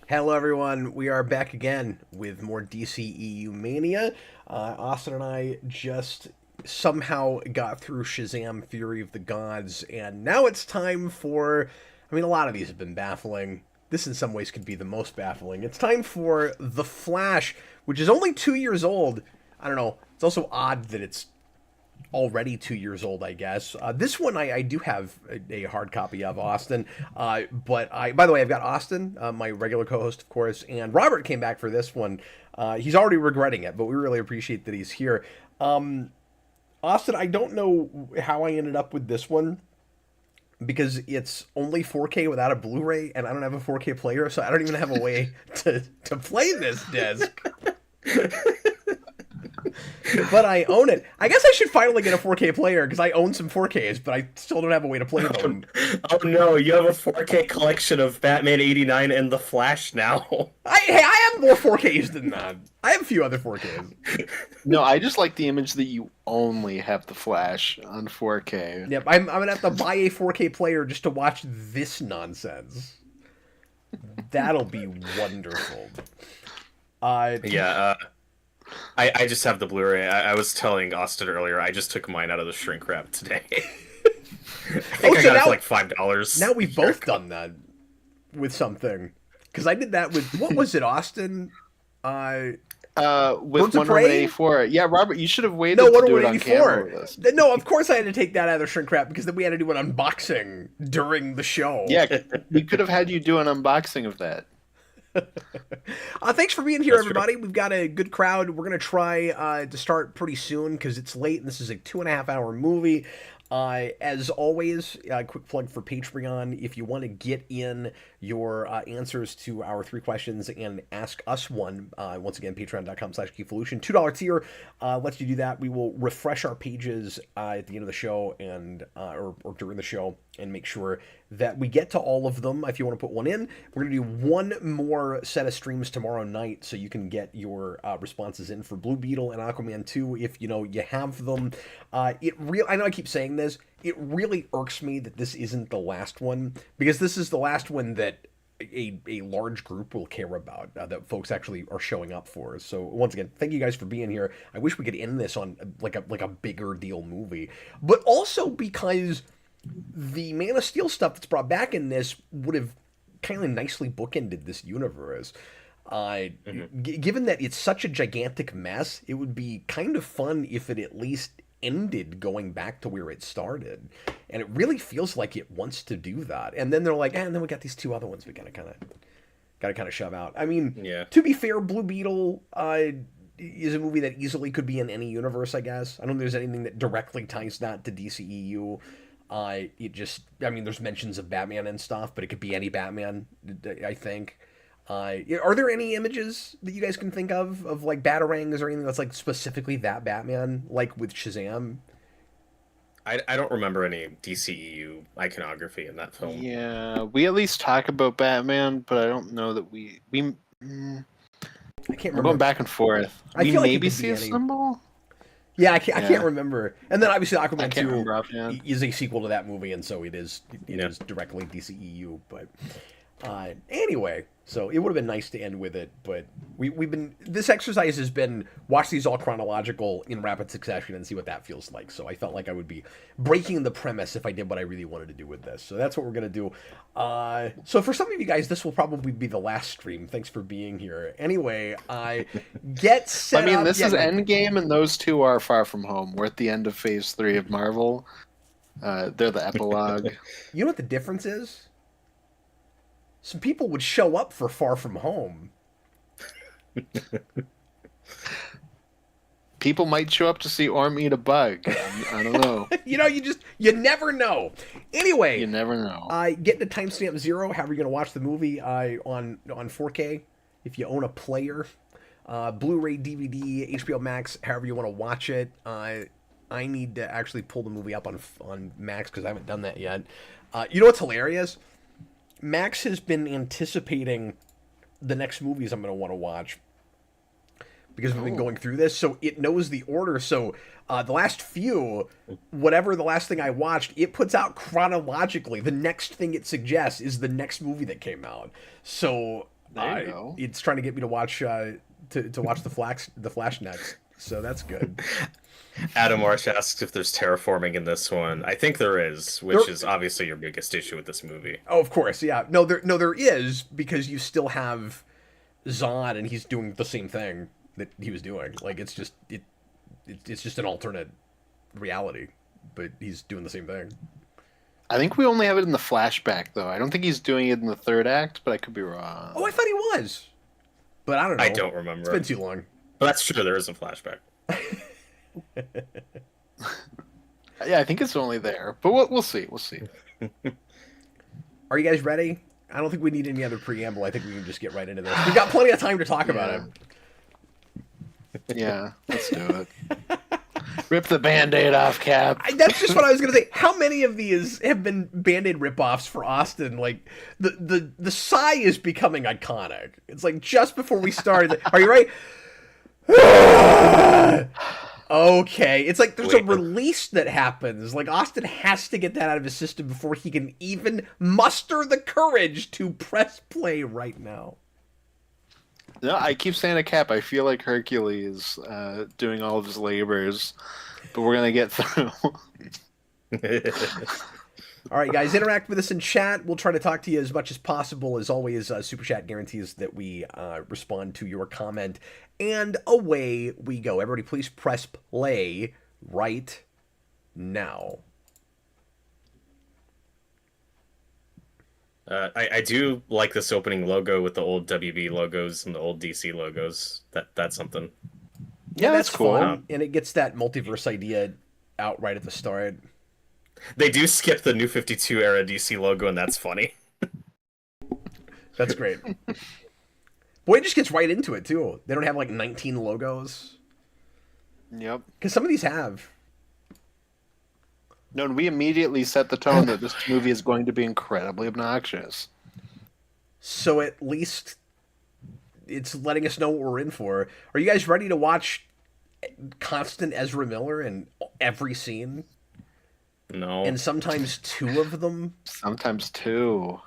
Hello, everyone. We are back again with more DCEU Mania. Austin and I just somehow got through Shazam Fury of the Gods, and now it's time for. I mean, a lot of these have been baffling. This, in some ways, could be the most baffling. It's time for The Flash, which is only 2 years old. I don't know. It's also odd that it's already 2 years old, I guess. This one I do have a hard copy of, Austin. But by the way, I've got Austin, my regular co-host, of course, and Robert came back for this one. He's already regretting it, but we really appreciate that he's here. Austin, I don't know how I ended up with this one because it's only 4K without a Blu-ray, and I don't have a 4K player, so I don't even have a way to play this disc. But I own it. I guess I should finally get a 4K player because I own some 4Ks, but I still don't have a way to play them. Oh no, you have a 4K collection of Batman 89 and The Flash now. I have more 4Ks than that. I have a few other 4Ks. No, I just like the image that you only have the Flash on 4K. Yep, I'm gonna have to buy a 4K player just to watch this That'll be wonderful. Yeah, I just have the Blu-ray. I was telling Austin earlier, I just took mine out of the shrink wrap today. I think I got it for like $5. Now we've both done that with something. Because I did that with, what was it, Austin? With Birds of Wonder Prey? Woman 84. Yeah, Robert, you should have waited No, to Wonder do it Woman on camera 84. with us. No, of course I had to take that out of the shrink wrap because then we had to do an unboxing during the show. Yeah, we could have had you do an unboxing of that. Thanks for being here, That's everybody. We've got a good crowd. We're going to try to start pretty soon because it's late and this is a 2.5 hour movie. As always, quick plug for Patreon. If you want to get in your answers to our 3 questions and ask us one, once again, patreon.com/Keevolution. $2 tier lets you do that. We will refresh our pages at the end of the show and or during the show and make sure that we get to all of them. If you want to put one in, we're going to do one more set of streams tomorrow night so you can get your responses in for Blue Beetle and Aquaman 2 if you have them. I know I keep saying this. It really irks me that this isn't the last one because this is the last one that a large group will care about, that folks actually are showing up for. So once again, thank you guys for being here. I wish we could end this on like a bigger deal movie, but also because the Man of Steel stuff that's brought back in this would have kind of nicely bookended this universe. Given that it's such a gigantic mess, it would be kind of fun if it at least ended going back to where it started. And it really feels like it wants to do that. And then they're like, and then we got these 2 other ones we gotta kind of shove out. I mean, Yeah. To be fair, Blue Beetle is a movie that easily could be in any universe, I guess. I don't think there's anything that directly ties that to DCEU. There's mentions of Batman and stuff, but it could be any Batman, I think. Are there any images that you guys can think of like Batarangs or anything that's like specifically that Batman, like with Shazam? I don't remember any DCEU iconography in that film. Yeah, we at least talk about Batman, but I don't know that we I can't we're remember. going back and forth. I We feel like it maybe could see be a any- symbol? Yeah, I can't remember. And then obviously I Aquaman can't 2 remember offhand. is a sequel to that movie, and so it is Yeah. directly DCEU. But anyway, so it would have been nice to end with it, but this exercise has been watch these all chronological in rapid succession and see what that feels like. So I felt like I would be breaking the premise if I did what I really wanted to do with this. So that's what we're gonna do. So for some of you guys, this will probably be the last stream. Thanks for being here. Anyway, get set I mean, up. this Yeah, is Endgame, and those 2 are Far From Home. We're at the end of Phase 3 of Marvel. They're the epilogue. You know what the difference is? Some people would show up for Far From Home. People might show up to see Orm eat a bug. I don't know. You never know. Anyway, You never know. get to timestamp 0. However, you're gonna watch the movie on 4K if you own a player, Blu-ray, DVD, HBO Max. However you want to watch it. I need to actually pull the movie up on Max because I haven't done that yet. You know what's hilarious? Max has been anticipating the next movies I'm going to want to watch because we've been going through this, so it knows the order. So the last few, whatever the last thing I watched, it puts out chronologically. The next thing it suggests is the next movie that came out. So There you go. It's trying to get me to watch to watch the Flash next, so that's good. Adam Marsh asks if there's terraforming in this one. I think there is, which is obviously your biggest issue with this movie. Oh, of course, yeah. No, there is, because you still have Zod, and he's doing the same thing that he was doing. Like, it's just an alternate reality, but he's doing the same thing. I think we only have it in the flashback, though. I don't think he's doing it in the third act, but I could be wrong. Oh, I thought he was, but I don't know. I don't remember. It's been too long. But that's true. There is a flashback. Yeah, I think it's only there, but we'll see. We'll see. Are you guys ready? I don't think we need any other preamble. I think we can just get right into this. We've got plenty of time to talk about it. Yeah, let's do it. Rip the Band-Aid off, Cap. That's just what I was going to say. How many of these have been Band-Aid ripoffs for Austin? Like, the sigh is becoming iconic. It's like, just before we started, are you ready? Okay. It's like there's a release that happens. Like, Austin has to get that out of his system before he can even muster the courage to press play right now. No, I keep saying to Cap, I feel like Hercules doing all of his labors, but we're going to get through. All right, guys, interact with us in chat. We'll try to talk to you as much as possible. As always, Super Chat guarantees that we respond to your comment. And away we go. Everybody, please press play right now. I do like this opening logo with the old WB logos and the old DC logos. That's something. Yeah, that's cool. Fun. And it gets that multiverse idea out right at the start. They do skip the New 52 era DC logo, and that's funny. That's great. Boy, it just gets right into it, too. They don't have, like, 19 logos. Yep. Because some of these have. No, and we immediately set the tone that this movie is going to be incredibly obnoxious. So at least it's letting us know what we're in for. Are you guys ready to watch constant Ezra Miller in every scene? No. And sometimes two of them? Sometimes two.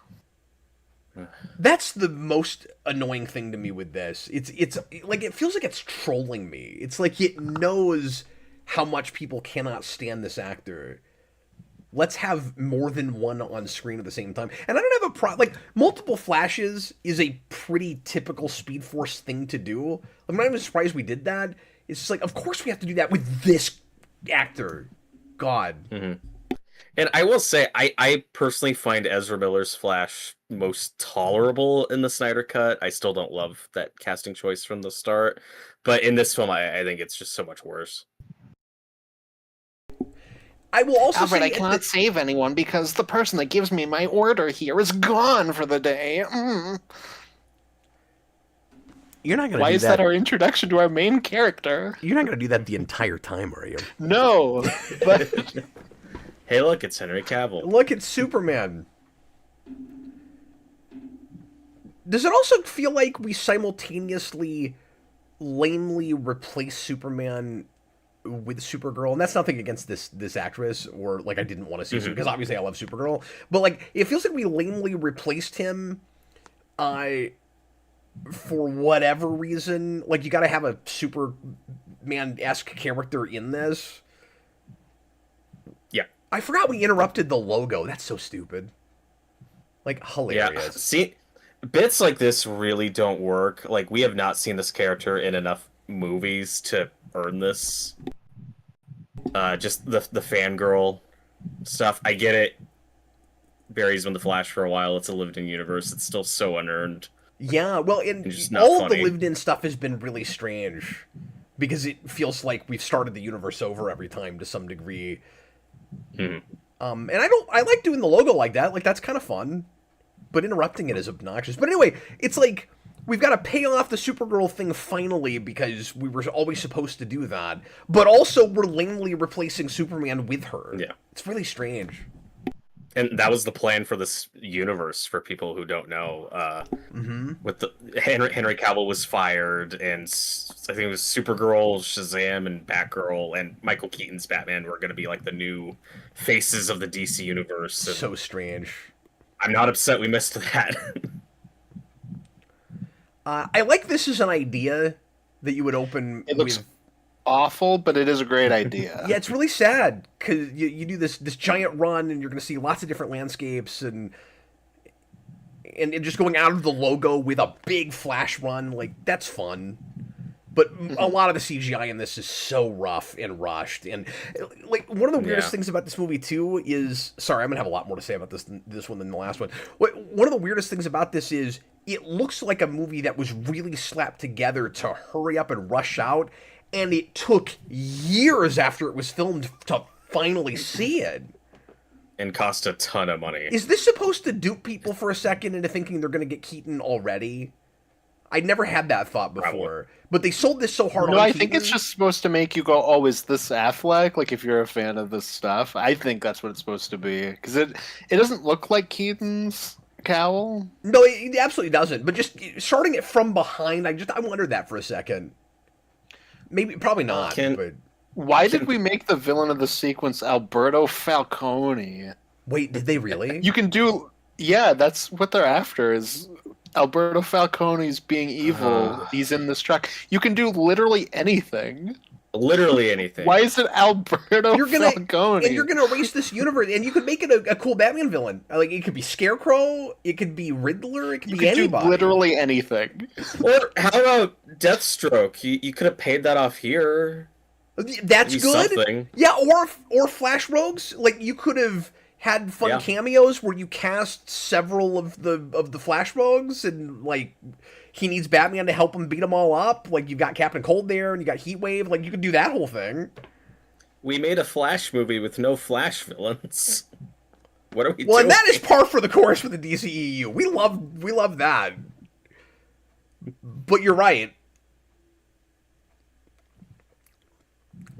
That's the most annoying thing to me with this. It's like, it feels like it's trolling me. It's like it knows how much people cannot stand this actor. Let's have more than one on screen at the same time. And I don't have a problem. Like, multiple flashes is a pretty typical Speed Force thing to do. I'm not even surprised we did that. It's just like, of course we have to do that with this actor. God. Mm-hmm. And I will say, I personally find Ezra Miller's Flash most tolerable in the Snyder Cut. I still don't love that casting choice from the start. But in this film, I think it's just so much worse. I will also Alfred, say... I cannot save anyone because the person that gives me my order here is gone for the day. You're not going to do that. Why is that our introduction to our main character? You're not going to do that the entire time, are you? No, but... Hey, look, it's Henry Cavill. Look, it's Superman. Does it also feel like we simultaneously lamely replace Superman with Supergirl? And that's nothing against this actress, or like I didn't want to see her, because obviously I love Supergirl. But like, it feels like we lamely replaced him for whatever reason. Like, you got to have a Superman-esque character in this. Yeah. I forgot we interrupted the logo. That's so stupid. Like, hilarious. Yeah. See, bits like this really don't work. Like, we have not seen this character in enough movies to earn this. Just the fangirl stuff. I get it. Barry's been the Flash for a while. It's a lived-in universe. It's still so unearned. Yeah, well, and all of the lived-in stuff has been really strange, because it feels like we've started the universe over every time to some degree. And I like doing the logo like that. Like, that's kind of fun. But interrupting it is obnoxious. But anyway, it's like, we've got to pay off the Supergirl thing finally, because we were always supposed to do that. But also, we're lamely replacing Superman with her. Yeah. It's really strange. And that was the plan for this universe, for people who don't know. With the Henry Cavill was fired, and I think it was Supergirl, Shazam, and Batgirl, and Michael Keaton's Batman were going to be like the new faces of the DC universe. So strange. I'm not upset we missed that. I like this as an idea that you would open It looks with. awful, but it is a great idea. Yeah, it's really sad because you do this giant run and you're going to see lots of different landscapes and just going out of the logo with a big flash run, like that's fun. But a lot of the CGI in this is so rough and rushed, and like one of the weirdest things about this movie too is, sorry, I'm gonna have a lot more to say about this one than the last one. One of the weirdest things about this is it looks like a movie that was really slapped together to hurry up and rush out, and it took years after it was filmed to finally see it. And cost a ton of money. Is this supposed to dupe people for a second into thinking they're gonna get Keaton already? I'd never had that thought before, but they sold this so hard. No, on I Keaton. think it's just supposed to make you go, "Oh, is this Affleck?" Like if you're a fan of this stuff, I think that's what it's supposed to be because it doesn't look like Keaton's cowl. No, it absolutely doesn't. But just starting it from behind, I wondered that for a second. Maybe, probably not. But Why did we make the villain of the sequence Alberto Falcone? wait, did they really? You can do, yeah, that's what they're after is Alberto Falcone's being evil. He's in this truck. You can do literally anything. Literally anything. Why is it Alberto Falcone? And you're gonna erase this universe, and you could make it a cool Batman villain. Like it could be Scarecrow, it could be Riddler, it could be anybody. Do literally anything. Or how about Deathstroke? You could have paid that off here. That's good. Something. Yeah, or Flash Rogues. Like you could have had fun cameos where you cast several of the Flash Rogues, and like he needs Batman to help him beat them all up. Like you've got Captain Cold there, and you got Heatwave. Like you could do that whole thing. We made a Flash movie with no Flash villains. What are we doing? Well, and that is par for the course with the DCEU. We love that. But you're right.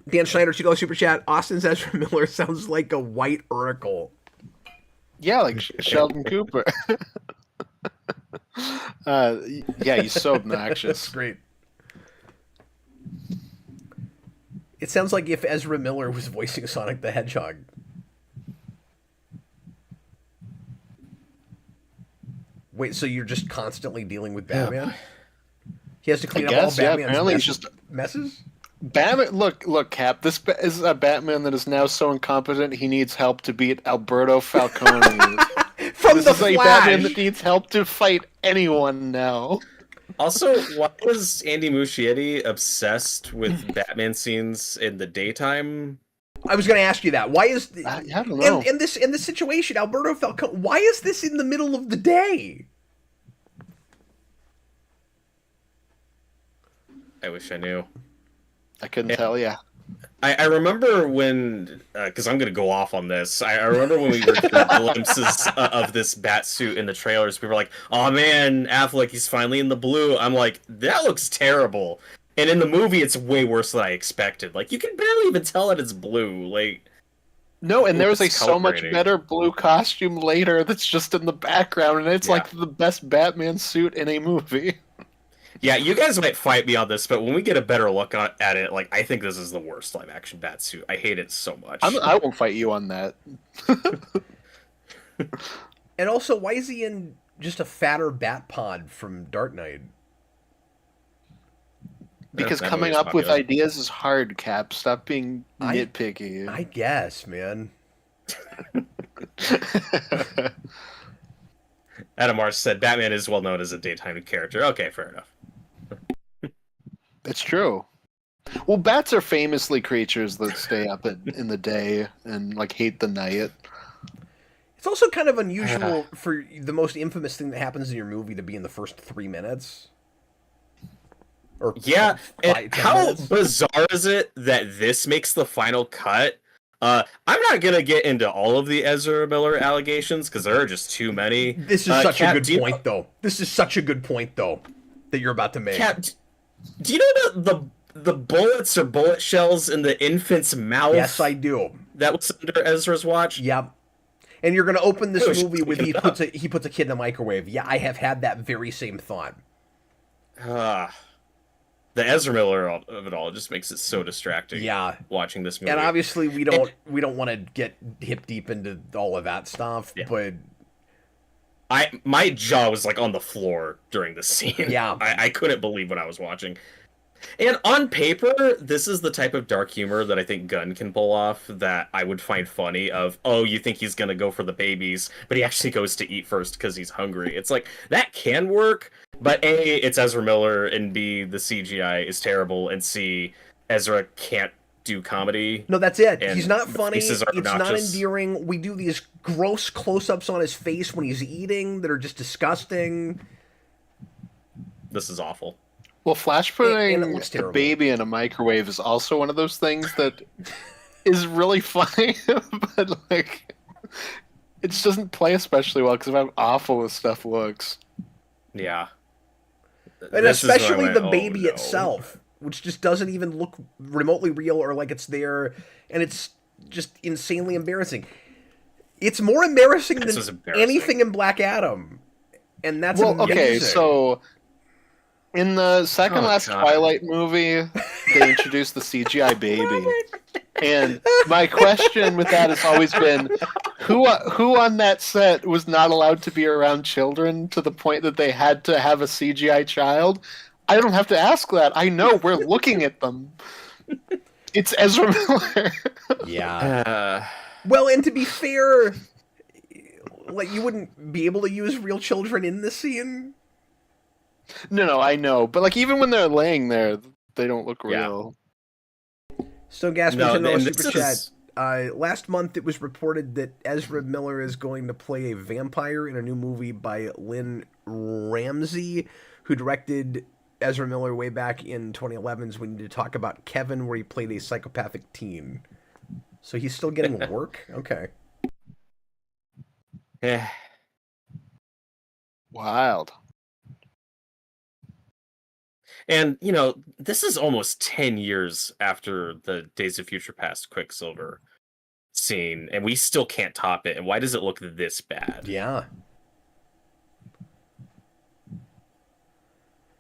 Dan Schneider, $2 super chat. Austin's Ezra Miller sounds like a white oracle. Yeah, like Sheldon Cooper. Yeah, he's so obnoxious. That's great. It sounds like if Ezra Miller was voicing Sonic the Hedgehog. Wait, so you're just constantly dealing with Batman? He has to clean up all Batman's apparently it's just messes? Batman, look, Cap. This is a Batman that is now so incompetent he needs help to beat Alberto Falcone. From this the is Flash. a Batman that needs help to fight anyone now. Also, why was Andy Muschietti obsessed with Batman scenes in the daytime? I was going to ask you that. Why is I don't know. In this situation, Alberto Falcone? Why is this in the middle of the day? I wish I knew. I couldn't tell you. I remember when, because I'm going to go off on this, I remember when we were getting glimpses of this bat suit in the trailers, people were like, oh man, Affleck, he's finally in the blue. I'm like, that looks terrible. And in the movie, it's way worse than I expected. Like, you can barely even tell that it's blue. Like, no, and there was a it's so much calibrating. better blue costume later that's just in the background, and it's like the best Batman suit in a movie. Yeah, you guys might fight me on this, but when we get a better look at it, like, I think this is the worst live-action Batsuit. I hate it so much. I won't fight you on that. And also, why is he in just a fatter bat pod from Dark Knight? Because That coming movie's up with popular. ideas is hard, Cap. Stop being nitpicky. I guess, man. Adam Mars said Batman is well known as a daytime character. Okay, fair enough. It's true. Well, bats are famously creatures that stay up in the day and like hate the night. It's also kind of unusual for the most infamous thing that happens in your movie to be in the first 3 minutes. Or Yeah, and 10 how minutes. bizarre is it that this makes the final cut? I'm not gonna get into all of the Ezra Miller allegations because there are just too many. This is such Cap, a good point, though. This is such a good point, though, that you're about to make. Cap, do you know the bullets or bullet shells in the infant's mouth? Yes, I do. That was under Ezra's watch. Yep. And you're going to open this Oh, she's movie with making he puts a kid in the microwave. Yeah, I have had that very same thought. The Ezra Miller of it all just makes it so distracting. Yeah. Watching this movie. And obviously we don't want to get hip deep into all of that stuff, but my jaw was like on the floor during this scene. Yeah. I couldn't believe what I was watching. And on paper, this is the type of dark humor that I think Gunn can pull off that I would find funny of, oh, you think he's gonna go for the babies, but he actually goes to eat first because he's hungry. It's like, that can work, but A, it's Ezra Miller, and B, the CGI is terrible, and C, Ezra can't do comedy. No, that's it. And He's not the funny. faces It's are not obnoxious. endearing. We do these gross close-ups on his face when he's eating that are just disgusting. This is awful. Well, flash And putting it looks a terrible. baby in a microwave is also one of those things that is really funny, but like it just doesn't play especially well because of how awful this stuff looks. Yeah. And This is where I especially went, the "Oh, baby no." itself, which just doesn't even look remotely real or like it's there, and it's just insanely embarrassing. It's more embarrassing This than was embarrassing. anything in Black Adam, and that's Well, amazing. okay, so in the second Oh, last God. Twilight movie, they introduced the CGI baby. And my question with that has always been, who on that set was not allowed to be around children to the point that they had to have a CGI child? I don't have to ask that. I know we're looking at them. It's Ezra Miller. Yeah. Well, and to be fair, like you wouldn't be able to use real children in this scene. No, I know, but like even when they're laying there, they don't look Yeah. real. Stone Gas No, $10 and super this chat. is- Last month, it was reported that Ezra Miller is going to play a vampire in a new movie by Lynn Ramsey, who directed Ezra Miller way back in 2011's We Need to Talk About Kevin, where he played a psychopathic teen. So he's still getting work? Okay. Eh. Wild. And, this is almost 10 years after the Days of Future Past Quicksilver scene, and we still can't top it. And why does it look this bad? Yeah.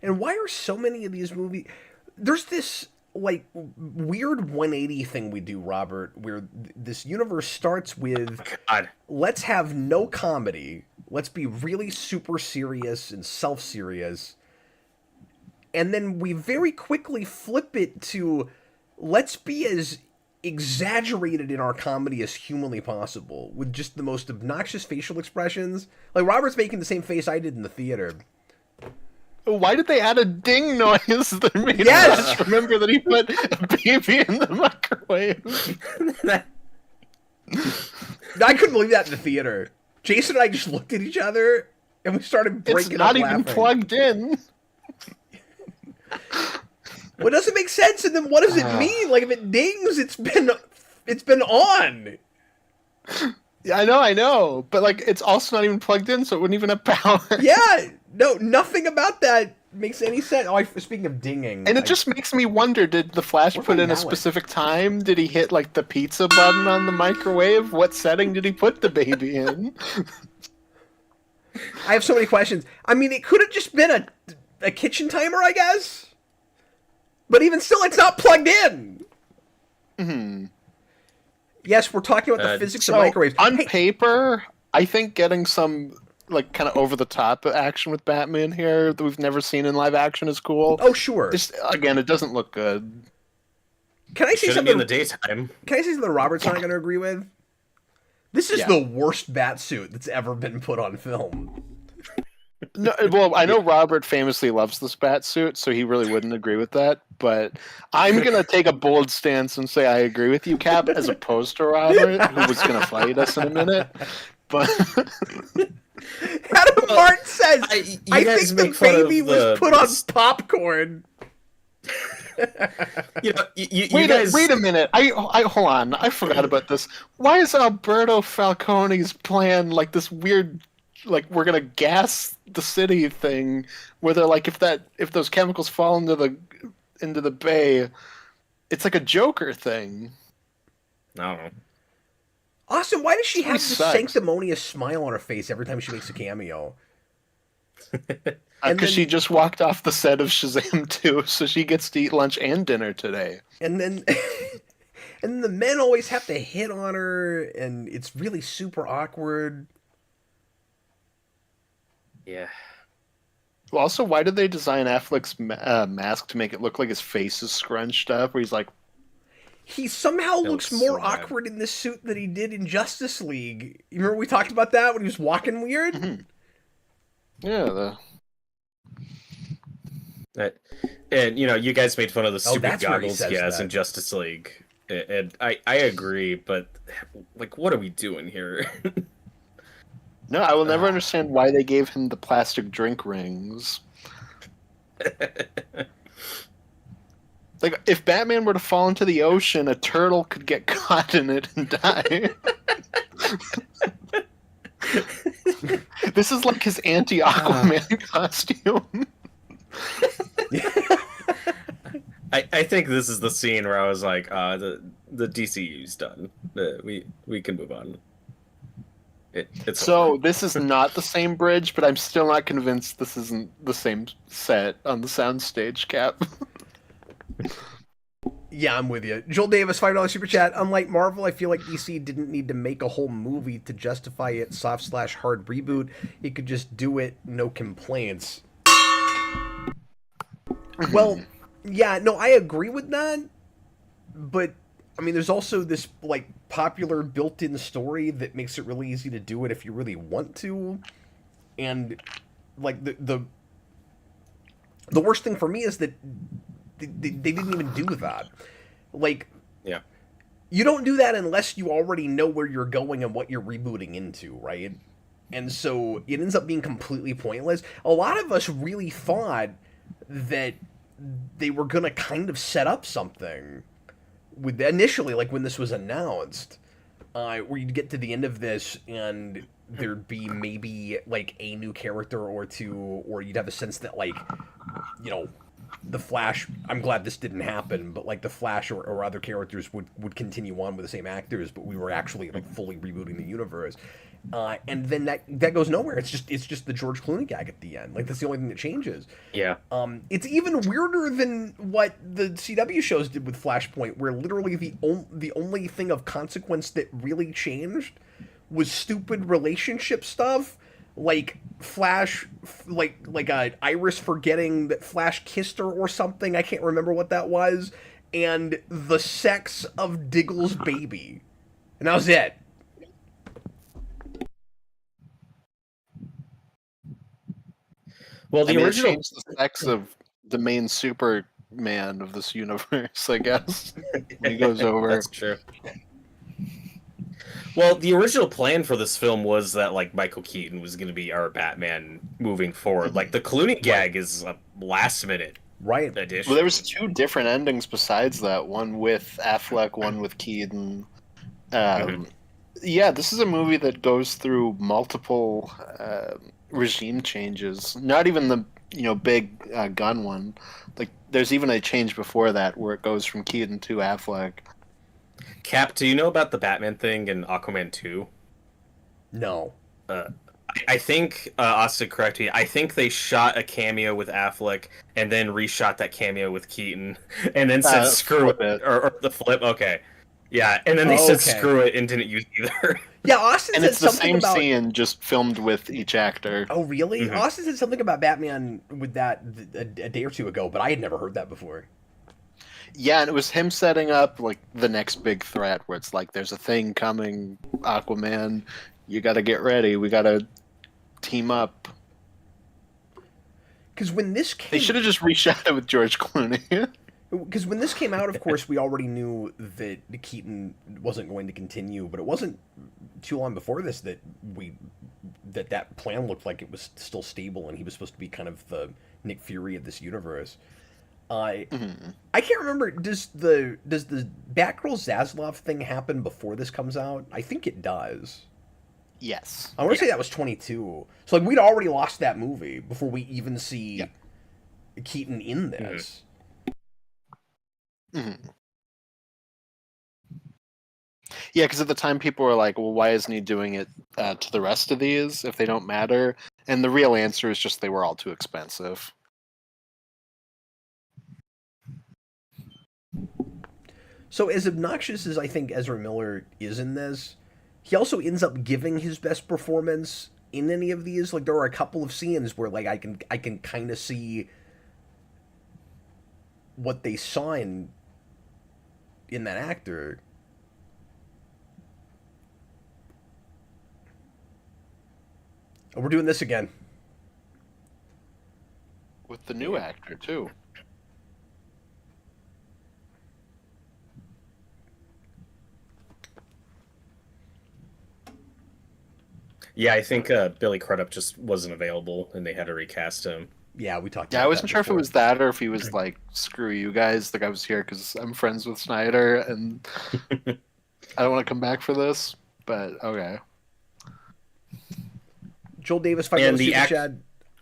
And why are so many of these movies... There's this, like, weird 180 thing we do, Robert, where this universe starts with... God. Let's have no comedy. Let's be really super serious and self-serious. And then we very quickly flip it to let's be as exaggerated in our comedy as humanly possible with just the most obnoxious facial expressions. Like Robert's making the same face I did in the theater. Why did they add a ding noise that made Yes! us remember that he put a baby in the microwave? I couldn't believe that in the theater. Jason and I just looked at each other and we started breaking It's not up even laughing. plugged in. Well, it doesn't make sense, and then what does it mean? Like if it dings, it's been on. Yeah, I know, but like it's also not even plugged in, so it wouldn't even have power. Yeah, no, nothing about that makes any sense. Oh, speaking of dinging, And it just makes me wonder: did the Flash Where'd put I in a know it? specific time? Did he hit like the pizza button on the microwave? What setting did he put the baby in? I have so many questions. I mean, it could have just been a kitchen timer, I guess. But even still, it's not plugged in. Hmm. Yes, we're talking about the physics of So microwaves. on Hey, paper, I think getting some like kind of over the top action with Batman here that we've never seen in live action is cool. oh, sure. Just again, it doesn't look good. Can I say Shouldn't be in something? the daytime. Can I say something Robert's not going to agree with? This is Yeah. the worst bat suit that's ever been put on film. No, well, I know Robert famously loves this bat suit, so he really wouldn't agree with that. But I'm gonna take a bold stance and say I agree with you, Cap, as opposed to Robert, who was gonna fight us in a minute. But Adam Martin says, you I guys think the make fun of baby was put on popcorn. You wait, guys. wait a minute. I hold on. I forgot about this. Why is Alberto Falcone's plan like this weird? Like we're gonna gas the city thing, where they're like, if those chemicals fall into the bay, it's like a Joker thing. I don't know. Austin, why does she have This this sucks. sanctimonious smile on her face every time she makes a cameo? And Because then- she just walked off the set of Shazam 2, so she gets to eat lunch and dinner today. And then and the men always have to hit on her, and it's really super awkward. Yeah. Well, also, why did they design Affleck's mask to make it look like his face is scrunched up? Where he's like, He somehow It looks looks more so bad. awkward in this suit than he did in Justice League. You remember we talked about that when he was walking weird? mhm. Yeah, That, and you guys made fun of the Oh, stupid that's where he goggles says he has that. in Justice League, and I agree, but like, what are we doing here? no, I will never understand why they gave him the plastic drink rings. Like, if Batman were to fall into the ocean, a turtle could get caught in it and die. This is like his anti-Aquaman costume. I think this is the scene where I was like, the DCEU's done. We can move on. It's So over. this is not the same bridge, but I'm still not convinced this isn't the same set on the soundstage, Cap. Yeah, I'm with you. Joel Davis, $5 super chat. Unlike Marvel, I feel like DC didn't need to make a whole movie to justify its soft/hard reboot. It could just do it, no complaints. Well, yeah, no, I agree with that, but I mean, there's also this like popular built-in story that makes it really easy to do it if you really want to, and like the worst thing for me is that they didn't even do that. Like, Yeah. you don't do that unless you already know where you're going and what you're rebooting into, right? And so it ends up being completely pointless. A lot of us really thought that they were gonna kind of set up something with initially, like when this was announced, where you'd get to the end of this and there'd be maybe like a new character or two, or you'd have a sense that like, you know, the Flash. I'm glad this didn't happen, but like the Flash or other characters would continue on with the same actors, but we were actually like fully rebooting the universe. And then that goes nowhere. It's just the George Clooney gag at the end. Like that's the only thing that changes. Yeah. It's even weirder than what the CW shows did with Flashpoint, where literally the only thing of consequence that really changed was stupid relationship stuff, like Flash, like Iris forgetting that Flash kissed her or something. I can't remember what that was, and the sex of Diggle's baby, and that was it. Well, I the mean, it original. changed the sex of the main Superman of this universe, I guess, when he goes over. That's true. Well, the original plan for this film was that like Michael Keaton was going to be our Batman moving forward. Like the Clooney gag is a last minute Right. addition. Well, there was two different endings besides that. One with Affleck, one with Keaton. Yeah, this is a movie that goes through multiple regime changes. Not even the big gun one. Like there's even a change before that where it goes from Keaton to Affleck. Cap, do you know about the Batman thing in Aquaman 2? No. I think, Austin, correct me, I think they shot a cameo with Affleck and then reshot that cameo with Keaton and then said screw flip it. it. Or the flip, okay. Yeah, and then they said Okay. screw it and didn't use either. Yeah, Austin And said it's the something same about. scene, just filmed with each actor. Oh, really? Mhm. Austin said something about Batman with that a day or two ago, but I had never heard that before. Yeah, and it was him setting up like the next big threat, where it's like, "There's a thing coming, Aquaman. You got to get ready. We got to team up." Because when this They came, should have just reshot it with George Clooney. because when this came out, of course, we already knew that Keaton wasn't going to continue. But it wasn't too long before this that that plan looked like it was still stable, and he was supposed to be kind of the Nick Fury of this universe. I can't remember. Does the Batgirl Zaslav thing happen before this comes out? I think it does. Yes. I want to say that was 22. So like we'd already lost that movie before we even see Keaton in this. Mhm. Yeah, because at the time people were like, "Well, why isn't he doing it to the rest of these if they don't matter?" And the real answer is just they were all too expensive. So as obnoxious as I think Ezra Miller is in this, he also ends up giving his best performance in any of these. Like there are a couple of scenes where like I can kind of see what they saw in that actor. Oh, we're doing this again. With the new actor, too. Yeah, I think Billy Crudup just wasn't available, and they had to recast him. Yeah, we talked Yeah, about I wasn't that sure if it before. was that or if he was like, screw you guys, like I was here because I'm friends with Snyder and I don't want to come back for this, but okay. Joel Davis, And $5 the super chat.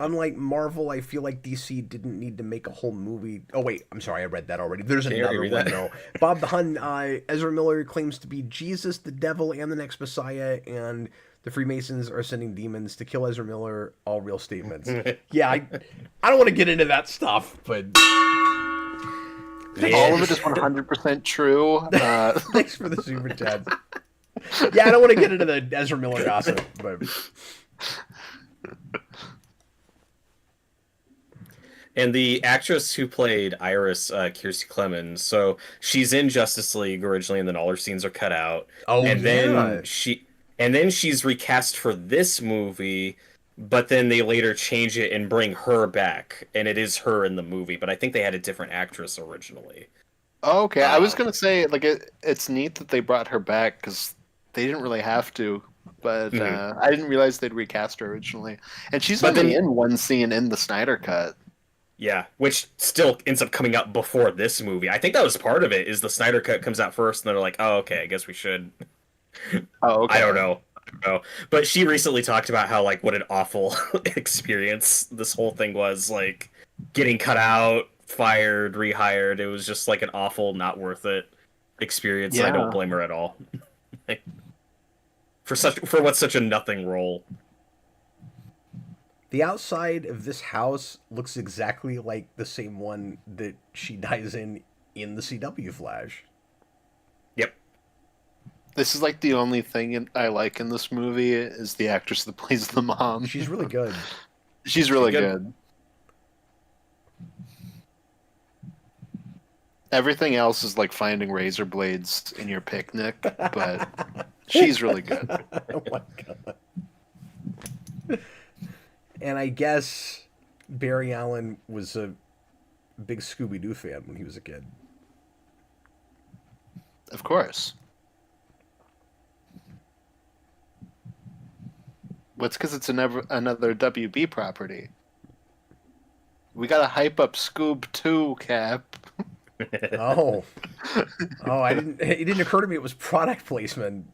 Unlike Marvel, I feel like DC didn't need to make a whole movie. Oh wait, I'm sorry, I read that already. There's Can you another read one that? though. Bob the Hun, Ezra Miller claims to be Jesus, the devil, and the next Messiah, and the Freemasons are sending demons to kill Ezra Miller. All real statements. Yeah, I don't want to get into that stuff, but All of it is 100% true. thanks for the super chat. Yeah, I don't want to get into the Ezra Miller gossip, but And the actress who played Iris, Kiersey Clemons, so she's in Justice League originally, and then all her scenes are cut out. oh and yeah. then she's recast for this movie, but then they later change it and bring her back, and it is her in the movie. But I think they had a different actress originally. Oh, okay, I was Uh, gonna say like it's neat that they brought her back because they didn't really have to, but Mhm. I didn't realize they'd recast her originally, and she's But only then, in one scene in the Snyder cut. yeah, which still ends up coming out before this movie. I think that was part of it. Is the Snyder cut comes out first, and they're like, "Oh, okay, I guess we should." Oh, okay. I don't know. But she recently talked about how like what an awful experience this whole thing was, like getting cut out, fired, rehired. It was just like an awful, not worth it experience. And I don't Yeah. blame her at all. Like, for what's such a nothing role. The outside of this house looks exactly like the same one that she dies in the CW Flash. Yep. This is like the only thing I like in this movie is the actress that plays the mom. She's really good. She's really She's good. Everything else is like finding razor blades in your picnic, but she's really good. Oh my god. And I guess Barry Allen was a big Scooby Doo fan when he was a kid. Of course. What's because it's another WB property. We gotta hype up Scoob 2, Cap. Oh. Oh, it didn't occur to me it was product placement.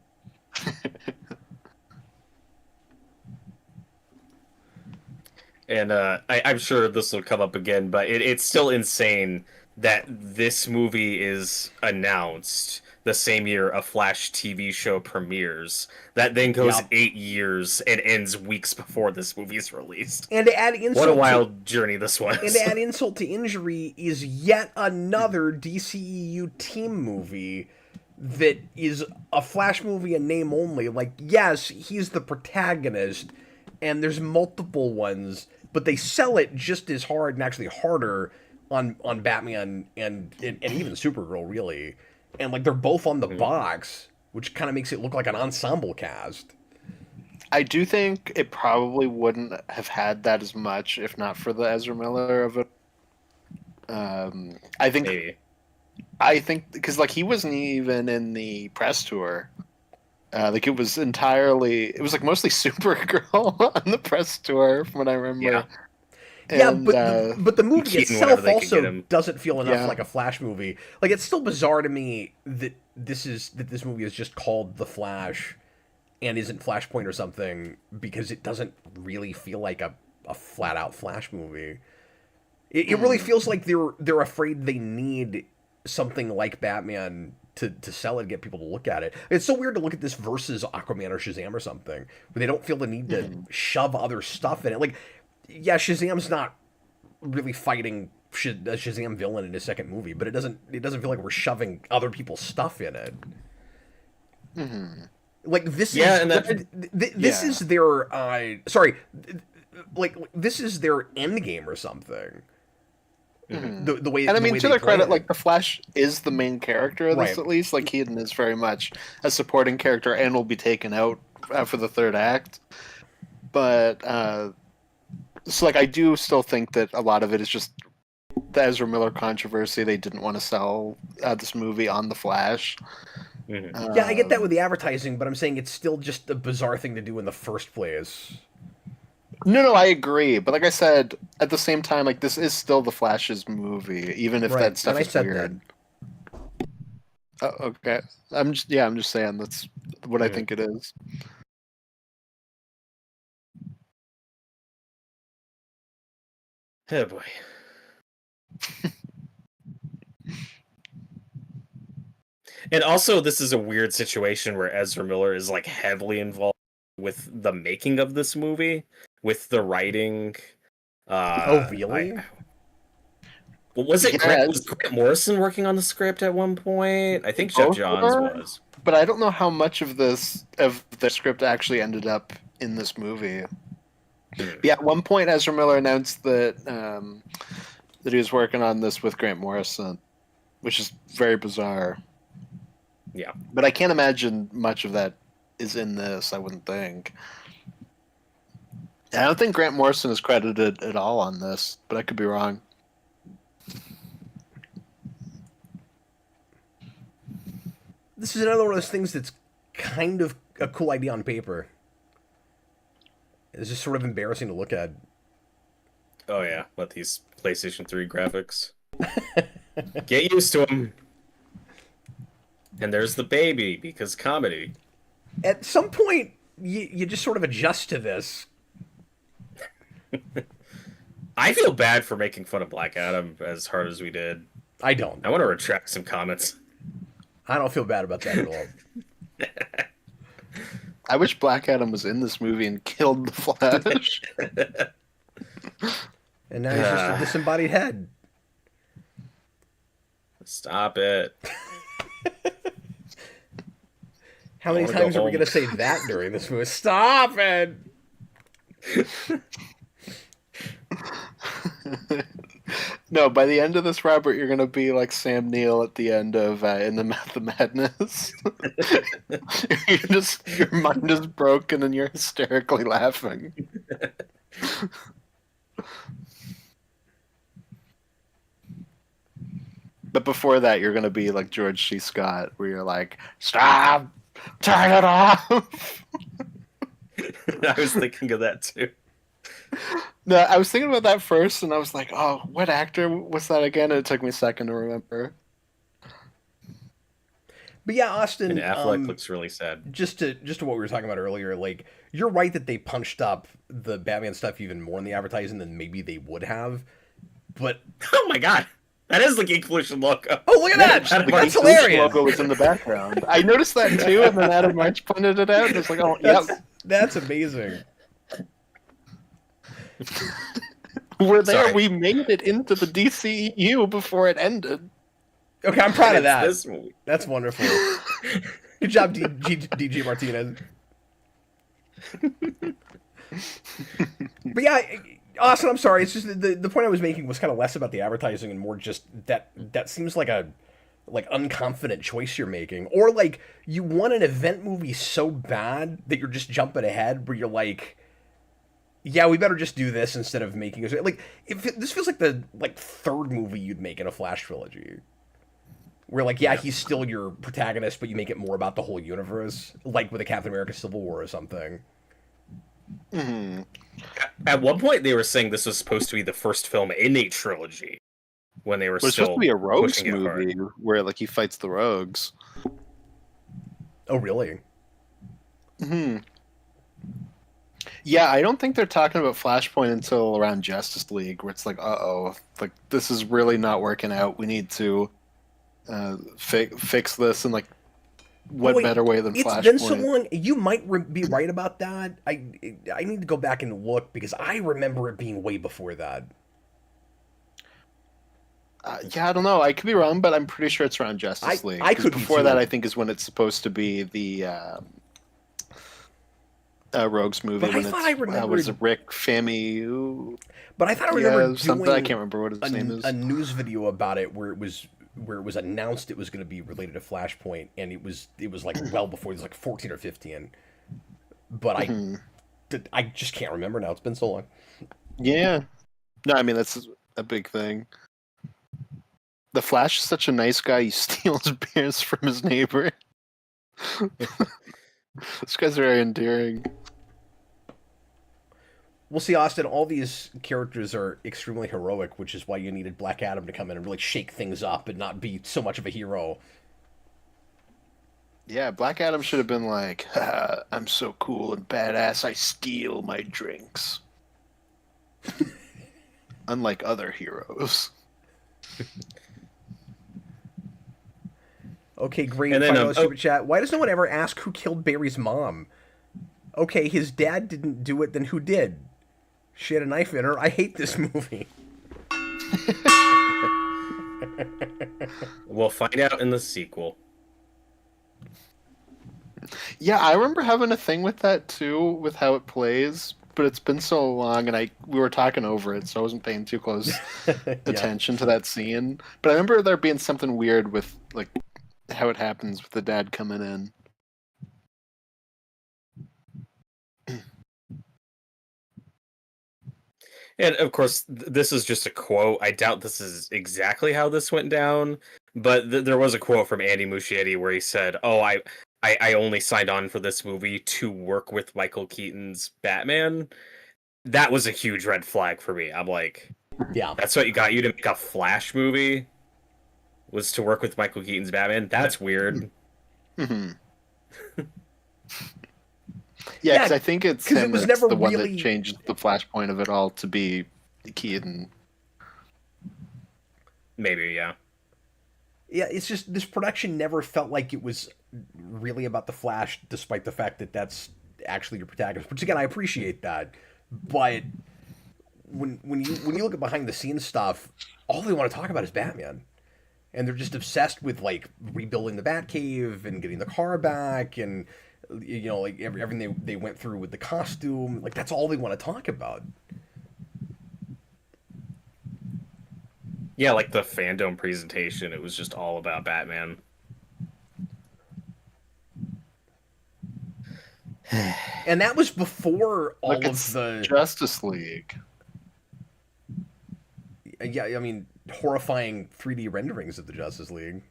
And I'm sure this will come up again, but it's still insane that this movie is announced the same year a Flash TV show premieres. That then goes Yep. 8 years and ends weeks before this movie is released. And to add What insult a wild journey this and was. to add insult to injury is yet another DCEU team movie that is a Flash movie in name only. Like, yes, he's the protagonist, and there's multiple ones, but they sell it just as hard and actually harder on Batman and even Supergirl, really. And like they're both on the box, which kind of makes it look like an ensemble cast. I do think it probably wouldn't have had that as much if not for the Ezra Miller of it. I think Maybe. because like he wasn't even in the press tour. Like it was like mostly Supergirl on the press tour from what I remember. Yeah. Yeah, And, but the movie Keaton, whatever itself they could get also him. doesn't feel enough Yeah. like a Flash movie. Like it's still bizarre to me that this movie is just called The Flash and isn't Flashpoint or something because it doesn't really feel like a flat out Flash movie. It really feels like they're afraid they need something like Batman to sell it and get people to look at it. It's so weird to look at this versus Aquaman or Shazam or something where they don't feel the need to shove other stuff in it. Like, yeah, Shazam's not really fighting a Shazam villain in his second movie, but it doesn't feel like we're shoving other people's stuff in it. Like this Yeah, is and that this is their this is their end game or something. The way And I the mean, way to they their play credit, it. like the Flash is the main character of this, Right. at least. Like Keaton is very much a supporting character and will be taken out for the third act. But so, like, I do still think that a lot of it is just the Ezra Miller controversy. They didn't want to sell this movie on the Flash. Yeah, I get that with the advertising, but I'm saying it's still just a bizarre thing to do in the first place. No, I agree. But like I said, at the same time, like this is still the Flash's movie, even if Right, that stuff and I is said weird. Okay, I'm just saying that's what I think it is. Oh boy. And also, this is a weird situation where Ezra Miller is like heavily involved with the making of this movie, with the writing. Oh, really? Was Yeah, Grant Morrison working on the script at one point? I think Jeff both Johns were, was. but I don't know how much of the script actually ended up in this movie. Yeah, at one point, Ezra Miller announced that that he was working on this with Grant Morrison, which is very bizarre. Yeah, but I can't imagine much of that is in this. I wouldn't think. I don't think Grant Morrison is credited at all on this, but I could be wrong. This is another one of those things that's kind of a cool idea on paper. It's just sort of embarrassing to look at. Oh yeah, what these PlayStation 3 graphics. Get used to them. And there's the baby, because comedy. At some point, you just sort of adjust to this. I feel bad for making fun of Black Adam as hard as we did. I don't. I want to retract some comments. I don't feel bad about that at all. I wish Black Adam was in this movie and killed the Flash. And now he's just a disembodied head. Stop it. How many times are we going to say that during this movie? Stop it! No, by the end of this, Robert, you're gonna be like Sam Neill at the end of In the Mouth of Madness. Your mind is broken and you're hysterically laughing. But before that, you're gonna be like George C. Scott, where you're like, "Stop, turn it off." I was thinking of that too. No, I was thinking about that first, and I was like, "Oh, what actor was that again?" And it took me a second to remember. But yeah, Austin. And Affleck looks really sad. Just to what we were talking about earlier, like you're right that they punched up the Batman stuff even more in the advertising than maybe they would have. But oh my god, that is the Geek Pollution logo. Oh, look at that! The That's Geek hilarious. logo was in the background. I noticed that too, and then Adam March pointed it out. And I was like, "Oh, yep, that's amazing." We're there. Sorry. We made it into the DCEU before it ended." Okay, I'm proud of that. This movie. That's wonderful. Good job, DG Martinez. But yeah, Austin, I'm sorry. It's just the point I was making was kind of less about the advertising and more just that seems like a unconfident choice you're making, or like you want an event movie so bad that you're just jumping ahead, where you're like, yeah, we better just do this instead of making it like this feels like the third movie you'd make in a Flash trilogy. Where like, yeah, he's still your protagonist, but you make it more about the whole universe, like with a Captain America Civil War or something. Mm-hmm. At one point, they were saying this was supposed to be the first film in a trilogy. When they were It's supposed to be a rogues pushing it hard. movie where like he fights the rogues. Oh, really? Hmm. Yeah, I don't think they're talking about Flashpoint until around Justice League, where it's like, like this is really not working out. We need to fix this, and like, what Wait, better way than it's Flashpoint? been so long. You might be right about that. I need to go back and look because I remember it being way before that. Yeah, I don't know. I could be wrong, but I'm pretty sure it's around Justice League. I could be before too. that, I think is when it's supposed to be the Rogues movie But I when thought it's I remembered. was it Rick Famuyiwa? But I thought I remember something. I doing can't remember what his name is. a news video about it where it was announced it was going to be related to Flashpoint, and it was like well before. It was like 14 or 15. But I just can't remember now. It's been so long. Yeah. No, I mean that's a big thing. The Flash is such a nice guy. He steals beers from his neighbor. This guy's very endearing. Well, see, Austin, all these characters are extremely heroic, which is why you needed Black Adam to come in and really shake things up and not be so much of a hero. Yeah, Black Adam should have been like, I'm so cool and badass, I steal my drinks. Unlike other heroes. Okay, great. And then, $5 super chat. Why does no one ever ask who killed Barry's mom? Okay, his dad didn't do it, then who did? She had a knife in her. I hate this movie. We'll find out in the sequel. Yeah, I remember having a thing with that too, with how it plays, but it's been so long, and we were talking over it, so I wasn't paying too close attention to that scene. But I remember there being something weird with like how it happens with the dad coming in. And of course, this is just a quote. I doubt this is exactly how this went down, but there was a quote from Andy Muschietti where he said, "Oh, I only signed on for this movie to work with Michael Keaton's Batman." That was a huge red flag for me. I'm like, yeah, that's what you got you to make a Flash movie, was to work with Michael Keaton's Batman? That's weird. Mm-hmm. Yeah, because I think it's him it was that's never the one really... that changed the flashpoint of it all to be Keaton. Maybe, yeah. Yeah, it's just this production never felt like it was really about the Flash, despite the fact that that's actually your protagonist. Which again, I appreciate that, but when you look at behind the scenes stuff, all they want to talk about is Batman, and they're just obsessed with like rebuilding the Batcave and getting the car back, and you know, like everything they went through with the costume. Like that's all they want to talk about. Yeah, like the fandom presentation, it was just all about Batman. And that was before all of the Justice League. Yeah, I mean, horrifying 3D renderings of the Justice League.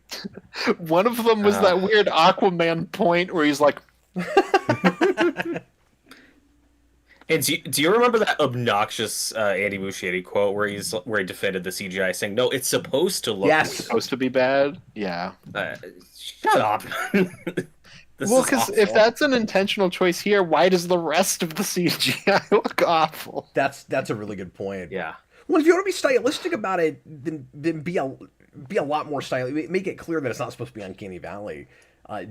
One of them was that weird Aquaman point where he's like... And do you remember that obnoxious Andy Muschietti quote where he defended the CGI, saying, "No, it's supposed to look yes, weird. supposed to be bad." Yeah. Shut up. Well, because if that's an intentional choice here, why does the rest of the CGI look awful? That's a really good point. Yeah. Well, if you want to be stylistic about it, then be a lot more stylish. Make it clear that it's not supposed to be Uncanny Valley.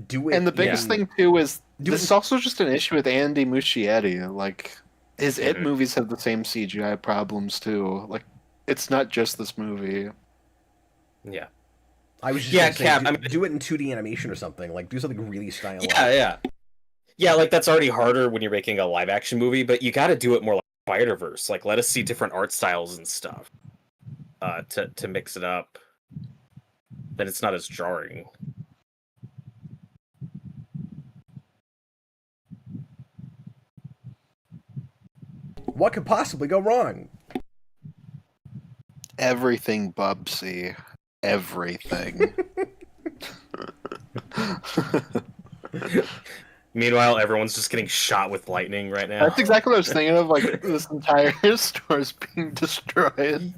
Do it. And the biggest thing too is this is also just an issue with Andy Muschietti. Like his It movies have the same CGI problems too. Like it's not just this movie. Yeah. I was just Cap. Do it in 2D animation or something. Like do something really stylish. Yeah. Like that's already harder when you're making a live action movie, but you got to do it more like Spider-Verse. Like let us see different art styles and stuff to mix it up. Then it's not as jarring. What could possibly go wrong? Everything, Bubsy. Everything. Meanwhile, everyone's just getting shot with lightning right now. That's exactly what I was thinking of. Like this entire store is being destroyed.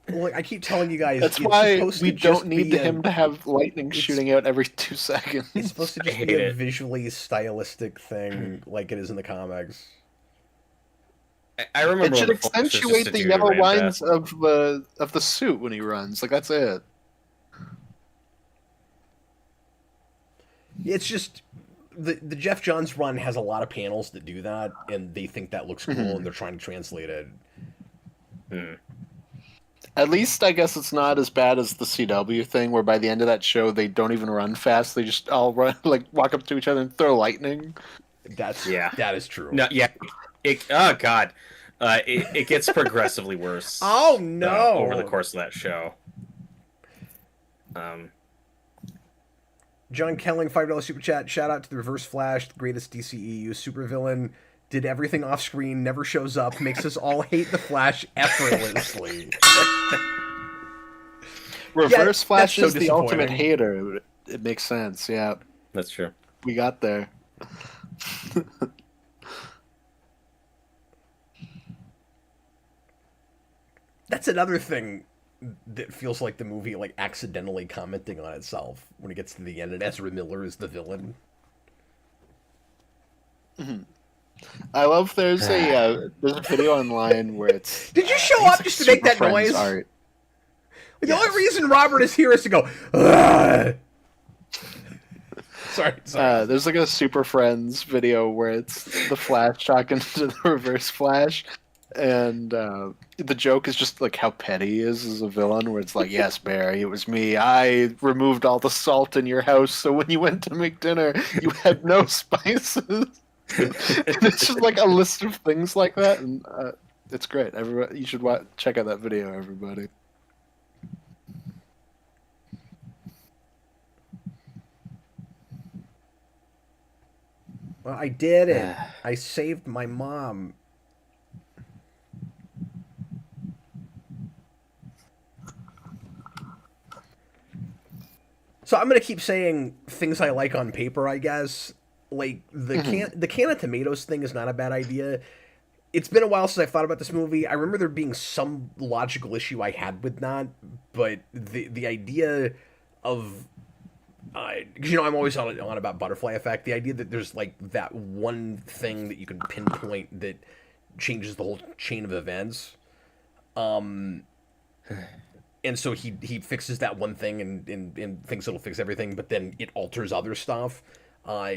Well, I keep telling you guys. That's why we don't need him to have lightning shooting out every 2 seconds. It's supposed to just be a visually stylistic thing, like it is in the comics. I remember it should accentuate the yellow lines of the suit when he runs. Like that's it. It's just the Jeff Johns run has a lot of panels that do that, and they think that looks cool, and they're trying to translate it. At least I guess it's not as bad as the CW thing, where by the end of that show they don't even run fast; they just all run like walk up to each other and throw lightning. That is true. No, yeah. Oh God, it gets progressively worse. Oh no! Over the course of that show. John Kelling, $5 super chat. Shout out to the Reverse Flash, the greatest DCEU supervillain. Did everything off screen, never shows up, makes us all hate the Flash effortlessly. Reverse Flash so is the ultimate hater. It makes sense, yeah. That's true. We got there. That's another thing that feels like the movie like accidentally commenting on itself when it gets to the end, and Ezra Miller is the villain. Mm-hmm. I love there's a video online where it's. Did you show up just to make that noise? Art. The only reason Robert is here is to go. Sorry. There's like a Super Friends video where it's the Flash talking to the Reverse Flash, and the joke is just like how petty he is as a villain. Where it's like, yes, Barry, it was me. I removed all the salt in your house, so when you went to make dinner, you had no spices. And it's just like a list of things like that, and it's great. Everybody, you should check out that video, everybody. Well, I did it. I saved my mom. So I'm gonna keep saying things I like on paper, I guess. Like the can of tomatoes thing is not a bad idea. It's been a while since I thought about this movie. I remember there being some logical issue I had with that, but the idea of because I'm always on about butterfly effect. The idea that there's like that one thing that you can pinpoint that changes the whole chain of events. And so he fixes that one thing and thinks it'll fix everything, but then it alters other stuff.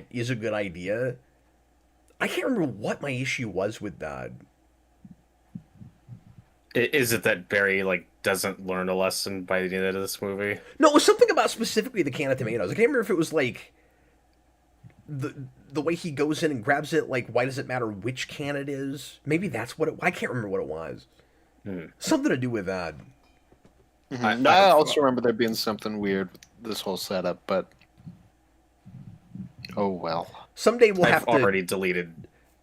Is a good idea. I can't remember what my issue was with that. Is it that Barry doesn't learn a lesson by the end of this movie? No, it was something about specifically the can of tomatoes. I can't remember if it was like the way he goes in and grabs it. Like, why does it matter which can it is? Maybe that's what it. I can't remember what it was. Something to do with that. Mm-hmm. I also remember there being something weird with this whole setup, but. Oh well. Someday we'll have to. I've already deleted.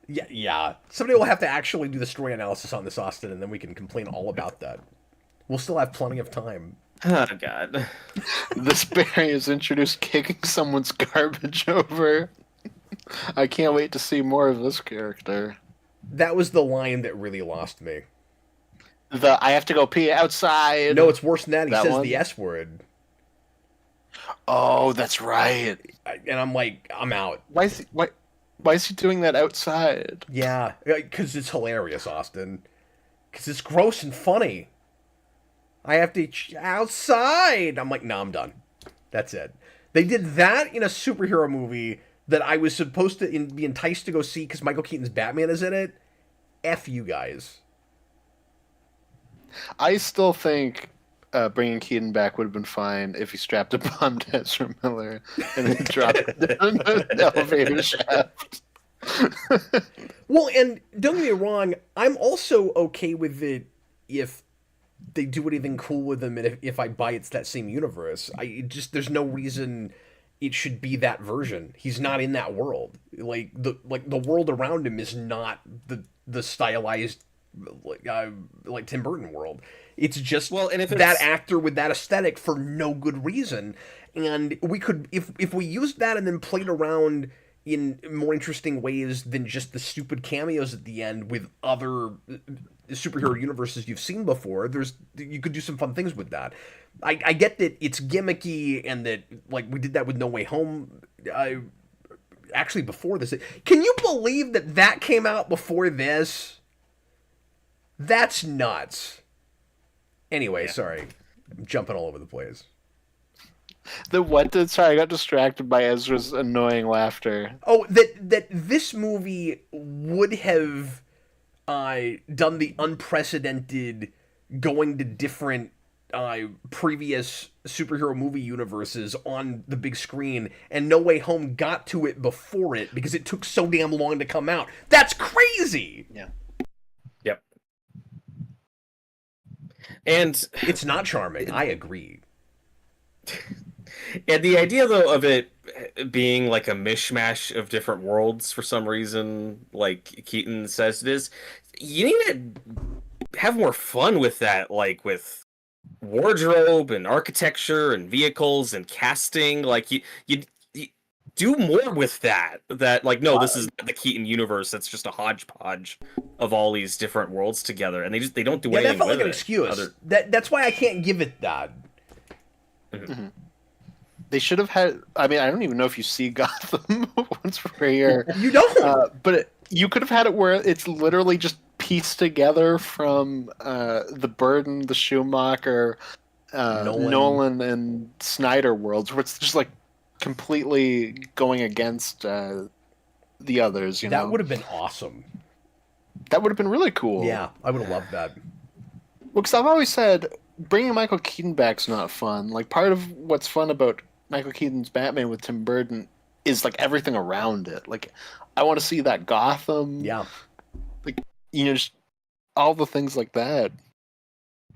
Yeah. Someday we'll have to actually do the story analysis on this, Austin, and then we can complain all about that. We'll still have plenty of time. Oh God. This Barry is introduced kicking someone's garbage over. I can't wait to see more of this character. That was the line that really lost me. I have to go pee outside. No, it's worse than that. He says the S word. Oh, that's right. And I'm like, I'm out. Why is he doing that outside? Yeah, because it's hilarious, Austin. Because it's gross and funny. I have to outside. I'm like, no, I'm done. That's it. They did that in a superhero movie that I was supposed to be enticed to go see because Michael Keaton's Batman is in it. F you guys. I still think bringing Keaton back would have been fine if he strapped a bomb to Ezra Miller and then dropped it down the elevator shaft. Well, and don't get me wrong, I'm also okay with it if they do anything cool with him, and if I buy it's that same universe. There's no reason it should be that version. He's not in that world. Like the world around him is not the stylized like Tim Burton world. It's just that actor with that aesthetic for no good reason. And we could, if we used that and then played around in more interesting ways than just the stupid cameos at the end with other superhero universes you've seen before, you could do some fun things with that. I get that it's gimmicky and that we did that with No Way Home. Actually, before this, can you believe that came out before this? That's nuts. Anyway, sorry. I'm jumping all over the place. Sorry, I got distracted by Ezra's annoying laughter. Oh, that this movie would have done the unprecedented going to different previous superhero movie universes on the big screen, and No Way Home got to it before it because it took so damn long to come out. That's crazy. Yeah. Yep. And It's not charming. I agree. and the idea though of it being like a mishmash of different worlds for some reason, like Keaton says it is, you need to have more fun with that, like with wardrobe and architecture and vehicles and casting. Like you do more with that. That like no, this is the Keaton universe. That's just a hodgepodge of all these different worlds together, and they don't do Yeah, that anything felt with like an it. excuse. That's why I can't give it that. Mm-hmm. They should have had. I mean, I don't even know if you see Gotham once we're here. You don't. But you could have had it where it's literally just pieced together from the Burton, the Schumacher, Nolan, and Snyder worlds, where it's just like completely going against the others. You know, that would have been awesome. That would have been really cool. Yeah, I would have loved that. Well, because I've always said bringing Michael Keaton back's not fun. Like part of what's fun about Michael Keaton's Batman with Tim Burton is like everything around it. Like I want to see that Gotham. Yeah. Like just all the things like that.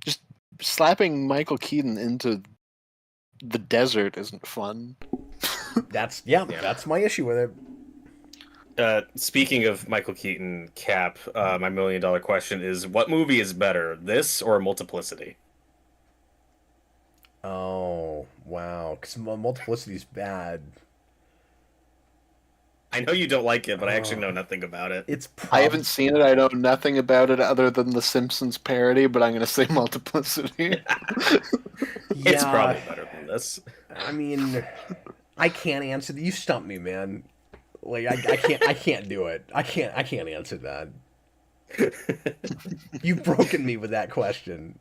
Just slapping Michael Keaton into the desert isn't fun. That's my issue with it. Speaking of Michael Keaton, Cap, my $1 million question is: what movie is better, this or Multiplicity? Oh wow, because Multiplicity is bad. I know you don't like it, but I actually know nothing about it. I haven't seen it. I know nothing about it other than the Simpsons parody, but I'm going to say Multiplicity. It's probably better than this. I mean, I can't answer that. You stumped me, man. Like I can't do it. I can't answer that. You've broken me with that question.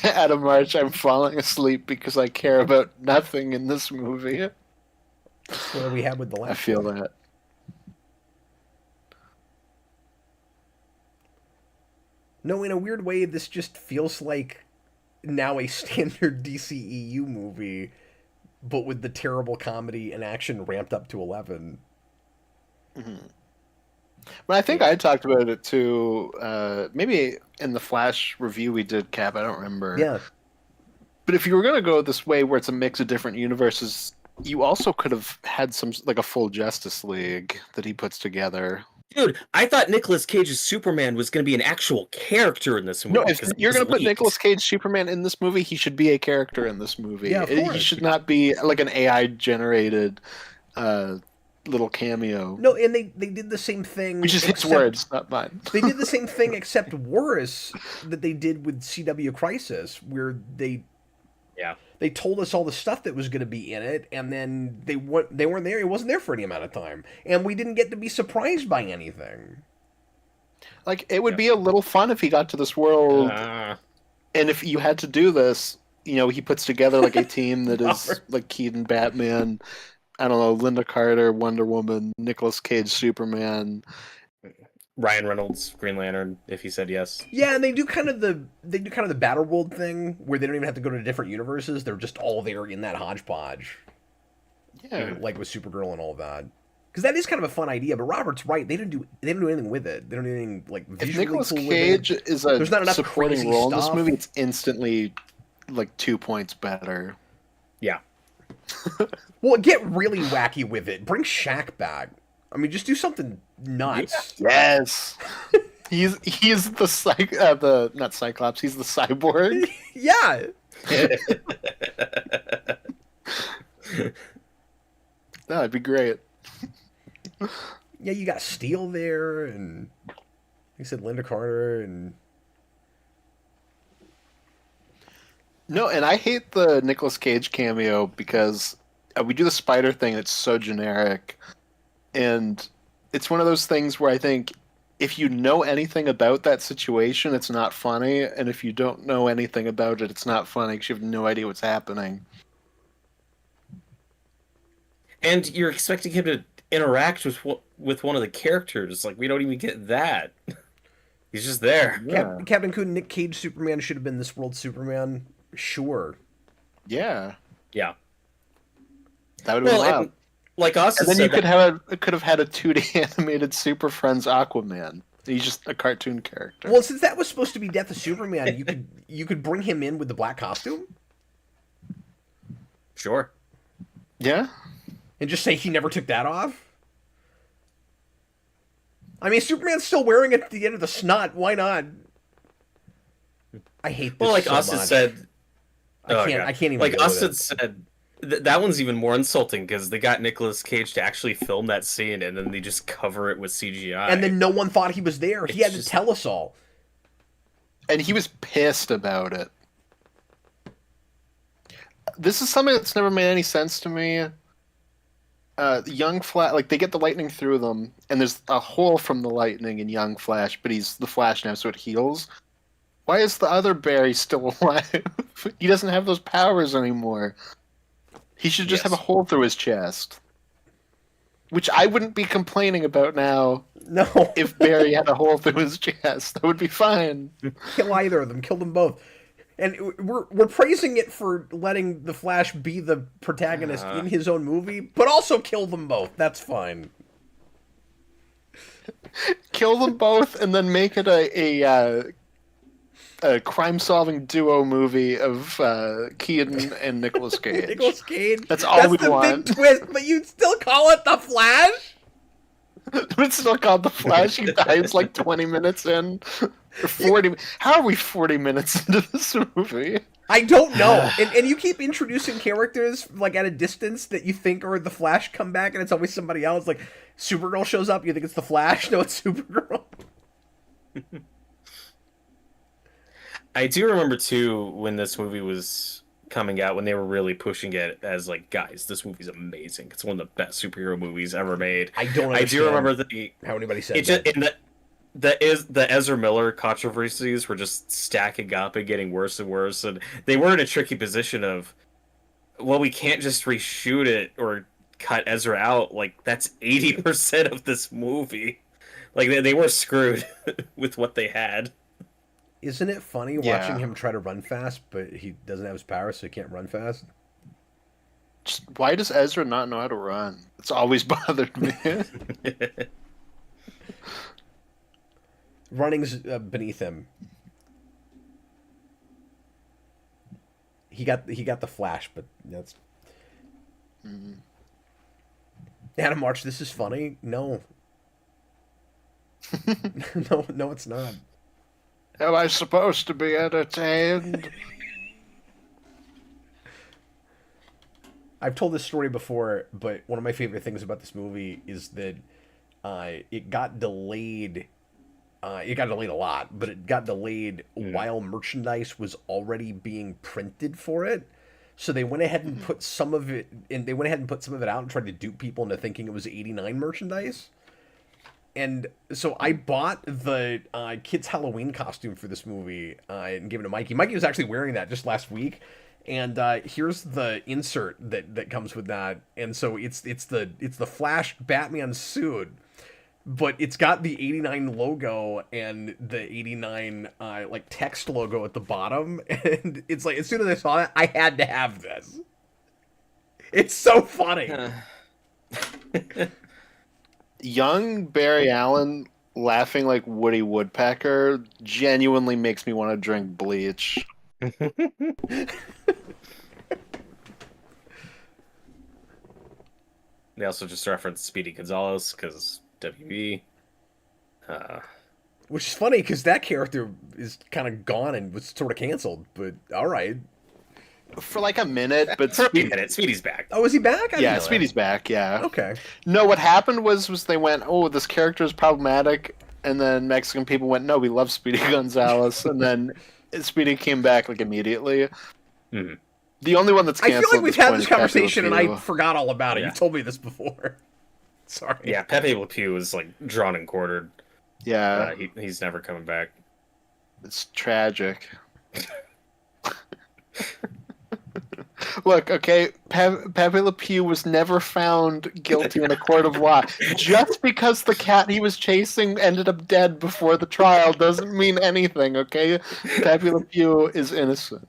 Adam March, I'm falling asleep because I care about nothing in this movie. That's what we had with the last. I feel that. No, in a weird way, this just feels like now a standard DCEU movie, but with the terrible comedy and action ramped up to 11. Mm-hmm. But I think I talked about it too. Maybe in the Flash review we did, Cap. I don't remember. Yeah. But if you were going to go this way, where it's a mix of different universes, you also could have had some like a full Justice League that he puts together. Dude, I thought Nicolas Cage's Superman was going to be an actual character in this movie. No, if you're going to put Nicolas Cage Superman in this movie, he should be a character in this movie. Yeah, of course. He should not be like an AI generated little cameo. No, and they did the same thing. Which is his words, not mine. They did the same thing, except worse, that they did with CW Crisis, where they told us all the stuff that was going to be in it, and then they weren't there. It wasn't there for any amount of time, and we didn't get to be surprised by anything. Like it would be a little fun if he got to this world, and if you had to do this, he puts together like a team that is like Keaton, Batman. I don't know, Linda Carter, Wonder Woman, Nicolas Cage, Superman, Ryan Reynolds, Green Lantern, if he said yes. Yeah, and they do kind of the Battle World thing where they don't even have to go to different universes; they're just all there in that hodgepodge. Yeah, like with Supergirl and all that. Because that is kind of a fun idea, but Robert's right; they don't do anything with it. They don't do anything like visually if Nicolas cool Cage with it. is a There's not enough supporting crazy role in stuff. this movie, it's instantly like 2 points better. Yeah. Well, get really wacky with it. Bring Shaq back. I mean, just do something nuts. Yes. He's the not Cyclops. He's the cyborg. Yeah. That'd be great. Yeah, you got Steel there, and you said Linda Carter, and no, and I hate the Nicolas Cage cameo because we do the spider thing. It's so generic, and it's one of those things where I think if you know anything about that situation, it's not funny, and if you don't know anything about it, it's not funny because you have no idea what's happening. And you're expecting him to interact with one of the characters. Like, we don't even get that. He's just there. Yeah. Captain Coon, Nick Cage Superman should have been this world's Superman. Sure. Yeah. Yeah. That would have been wild. And, like us, And then you could have had a 2D animated Super Friends Aquaman. He's just a cartoon character. Well, since that was supposed to be Death of Superman, you could bring him in with the black costume. Sure. Yeah. And just say he never took that off. I mean, Superman's still wearing it at the end of the snot. Why not? I hate this Well, like so us much. had said. I can't even. Like go us with had said. That one's even more insulting because they got Nicolas Cage to actually film that scene and then they just cover it with CGI. And then no one thought he was there. He had to tell us all. And he was pissed about it. This is something that's never made any sense to me. Young Flash, like they get the lightning through them, and there's a hole from the lightning in Young Flash, but he's the Flash now, so it heals. Why is the other Barry still alive? He doesn't have those powers anymore. He should just have a hole through his chest. Which I wouldn't be complaining about now. No. If Barry had a hole through his chest, that would be fine. Kill either of them. Kill them both. And we're praising it for letting the Flash be the protagonist in his own movie, but also kill them both. That's fine. Kill them both and then make it a crime-solving duo movie of Keaton and Nicolas Cage. Nicolas Cage. That's all we the want. big twist, but you still call it the Flash? It's still called The Flash. He dies like 20 minutes in. Or 40. How are we 40 minutes into this movie? I don't know. And you keep introducing characters like at a distance that you think are the Flash come back, and it's always somebody else. Like Supergirl shows up, you think it's the Flash. No, it's Supergirl. I do remember too when this movie was coming out, when they were really pushing it as like, guys, this movie's amazing. It's one of the best superhero movies ever made. I don't understand I do remember how anybody said it that. just, in the Ezra Miller controversies were just stacking up and getting worse and worse, and they were in a tricky position of, well, we can't just reshoot it or cut Ezra out. Like that's 80% of this movie. Like they were screwed with what they had. Isn't it funny watching him try to run fast, but he doesn't have his power, so he can't run fast? Just, why does Ezra not know how to run? It's always bothered me. Running's beneath him. He got the Flash, but that's. Adam March, this is funny. No. no, it's not. Am I supposed to be entertained? I've told this story before, but one of my favorite things about this movie is that it got delayed. It got delayed a lot, but it got delayed while merchandise was already being printed for it. So they went ahead and put some of it, and they went ahead and put some of it out and tried to dupe people into thinking it was '89 merchandise. And so I bought the kid's Halloween costume for this movie and gave it to Mikey. Mikey was actually wearing that just last week. And here's the insert that comes with that. And so it's the Flash Batman suit, but it's got the '89 logo and the '89 like text logo at the bottom. And it's like as soon as I saw it, I had to have this. It's so funny. Young Barry Allen laughing like Woody Woodpecker genuinely makes me want to drink bleach. They also just referenced Speedy Gonzalez because WB. Which is funny because that character is kind of gone and was sort of canceled. But all right. For like a minute, but For a minute, Speedy's back. Oh, is he back? Yeah, Speedy's back, yeah. Okay. No, what happened was they went, oh, this character is problematic, and then Mexican people went, no, we love Speedy Gonzalez, and then Speedy came back like immediately. Mm-hmm. The only one that's canceled. I feel like we've had this Pepe Le conversation and Pew. I forgot all about it. Yeah. You told me this before. Sorry. Yeah, Pepe Le Pew was like drawn and quartered. Yeah, He's never coming back. it's tragic. Look, okay, Pepe Le Pew was never found guilty in a court of law. Just because the cat he was chasing ended up dead before the trial doesn't mean anything, okay? Pepe Le Pew is innocent.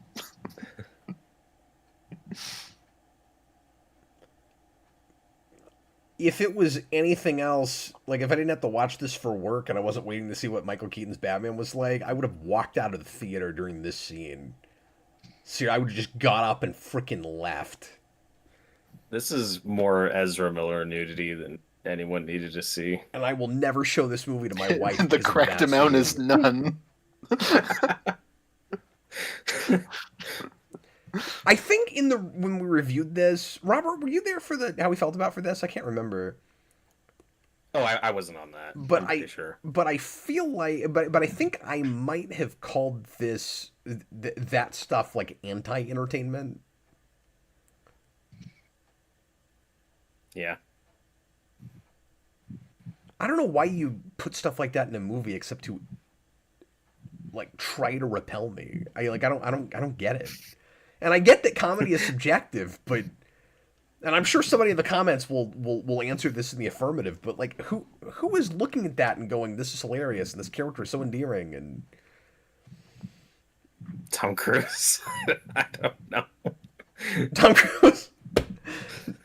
If it was anything else, like if I didn't have to watch this for work and I wasn't waiting to see what Michael Keaton's Batman was like, I would have walked out of the theater during this scene. So I would have just got up and freaking left. This is more Ezra Miller nudity than anyone needed to see. And I will never show this movie to my wife. The because of correct that amount scene. is none. I think when we reviewed this, Robert, were you there for how we felt about for this? I can't remember. Oh, I wasn't on that. But I'm pretty sure. But I feel like, but I think I might have called this that stuff like anti-entertainment. Yeah. I don't know why you put stuff like that in a movie except to like try to repel me. I don't get it. And I get that comedy is subjective, but and I'm sure somebody in the comments will answer this in the affirmative, but like who is looking at that and going, this is hilarious and this character is so endearing and Tom Cruise. I don't know. Tom Cruise.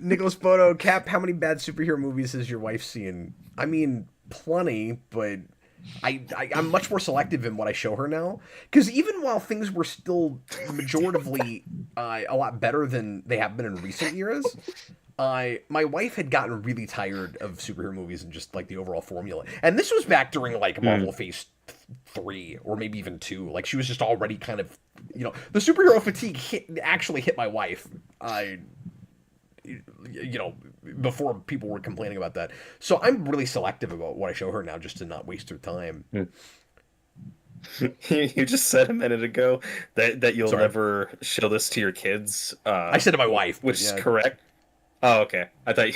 Nicholas Bodo, Cap, how many bad superhero movies has your wife seen? I mean, plenty, but I'm much more selective in what I show her now. Because even while things were still majoritively a lot better than they have been in recent years, my wife had gotten really tired of superhero movies and just like the overall formula. And this was back during like Marvel Phase 3 or maybe even 2. Like she was just already kind of, the superhero fatigue actually hit my wife. Before people were complaining about that. So I'm really selective about what I show her now just to not waste her time. You just said a minute ago that you'll never show this to your kids. I said to my wife. Which is correct. Oh, okay. I thought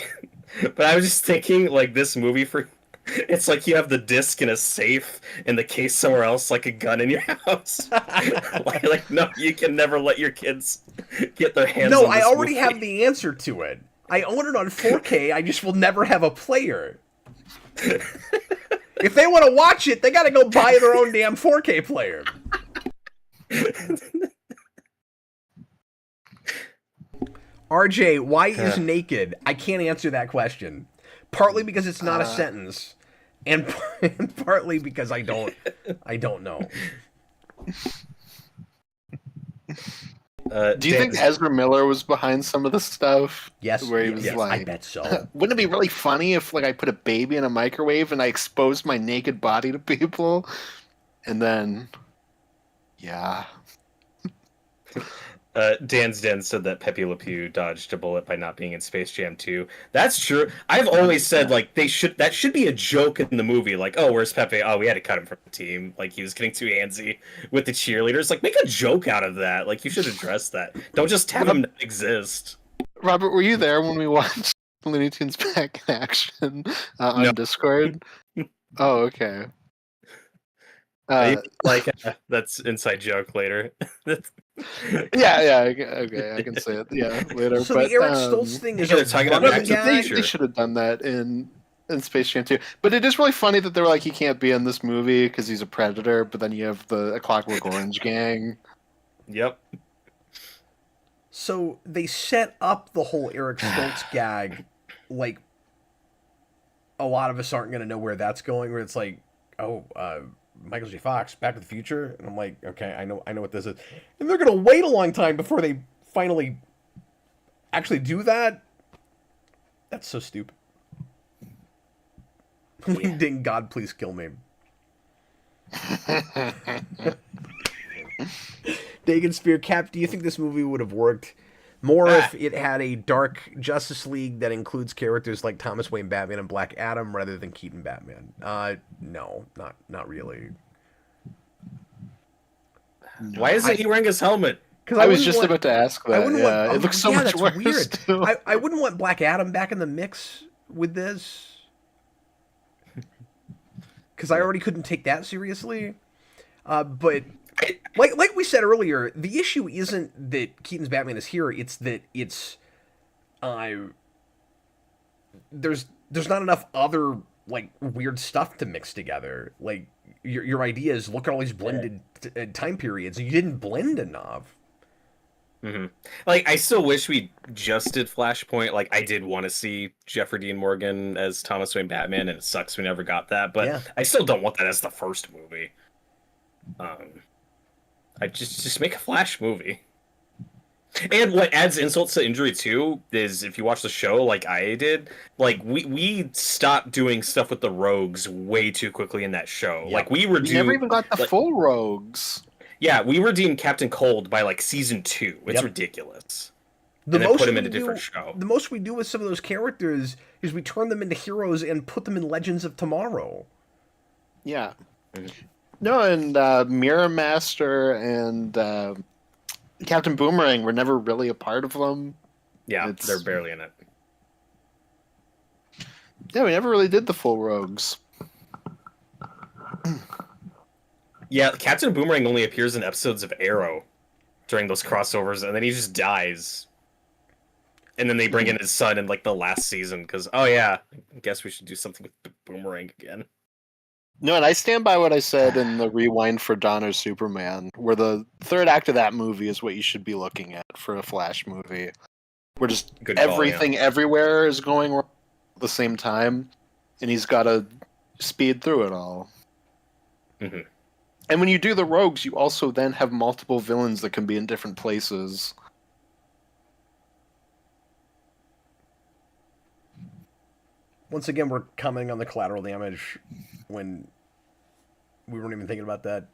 but I was just thinking, like, this movie it's like you have the disc in a safe in the case somewhere else, like a gun in your house. like, no, you can never let your kids get their hands on this I already movie. have the answer to it. I own it on 4K, I just will never have a player. If they want to watch it, they gotta go buy their own damn 4K player. RJ, why is naked? I can't answer that question. Partly because it's not a sentence, and partly because I don't know. Do you think Ezra Miller was behind some of the stuff? Yes, where he was like, I bet so. Wouldn't it be really funny if like I put a baby in a microwave and I exposed my naked body to people, and then, yeah. Dan's Den said that Pepe Le Pew dodged a bullet by not being in Space Jam 2. That's true. I've always said like that should be a joke in the movie. Like, oh, where's Pepe? Oh, we had to cut him from the team. Like he was getting too antsy with the cheerleaders. Like, make a joke out of that. Like you should address that. Don't just have him not exist. Robert, were you there when we watched Looney Tunes Back in Action on Discord? Oh, okay. That's inside joke later. yeah, okay, I can say it. Yeah, later. So but, the Eric Stoltz thing is they should have done that in Space Jam 2. But it is really funny that they were like, he can't be in this movie because he's a predator. But then you have the Clockwork Orange gang. Yep. So they set up the whole Eric Stoltz gag, like a lot of us aren't going to know where that's going. Where it's like, Michael J. Fox, Back to the Future, and I'm like, okay, I know what this is, and they're gonna wait a long time before they finally actually do that. That's so stupid. Yeah. Ding, God, please kill me. Dagon Spear, Cap, do you think this movie would have worked more if it had a dark Justice League that includes characters like Thomas Wayne Batman and Black Adam rather than Keaton Batman? No, not really. Why isn't he wearing his helmet? Because I was just about to ask that. Yeah, it looks so much worse. Weird. Too. I wouldn't want Black Adam back in the mix with this, because I already couldn't take that seriously. But like we said earlier, the issue isn't that Keaton's Batman is here; it's that uh, there's not enough other like weird stuff to mix together. Like your idea is look at all these blended time periods. You didn't blend enough. Hmm. Like, I still wish we just did Flashpoint. Like, I did want to see Jeffrey Dean Morgan as Thomas Wayne Batman, and it sucks we never got that. But Yeah. I still don't want that as the first movie. I just make a Flash movie. And what adds insults to injury too is if you watch the show like I did, like we stopped doing stuff with the Rogues way too quickly in that show. Yep. Like we never even got the like, full Rogues. Yeah, we redeemed Captain Cold by like season 2. It's Yep. ridiculous. The And then most put him we in a do- different show. The most we do with some of those characters is we turn them into heroes and put them in Legends of Tomorrow. Yeah. Mhm. No, and Mirror Master and Captain Boomerang were never really a part of them. Yeah, It's- they're barely in it. Yeah, we never really did the full Rogues. Yeah, Captain Boomerang only appears in episodes of Arrow during those crossovers, and then he just dies. And then they bring in his son in like the last season because, oh yeah, I guess we should do something with Boomerang again. No, and I stand by what I said in the Rewind for Donner Superman, where the third act of that movie is what you should be looking at for a Flash movie. Where just Good call, everything everywhere is going wrong at the same time, and he's got to speed through it all. Mhm. And when you do the Rogues, you also then have multiple villains that can be in different places. Once again, we're commenting on the collateral damage when we weren't even thinking about that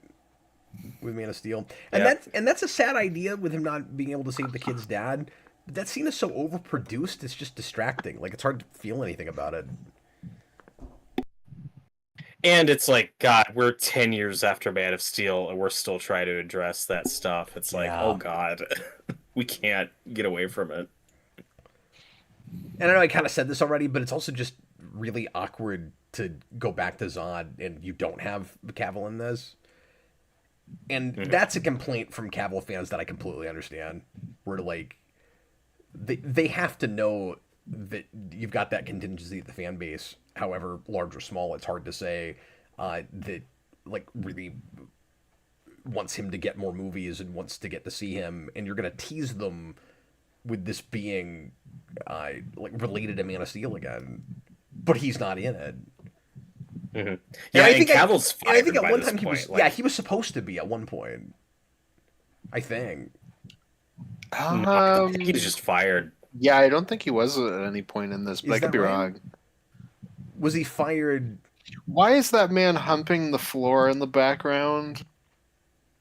with Man of Steel. And Yeah. that's a sad idea with him not being able to save the kid's dad. But that scene is so overproduced; it's just distracting. Like it's hard to feel anything about it. And it's like, God, we're 10 years after Man of Steel, and we're still trying to address that stuff. It's like, Yeah. oh God, we can't get away from it. And I know I kind of said this already, but it's also just really awkward to go back to Zod and you don't have Cavill in this. And that's a complaint from Cavill fans that I completely understand. Where like they have to know that you've got that contingency at the fan base, however large or small, it's hard to say, that like really wants him to get more movies and wants to get to see him, and you're gonna tease them with this being like related to Man of Steel again, but he's not in it. Mm-hmm. And Yeah, I and think Cavill's and I fired think at by one this time he was point, like- he was supposed to be at one point. I think. No, I think he's just fired. Yeah, I don't think he was at any point in this, but Is I could that be right? wrong. Was he fired? Why is that man humping the floor in the background?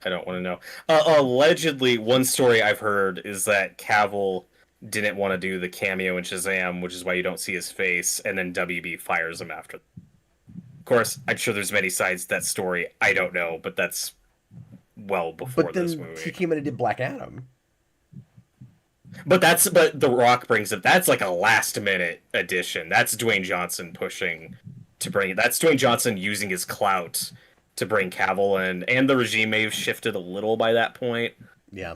I don't want to know. Allegedly, one story I've heard is that Cavill didn't want to do the cameo in Shazam, which is why you don't see his face, and then WB fires him after. Of course, I'm sure there's many sides to that story. I don't know, but that's well before But then this he movie. came in and did Black Adam. But The Rock brings it. That's like a last minute addition. That's Dwayne Johnson pushing to bring it. That's Dwayne Johnson using his clout to bring Cavill in, and the regime may have shifted a little by that point. Yeah.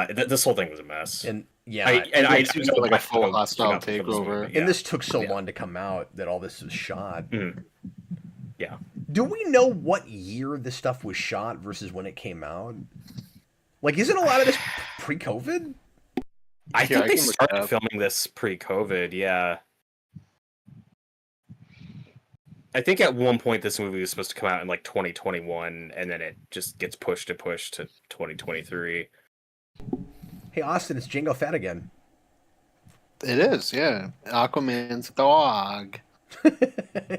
This whole thing was a mess. And yeah, I Seems like a full hostile takeover. and this took so long to come out that all this was shot. Yeah. Do we know what year this stuff was shot versus when it came out? Like, isn't a lot of this pre-COVID? I Yeah, think I they can look it started up. filming this pre-COVID. Yeah. I think at one point this movie was supposed to come out in like 2021, and then it just gets pushed to 2023. Hey, Austin, it's Django Fett again. It is, yeah. Aquaman's dog.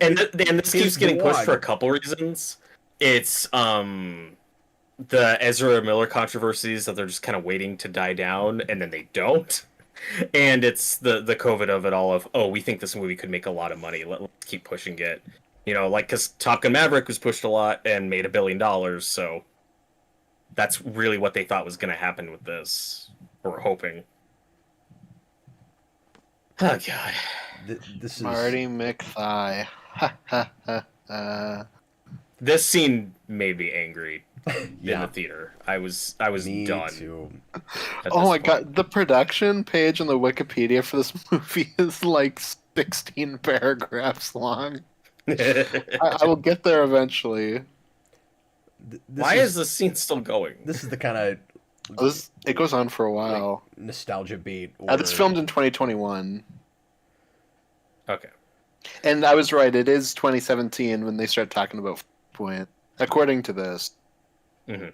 And this His keeps getting pushed dog. for a couple reasons. It's the Ezra Miller controversies that they're just kind of waiting to die down, and then they don't. And it's the COVID of it all of, oh, we think this movie could make a lot of money. Let's keep pushing it. You know, like, because Top Gun Maverick was pushed a lot and made $1 billion, so that's really what they thought was going to happen with this. Or hoping. Oh, God. This is Marty McFly. Ha ha ha ha. This scene made me angry in Yeah. the theater. I was Me done. too. At Oh this my point. god, the production page on the Wikipedia for this movie is like 16 paragraphs long. I will get there eventually. Why is this scene still going? This is the kind of It goes on for a while. nostalgia bait. It's filmed in 2021. Okay. And I was right, it is 2017 when they start talking about Flashpoint, according to this. Mm-hmm.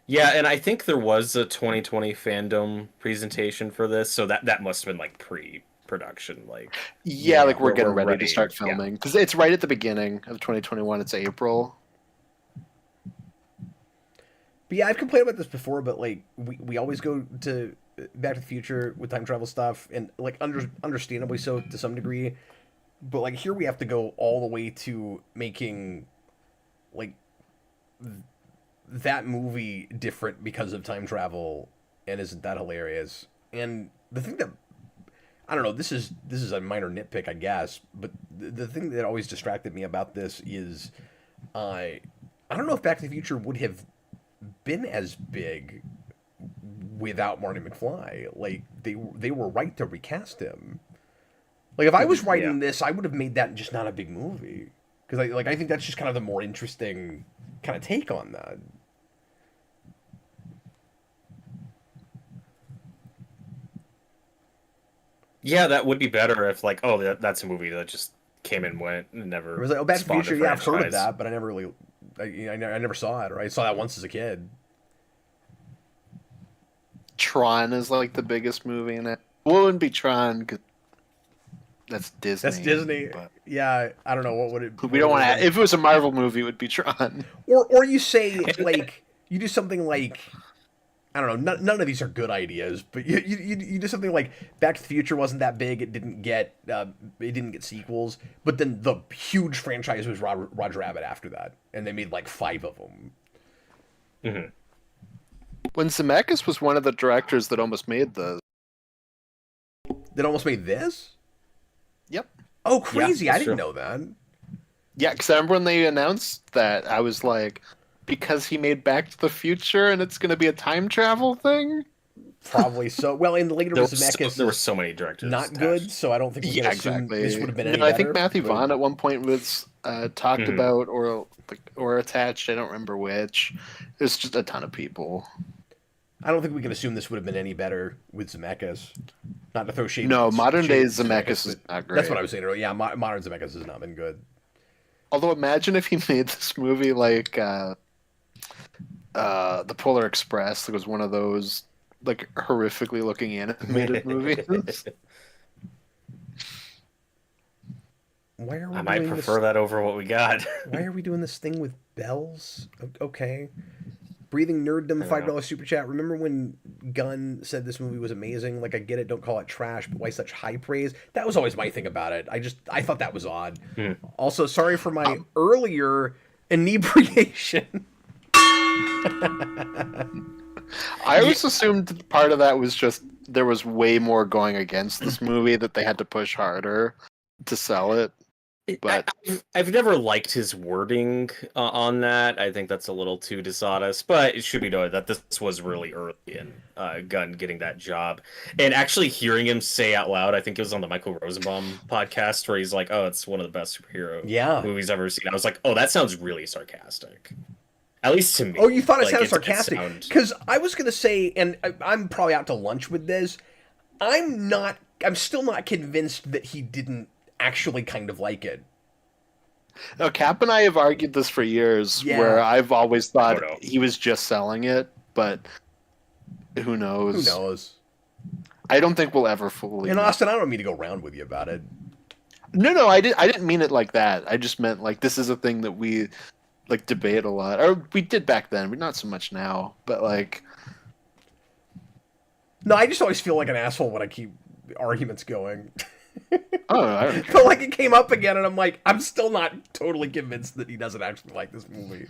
Yeah, and I think there was a 2020 fandom presentation for this, so that must have been like pre-production, like Yeah, like we're getting we're ready to ready, start yeah. filming. Because it's right at the beginning of 2021, it's April. But yeah, I've complained about this before, but like we always go to Back to the Future with time travel stuff, and like understandably so to some degree. But like here we have to go all the way to making like that movie different because of time travel, and isn't that hilarious? And the thing that I don't know, this is a minor nitpick, I guess, but the thing that always distracted me about this is I don't know if Back to the Future would have been as big without Marty McFly. Like they were right to recast him. Like if I was writing this, I would have made that just not a big movie because I think that's just kind of the more interesting kind of take on that. Yeah, that would be better if like, oh, that's a movie that just came and went and never. It was like, oh, Back to the spawned a Future, yeah, I've heard of franchise. that, but I never really, I never saw it. Or I saw that once as a kid. Tron is like the biggest movie in it. Well, it wouldn't be Tron because that's Disney. That's Disney. But Yeah, I don't know what would it. we don't want to. If it was a Marvel movie, it would be Tron. Or you say like you do something like I don't know. None of these are good ideas, but you do something like Back to the Future wasn't that big. It didn't get sequels, but then the huge franchise was Roger Rabbit after that, and they made like 5 of them. Mm-hmm. When Zemeckis was one of the directors that almost made this. That almost made this. Yep. Oh, crazy! Yeah, I didn't true. know that. Yeah, because I remember when they announced that, I was like, because he made Back to the Future and it's going to be a time travel thing? Probably so. Well, in the later Zemeckis, There were so many directors. not attached. good, so I don't think we can assume this would have been any No, I better. think Matthew but- Vaughn at one point was talked about or attached. I don't remember which. There's just a ton of people. I don't think we can assume this would have been any better with Zemeckis. Not to throw shade. No, modern day at Zemeckis is but not great. That's what I was saying earlier. Yeah, modern Zemeckis has not been good. Although imagine if he made this movie like The Polar Express. That was one of those like horrifically looking animated movies. Why are we I might doing prefer this? that over what we got. Why are we doing this thing with bells? Okay. Breathing Nerddom, $5 super chat. Remember when Gunn said this movie was amazing? Like, I get it, don't call it trash, but why such high praise? That was always my thing about it. I thought that was odd. Also, sorry for my earlier inebriation. I always assumed that part of that was just there was way more going against this movie that they had to push harder to sell it. But I've never liked his wording on that. I think that's a little too dishonest. But it should be noted that this was really early in Gunn getting that job, and actually hearing him say out loud, I think it was on the Michael Rosenbaum podcast, where he's like, "Oh, it's one of the best superhero movies I've ever seen." I was like, "Oh, that sounds really sarcastic." At least to me. Oh, you thought it Like, sounded sarcastic? Because I was gonna say, and I'm probably out to lunch with this. I'm still not convinced that he didn't actually kind of like it. no, Cap and I have argued this for years, where I've always thought he was just selling it, but who knows? Who knows? I don't think we'll ever fully. And know. Austin, I don't mean to go round with you about it. No, I didn't mean it like that. I just meant like this is a thing that we like debate a lot, or we did back then, but not so much now. But like, No, I just always feel like an asshole when I keep arguments going. oh, I don't care. But like it came up again, and I'm like, I'm still not totally convinced that he doesn't actually like this movie.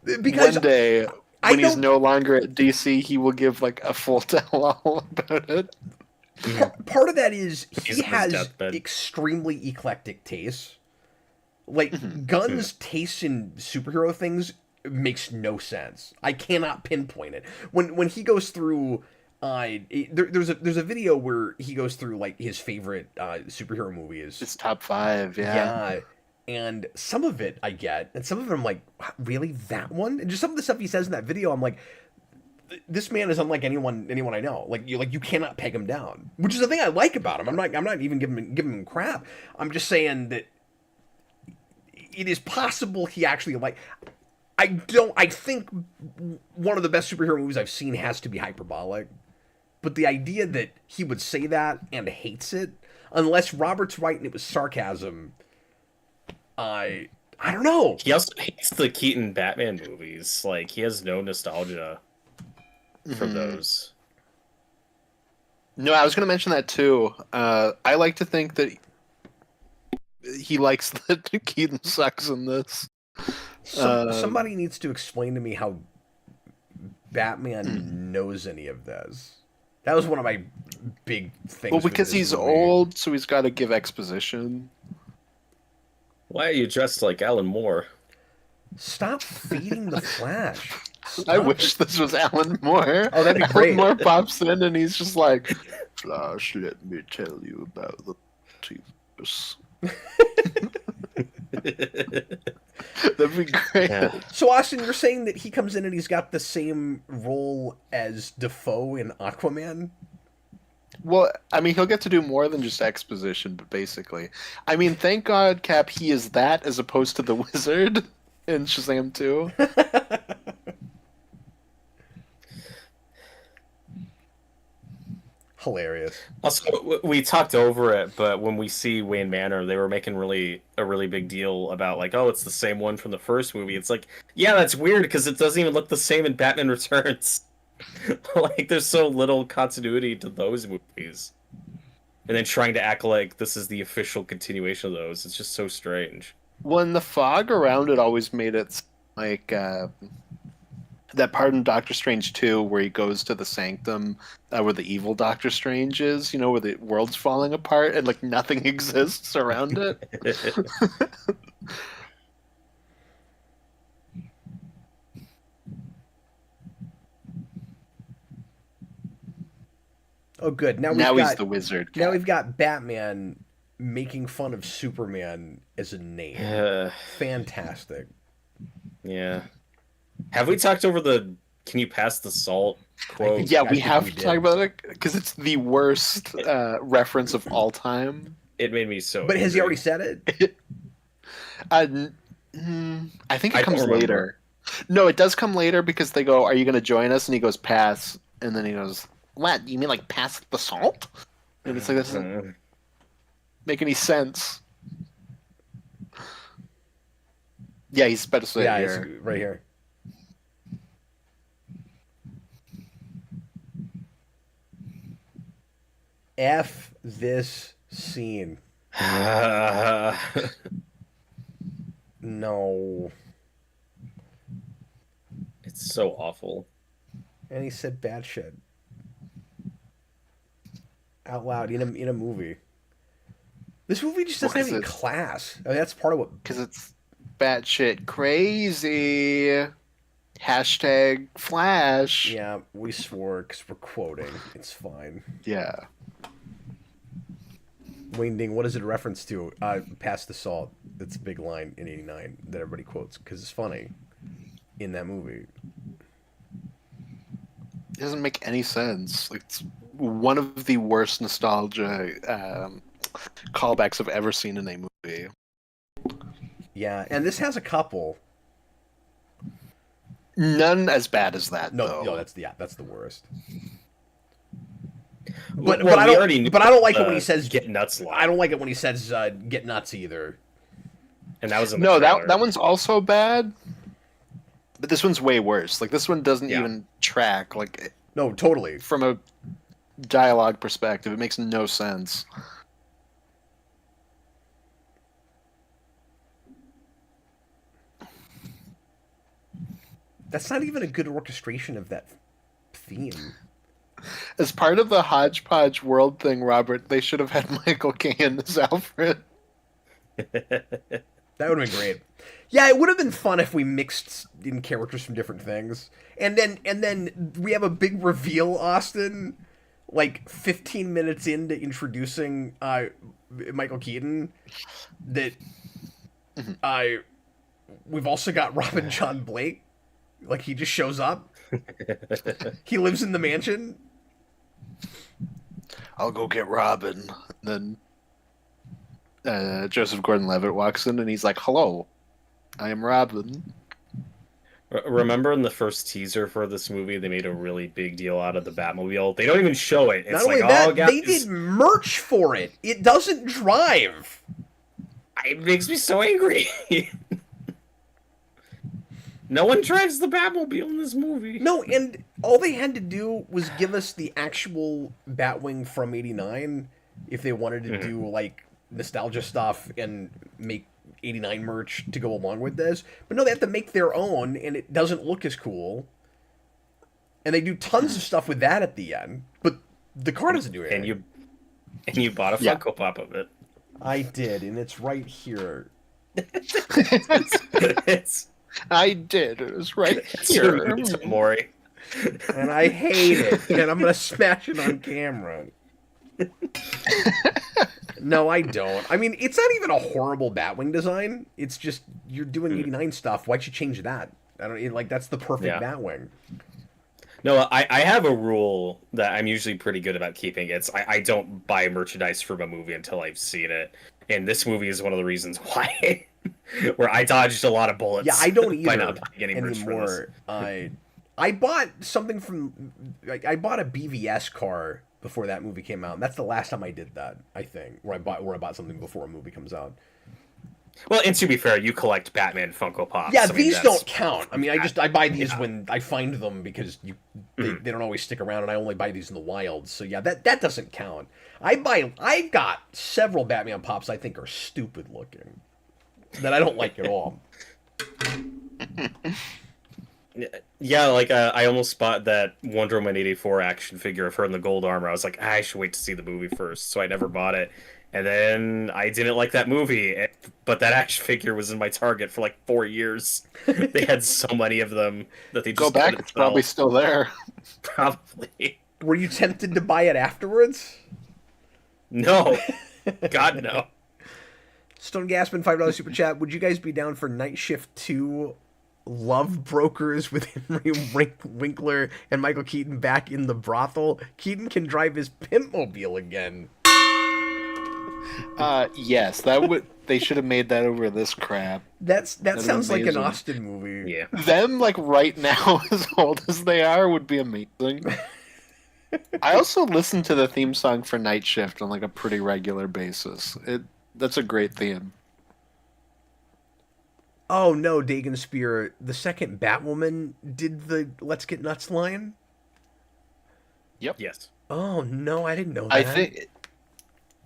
Because one day when he's don't- no longer at DC, he will give like a full tell-all about it. part of that is He's he on his has deathbed. extremely eclectic tastes. Like Gunn's taste in superhero things makes no sense. I cannot pinpoint it. When he goes through there's a video where he goes through like his favorite superhero movies. It's top 5, yeah. Yeah. And some of it I get, and some of it I'm like, really, that one? And just some of the stuff he says in that video, I'm like, this man is unlike anyone I know. Like you cannot peg him down, which is the thing I like about him. I'm not even giving him crap. I'm just saying that it is possible he actually like. I think one of the best superhero movies I've seen has to be Hyperbolic, but the idea that he would say that and hates it, unless Robert's right and it was sarcasm, I don't know. He also hates the Keaton Batman movies. Like, he has no nostalgia for those. No, I was going to mention that too. I like to think that he likes that Keaton sucks in this. Somebody needs to explain to me how Batman knows any of this. That was one of my big things. Well, because he's old, so he's got to give exposition. Why are you dressed like Alan Moore? Stop feeding the Flash. Stop. I wish this was Alan Moore. Oh, that'd be great. Alan Moore pops in and he's just like, Flash, let me tell you about the multiverse. That'd be great. Yeah. So, Austin, you're saying that he comes in and he's got the same role as Defoe in Aquaman? Well, I mean, he'll get to do more than just exposition, but basically. I mean, thank God, Cap, he is that as opposed to the Wizard in Shazam 2. Hilarious. Also, we talked over it, but when we see Wayne Manor, they were making a really big deal about, like, oh, it's the same one from the first movie. It's like, yeah, that's weird because it doesn't even look the same in Batman Returns. Like, there's so little continuity to those movies. And then trying to act like this is the official continuation of those. It's just so strange. Well, and the fog around it always made it like that part in Doctor Strange 2 where he goes to the sanctum where the evil Doctor Strange is, you know, where the world's falling apart and like nothing exists around it. Oh, good. Now he's the Wizard. Now we've got Batman making fun of Superman as a name. Fantastic. Yeah. Have we talked over the "Can you pass the salt" quote? Yeah, we have to talk about it because it's the worst reference of all time. It made me so. But has he already said it? I think it comes later. No, it does come later because they go, "Are you going to join us?" And he goes, "Pass," and then he goes, "What? You mean like pass the salt?" And it's like, that doesn't make any sense. Yeah, he's about to say it here. It's right here. F this scene. No. It's so awful. And he said bad shit. Out loud in a movie. This movie just doesn't have any class. I mean, that's part of what... Because it's batshit crazy. Hashtag Flash. Yeah, we swore because we're quoting. It's fine. Yeah. Wayne Ding, what is it a reference to? Pass the salt. That's a big line in 89 that everybody quotes because it's funny in that movie. It doesn't make any sense. Like, it's one of the worst nostalgia callbacks I've ever seen in a movie. Yeah, and this has a couple. None as bad as that. No, that's the worst. But I don't like it when he says says "get nuts." I don't like it when he says "get nuts" either. And that was in the trailer. that one's also bad. But this one's way worse. Like, this one doesn't even track. Like, no, totally. From a dialogue perspective, it makes no sense. That's not even a good orchestration of that theme. As part of the hodgepodge world thing, Robert, they should have had Michael Caine as Alfred. That That would have been great. Yeah, it would have been fun if we mixed in characters from different things. And then we have a big reveal, Austin, like 15 minutes into introducing Michael Keaton, that we've also got Robin John Blake. Like, he just shows up. He lives in the mansion. I'll go get Robin. And then Joseph Gordon-Levitt walks in and he's like, "Hello, I am Robin." Remember in the first teaser for this movie, they made a really big deal out of the Batmobile? They don't even show it. It's Not only like, that, oh, guys. they did merch for it. It doesn't drive. It makes me so angry. No one drives the Batmobile in this movie. No, and all they had to do was give us the actual Batwing from '89 if they wanted to do like nostalgia stuff and make '89 merch to go along with this. But no, they have to make their own, and it doesn't look as cool. And they do tons of stuff with that at the end, but the car doesn't do anything. And you bought a Funko Pop of it. I did, and it's right here. I did. It was right It's here. your Maury. And I hate it, and I'm gonna smash it on camera. No, I don't. I mean, it's not even a horrible Batwing design. It's just you're doing '89 stuff. Why'd you change that? I don't like. That's the perfect Batwing. No, I have a rule that I'm usually pretty good about keeping. It's I don't buy merchandise from a movie until I've seen it, and this movie is one of the reasons why. Where I dodged a lot of bullets. Yeah, I don't either by not buying any merch for this. I bought something from. I bought a BVS car before that movie came out, and that's the last time I did that. I think where I bought something before a movie comes out. Well, and to be fair, you collect Batman Funko Pops. Yeah, these don't count. I mean, I buy these when I find them because they don't always stick around, and I only buy these in the wild. So yeah, that doesn't count. I got several Batman Pops I think are stupid looking that I don't like at all. Yeah, like I almost bought that Wonder Woman '84 action figure of her in the gold armor. I was like, I should wait to see the movie first, so I never bought it. And then I didn't like that movie, but that action figure was in my Target for like 4 years. They had so many of them that they just go back. It's probably still there. Probably. Were you tempted to buy it afterwards? No, God no. Stone Gaspin, $5 super chat. Would you guys be down for Night Shift 2 Love Brokers with Henry Winkler and Michael Keaton back in the brothel? Keaton can drive his Pimpmobile again. Yes, that would. They should have made that over this crap. That sounds like an amazing. Austin movie. Yeah. Them, like, right now, as old as they are, would be amazing. I also listen to the theme song for Night Shift on, like, a pretty regular basis. That's a great theme. Oh no, Dagon Spear. The second Batwoman did the Let's Get Nuts line? Yep. Yes. Oh no, I didn't know that. I think...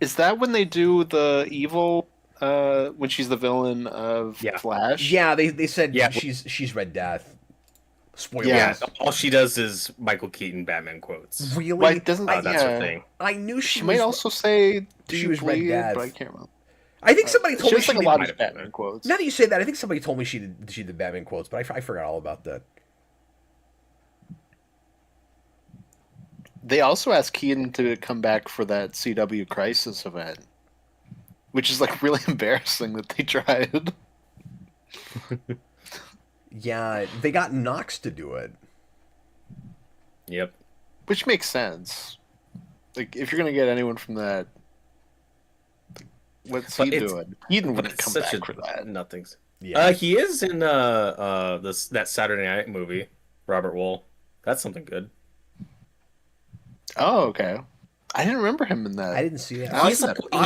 Is that when they do the evil, when she's the villain of Flash? Yeah, they said she's Red Death. Spoilers. Yeah. All she does is Michael Keaton Batman quotes. Really? Like, doesn't That's her thing. I knew she might also say she was Red Death, but I can't remember. I think somebody told me she she did did a lot of Batman quotes. Now that you say that, I think somebody told me she did Batman quotes, but I forgot all about that. They also asked Keaton to come back for that CW Crisis event, which is like really embarrassing that they tried. Yeah, they got Knox to do it. Yep. Which makes sense. Like, if you're gonna get anyone from that, what's he doing? Keaton wouldn't come back for that. Nothing's. Yeah. He is in that Saturday Night movie, Robert Wool. That's something good. Oh, okay. I didn't remember him in that. I didn't see that.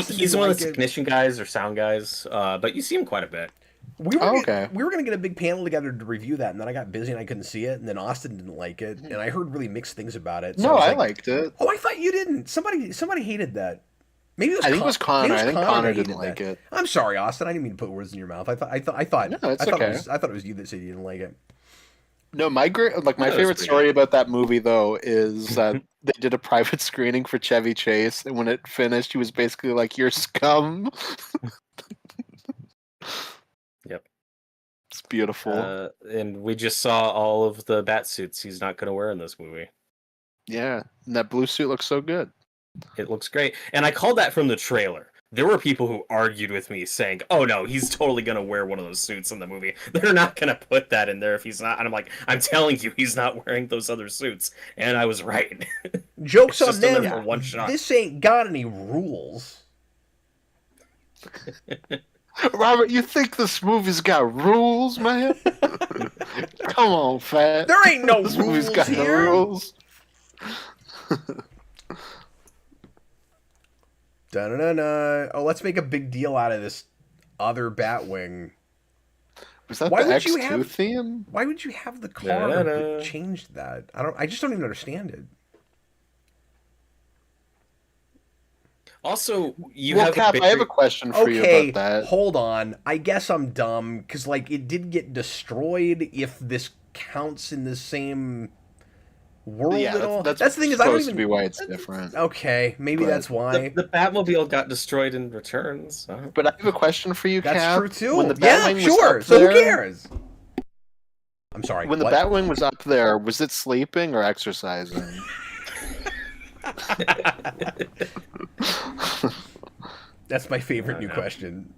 He's one of the technician guys or sound guys, but you see him quite a bit. We were going to get a big panel together to review that, and then I got busy and I couldn't see it, and then Austin didn't like it, and I heard really mixed things about it. So no, I liked it. Oh, I thought you didn't. Somebody hated that. Maybe it was. I think it was Konnor. I think Konnor didn't like it. I'm sorry, Austin. I didn't mean to put words in your mouth. I thought. No, it's okay. I thought it was you that said you didn't like it. No, my favorite story about that movie though is that they did a private screening for Chevy Chase, and when it finished, he was basically like, "You're scum." beautiful. And we just saw all of the bat suits he's not going to wear in this movie. Yeah, and that blue suit looks so good. It looks great. And I called that from the trailer. There were people who argued with me saying, oh no, he's totally going to wear one of those suits in the movie. They're not going to put that in there if he's not. And I'm like, I'm telling you, he's not wearing those other suits. And I was right. Joke's on just in there them. for one shot. This ain't got any rules. Robert, you think this movie's got rules, man? Come on, Fat. There ain't no This rules movie's got no here. rules. Da-da-da-da. Oh, let's make a big deal out of this other Batwing. Was that Why the would you X2 have- theme? Why would you have the car Da-da-da. that changed that? I just don't even understand it. Also, you Well, have Cap, a I have a question for you Okay, about that. hold on. I guess I'm dumb because like it did get destroyed. If this counts in the same world Yeah, at all, that's the thing is I don't supposed even. to be why it's different. Okay, maybe But that's why. the Batmobile got destroyed in Returns. But I have a question for you, That's Cap. true too. When the Yeah, Batwing was sure. up So who there- cares? I'm sorry. When the what? Batwing was up there, was it sleeping or exercising? That's my favorite I new know. question.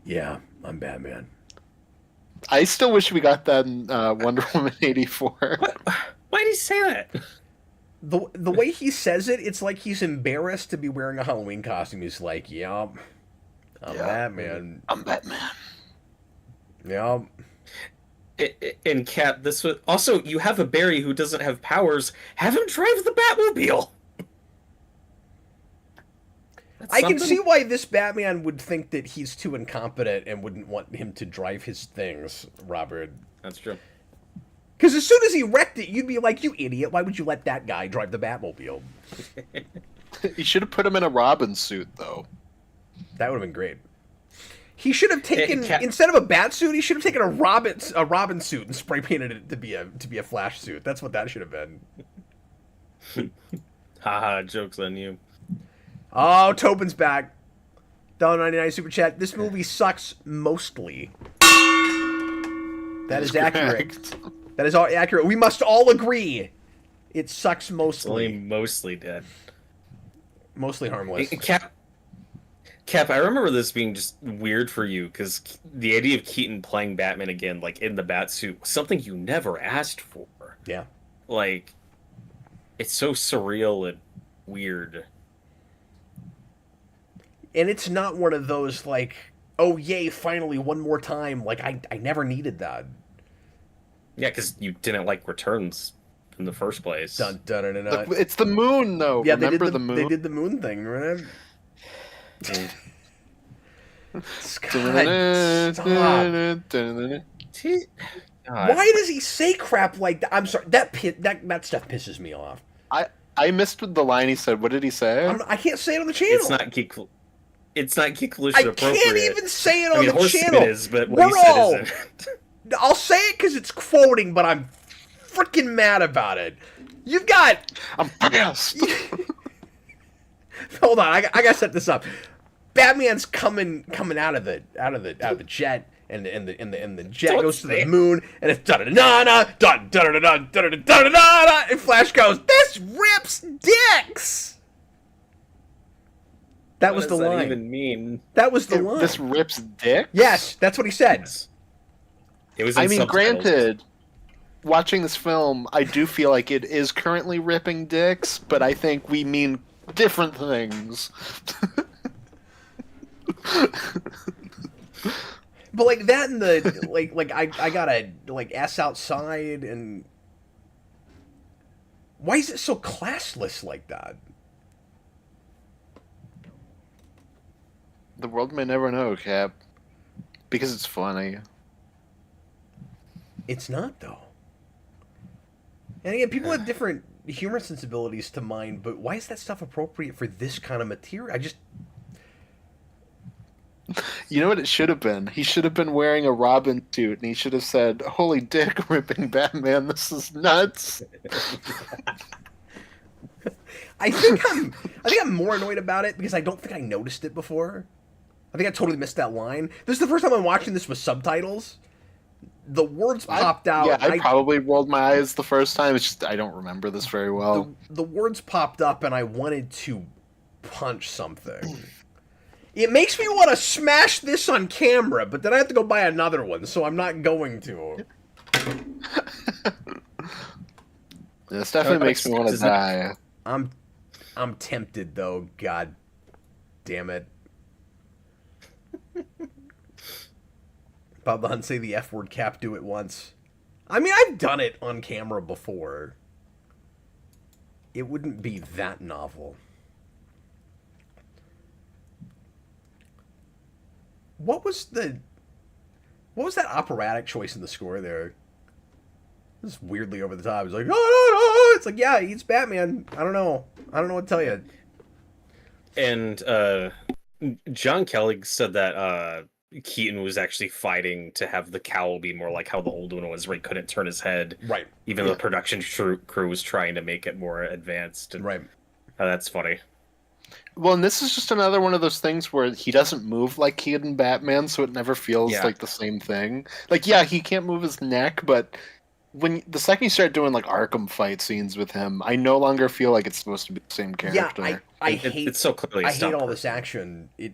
Yeah, I'm Batman. I still wish we got that in Wonder Woman 84. Why did he say that? The way he says it, it's like he's embarrassed to be wearing a Halloween costume. He's like, "Yup, I'm Yeah. Batman. I'm Batman. Yup." In Cap, this was also you have a Barry who doesn't have powers. Have him drive the Batmobile. That's I can something. see why this Batman would think that he's too incompetent and wouldn't want him to drive his things, Robert. That's true. Because as soon as he wrecked it, you'd be like, "You idiot! Why would you let that guy drive the Batmobile?" You should have put him in a Robin suit, though. That would have been great. He should have taken Cap- instead of a bat suit, he should have taken a Robin suit and spray painted it to be a Flash suit. That's what that should have been. Haha, joke's on you. Oh, Tobin's back. $1.99 super chat. This movie sucks mostly. That is accurate. Correct. That is all accurate. We must all agree. It sucks It's only mostly. mostly dead. Mostly harmless. Cap, I remember this being just weird for you because the idea of Keaton playing Batman again, like in the Batsuit, was something you never asked for. Yeah. Like, it's so surreal and weird. And it's not one of those like, oh yay, finally one more time. Like I never needed that. Yeah, because you didn't like Returns in the first place. Dun dun dun dun. dun. It's the moon, though. Yeah, Remember they did the moon? They did the moon thing, right? Scott, stop. God. Why does he say crap like that? I'm sorry. That stuff pisses me off. I missed the line he said. What did he say? I can't say it on the channel. It's not geek. It's not geeklish I appropriate. can't even say it on I mean, the Horseman channel. is, but what We're you said all- isn't. I'll say it because it's quoting, but I'm freaking mad about it. You've got. I'm pissed. Hold on, I gotta set this up. Batman's coming out of the jet, and the jet Don't goes to say the it. moon, and it's da da da da da da da da da da da da, and Flash goes, "This rips dicks." That was What the does that line. even mean? That was the line. This rips dick. Yes, that's what he said. It was. In I mean, subtitles. granted, watching this film, I do feel like it is currently ripping dicks, but I think we mean different things. But like that and the like I gotta like ass outside and why is it so classless like that? The world may never know, Cap. Because it's funny. It's not though. And again, people have different humor sensibilities to mine, but why is that stuff appropriate for this kind of material? I just You know what it should have been? He should have been wearing a Robin suit, and he should have said, "Holy dick, ripping Batman! This is nuts." I think I'm more annoyed about it because I don't think I noticed it before. I think I totally missed that line. This is the first time I'm watching this with subtitles. The words popped out. Yeah, I probably rolled my eyes the first time. It's just I don't remember this very well. The words popped up, and I wanted to punch something. It makes me want to smash this on camera, but then I have to go buy another one, so I'm not going to. This definitely makes me want to die. I'm tempted though. God damn it. Bob the Hunt say the F word, Cap, do it once. I mean, I've done it on camera before. It wouldn't be that novel. What was that operatic choice in the score there? This is weirdly over the top. It's like, oh, no. It's like, yeah, he's Batman. I don't know what to tell you. And John Kelly said that Keaton was actually fighting to have the cowl be more like how the old one was, where he couldn't turn his head. Right. Even though the production crew was trying to make it more advanced. And, right. That's funny. Well, and this is just another one of those things where he doesn't move like Keaton Batman, so it never feels like the same thing. Like, yeah, he can't move his neck, but when the second you start doing like Arkham fight scenes with him, I no longer feel like it's supposed to be the same character. Yeah, I hate it's so clearly. I hate all this action. It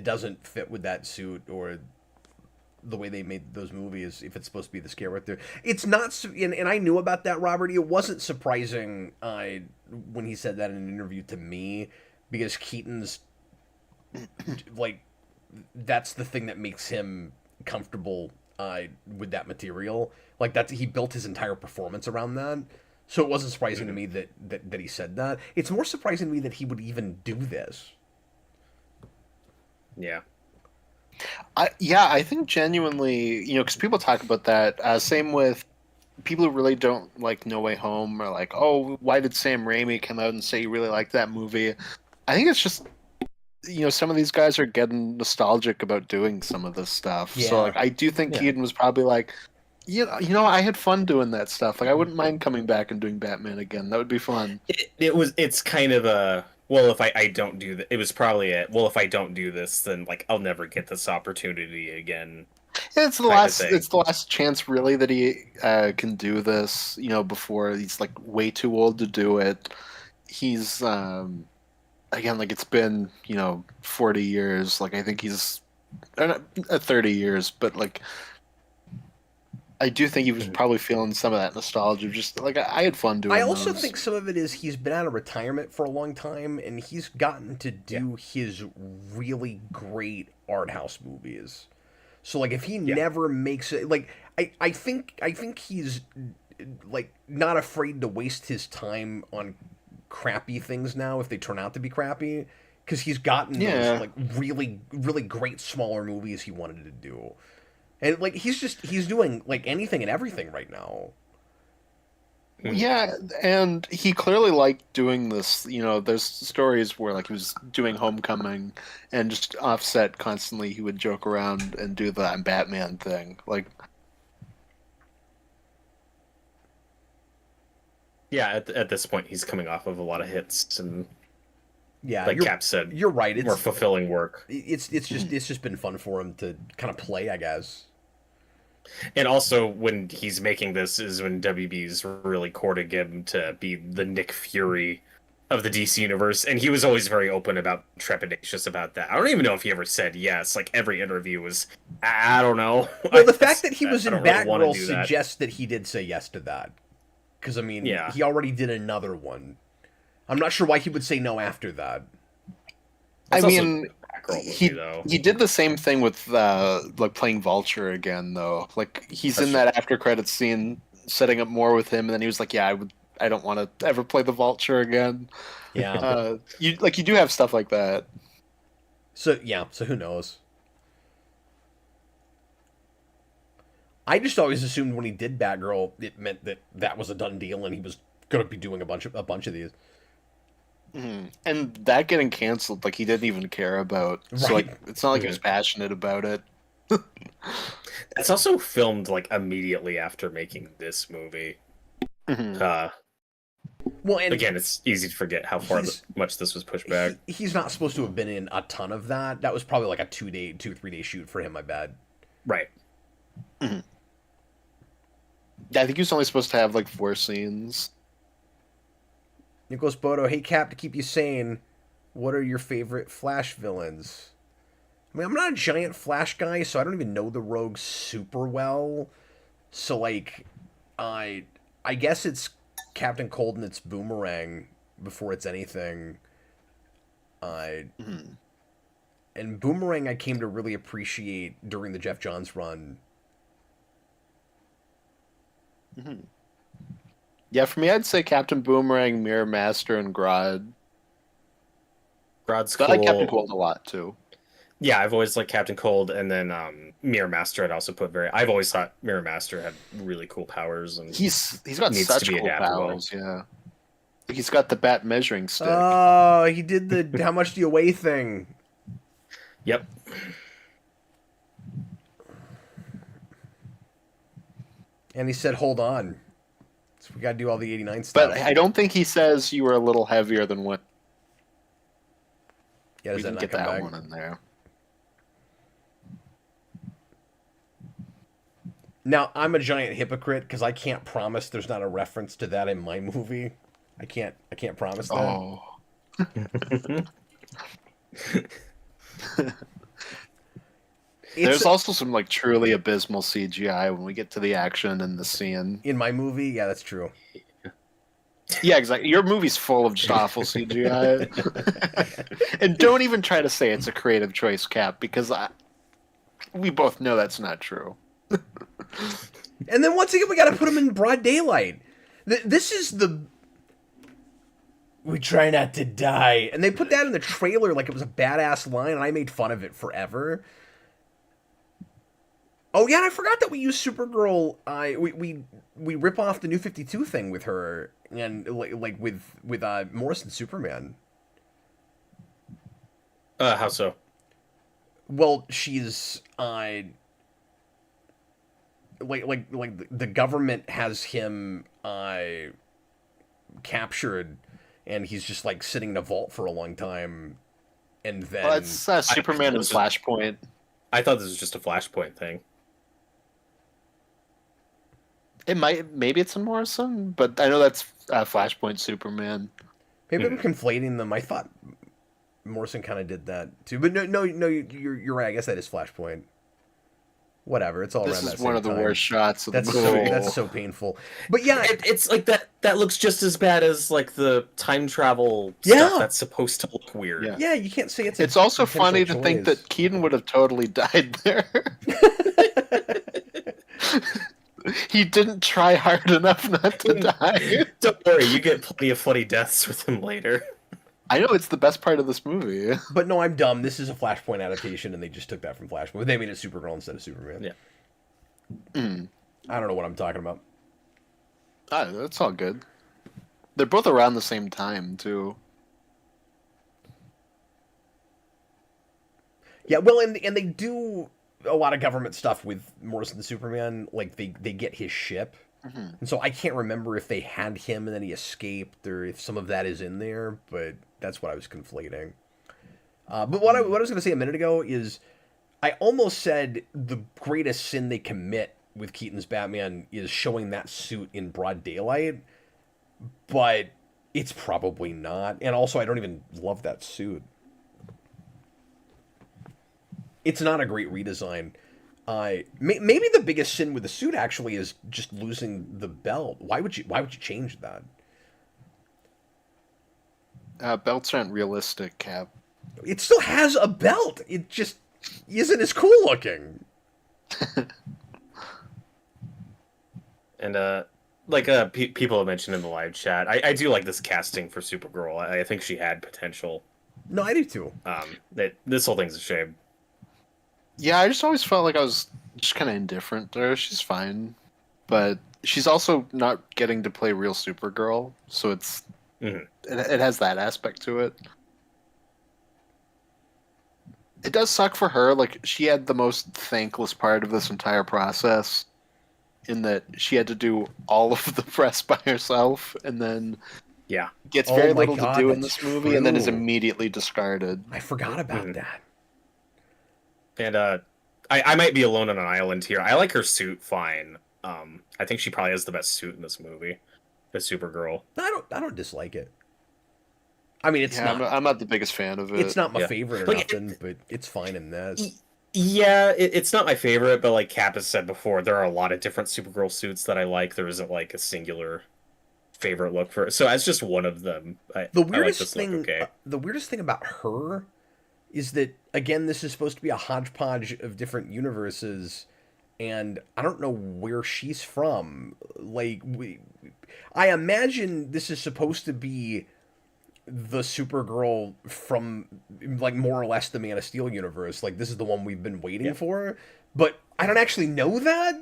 doesn't fit with that suit or the way they made those movies. If it's supposed to be the character, it's not. And I knew about that, Robert. It wasn't surprising when he said that in an interview to me, because Keaton's like that's the thing that makes him comfortable with that material. Like he built his entire performance around that. So it wasn't surprising to me that he said that. It's more surprising to me that he would even do this. Yeah. I think genuinely, because people talk about that. Same with people who really don't like No Way Home, or like, oh, why did Sam Raimi come out and say he really liked that movie? I think it's just, some of these guys are getting nostalgic about doing some of this stuff. Yeah. So like, I do think Keaton was probably like, I had fun doing that stuff. Like, I wouldn't mind coming back and doing Batman again. That would be fun. It's kind of a, well, if I don't do that, it was probably if I don't do this, then like I'll never get this opportunity again. Yeah, it's the last chance really that he can do this, before he's like way too old to do it. He's again, like, it's been 40 years. Like, I think he's 30 years, but like I do think he was probably feeling some of that nostalgia. Just like I had fun doing. I also those. think some of it is he's been out of retirement for a long time, and he's gotten to do his really great art house movies. So like, if he never makes it, like I think he's like not afraid to waste his time on crappy things now if they turn out to be crappy, because he's gotten those like really great smaller movies he wanted to do. And like he's doing like anything and everything right now. Yeah, and he clearly liked doing this. There's stories where like he was doing Homecoming, and just offset constantly he would joke around and do the "I'm Batman" thing. Like, yeah, at this point he's coming off of a lot of hits, and like Cap said, you're right. It's more fulfilling work. It's just been fun for him to kind of play, I guess. And also, when he's making this is when WB's really courting him to be the Nick Fury of the DC universe, and he was always very open about trepidatious about that. I don't even know if he ever said yes. Like, every interview was, I don't know. Well, the fact that he was in Batgirl suggests that he did say yes to that. Because, I mean, he already did another one. I'm not sure why he would say no after that. That's he did the same thing with like playing Vulture again, though. Like, he's in that after credits scene, setting up more with him, and then he was like, "Yeah, I don't want to ever play the Vulture again." Yeah, you do have stuff like that. So who knows? I just always assumed when he did Batgirl, it meant that was a done deal, and he was going to be doing a bunch of these. Mm-hmm. And that getting canceled, like, he didn't even care about. Right. So like, it's not like he was passionate about it. It's also filmed like immediately after making this movie. Mm-hmm. Well, and Again, it's easy to forget how much this was pushed back. he's not supposed to have been in a ton of that. That was probably like a 3 day shoot for him, I bet. Right. Yeah, I think he was only supposed to have like 4 scenes. Nicholas Bodo, hey Cap, to keep you sane, what are your favorite Flash villains? I mean, I'm not a giant Flash guy, so I don't even know the Rogues super well. So, like, I guess it's Captain Cold and it's Boomerang before it's anything. And Boomerang I came to really appreciate during the Jeff Johns run. Yeah, for me, I'd say Captain Boomerang, Mirror Master, and Grodd. Grodd's But cool. I like Captain Cold a lot too. Yeah, I've always liked Captain Cold, and then Mirror Master. I'd also put I've always thought Mirror Master had really cool powers, and He's got needs such to be cool adaptable. powers. Yeah, like he's got the bat measuring stick. Oh, he did the how much do you weigh thing. Yep. And he said, hold on. So we got to do all the 89 stuff. But I don't think he says you were a little heavier than what. Yeah, does We that can not get come that back? one in there. Now, I'm a giant hypocrite because I can't promise there's not a reference to that in my movie. I can't promise that. Oh. There's It's also some like truly abysmal CGI when we get to the action and the scene. in my movie. Yeah, that's true. Yeah, exactly. Your movie's full of just awful CGI. And don't even try to say it's a creative choice, Cap, because we both know that's not true. And then once again, we got to put him in broad daylight. This is the. We try not to die. And they put that in the trailer like it was a badass line, and I made fun of it forever. Oh, yeah, and I forgot that we used Supergirl. We rip off the New 52 thing with her, and like with Morrison Superman. How so? Well, she's like the government has him captured, and he's just like sitting in a vault for a long time, and then Well, it's Superman and Flashpoint. I thought this was just a Flashpoint thing. Maybe it's in Morrison, but I know that's Flashpoint Superman. maybe I'm conflating them. I thought Morrison kind of did that too, but no, you're right. I guess that is Flashpoint. Whatever, it's all This around that is one same of the time. worst shots of the That's movie. that's so painful. But yeah, It's like that. That looks just as bad as like the time travel Yeah. stuff that's supposed to look weird. Yeah. yeah, you can't say it's. It's also intentional funny to think choice. that Keaton would have totally died there. He didn't try hard enough not to die. Don't worry, you get plenty of funny deaths with him later. I know it's the best part of this movie. But no, I'm dumb. This is a Flashpoint adaptation, and they just took that from Flashpoint. They made it Supergirl instead of Superman. Yeah. I don't know what I'm talking about. That's all good. They're both around the same time too. Yeah, well, and they do a lot of government stuff with Morrison Superman. Like they get his ship, and so I can't remember if they had him and then he escaped, or if some of that is in there. But that's what I was conflating. But what I was going to say a minute ago is, I almost said the greatest sin they commit with Keaton's Batman is showing that suit in broad daylight, but it's probably not. And also, I don't even love that suit. It's not a great redesign. Maybe the biggest sin with the suit actually is just losing the belt. Why would you change that? Belts aren't realistic, Cap. It still has a belt. It just isn't as cool looking. And people have mentioned in the live chat, I do like this casting for Supergirl. I think she had potential. No, I do too. This whole thing's a shame. Yeah, I just always felt like I was just kind of indifferent to her. She's fine, but she's also not getting to play real Supergirl, so it has that aspect to it. It does suck for her. Like, she had the most thankless part of this entire process, in that she had to do all of the press by herself, and then Yeah. Gets Oh very my little God, to do in that's this movie, and then is true. immediately discarded. I forgot about Mhm. that. And I might be alone on an island here. I like her suit fine. I think she probably has the best suit in this movie. The Supergirl. I don't dislike it. I mean, Yeah, I'm not the biggest fan of it's it. not my Yeah. favorite or Like, nothing, but it's fine in this. yeah, it's not my favorite, but like Cap has said before, there are a lot of different Supergirl suits that I like. There isn't like a singular favorite look for it. So as just one of them, I like this look okay. The weirdest thing about her is that again, this is supposed to be a hodgepodge of different universes, and I don't know where she's from. I imagine this is supposed to be the Supergirl from like more or less the Man of Steel universe. Like this is the one we've been waiting Yeah. for, but I don't actually know that.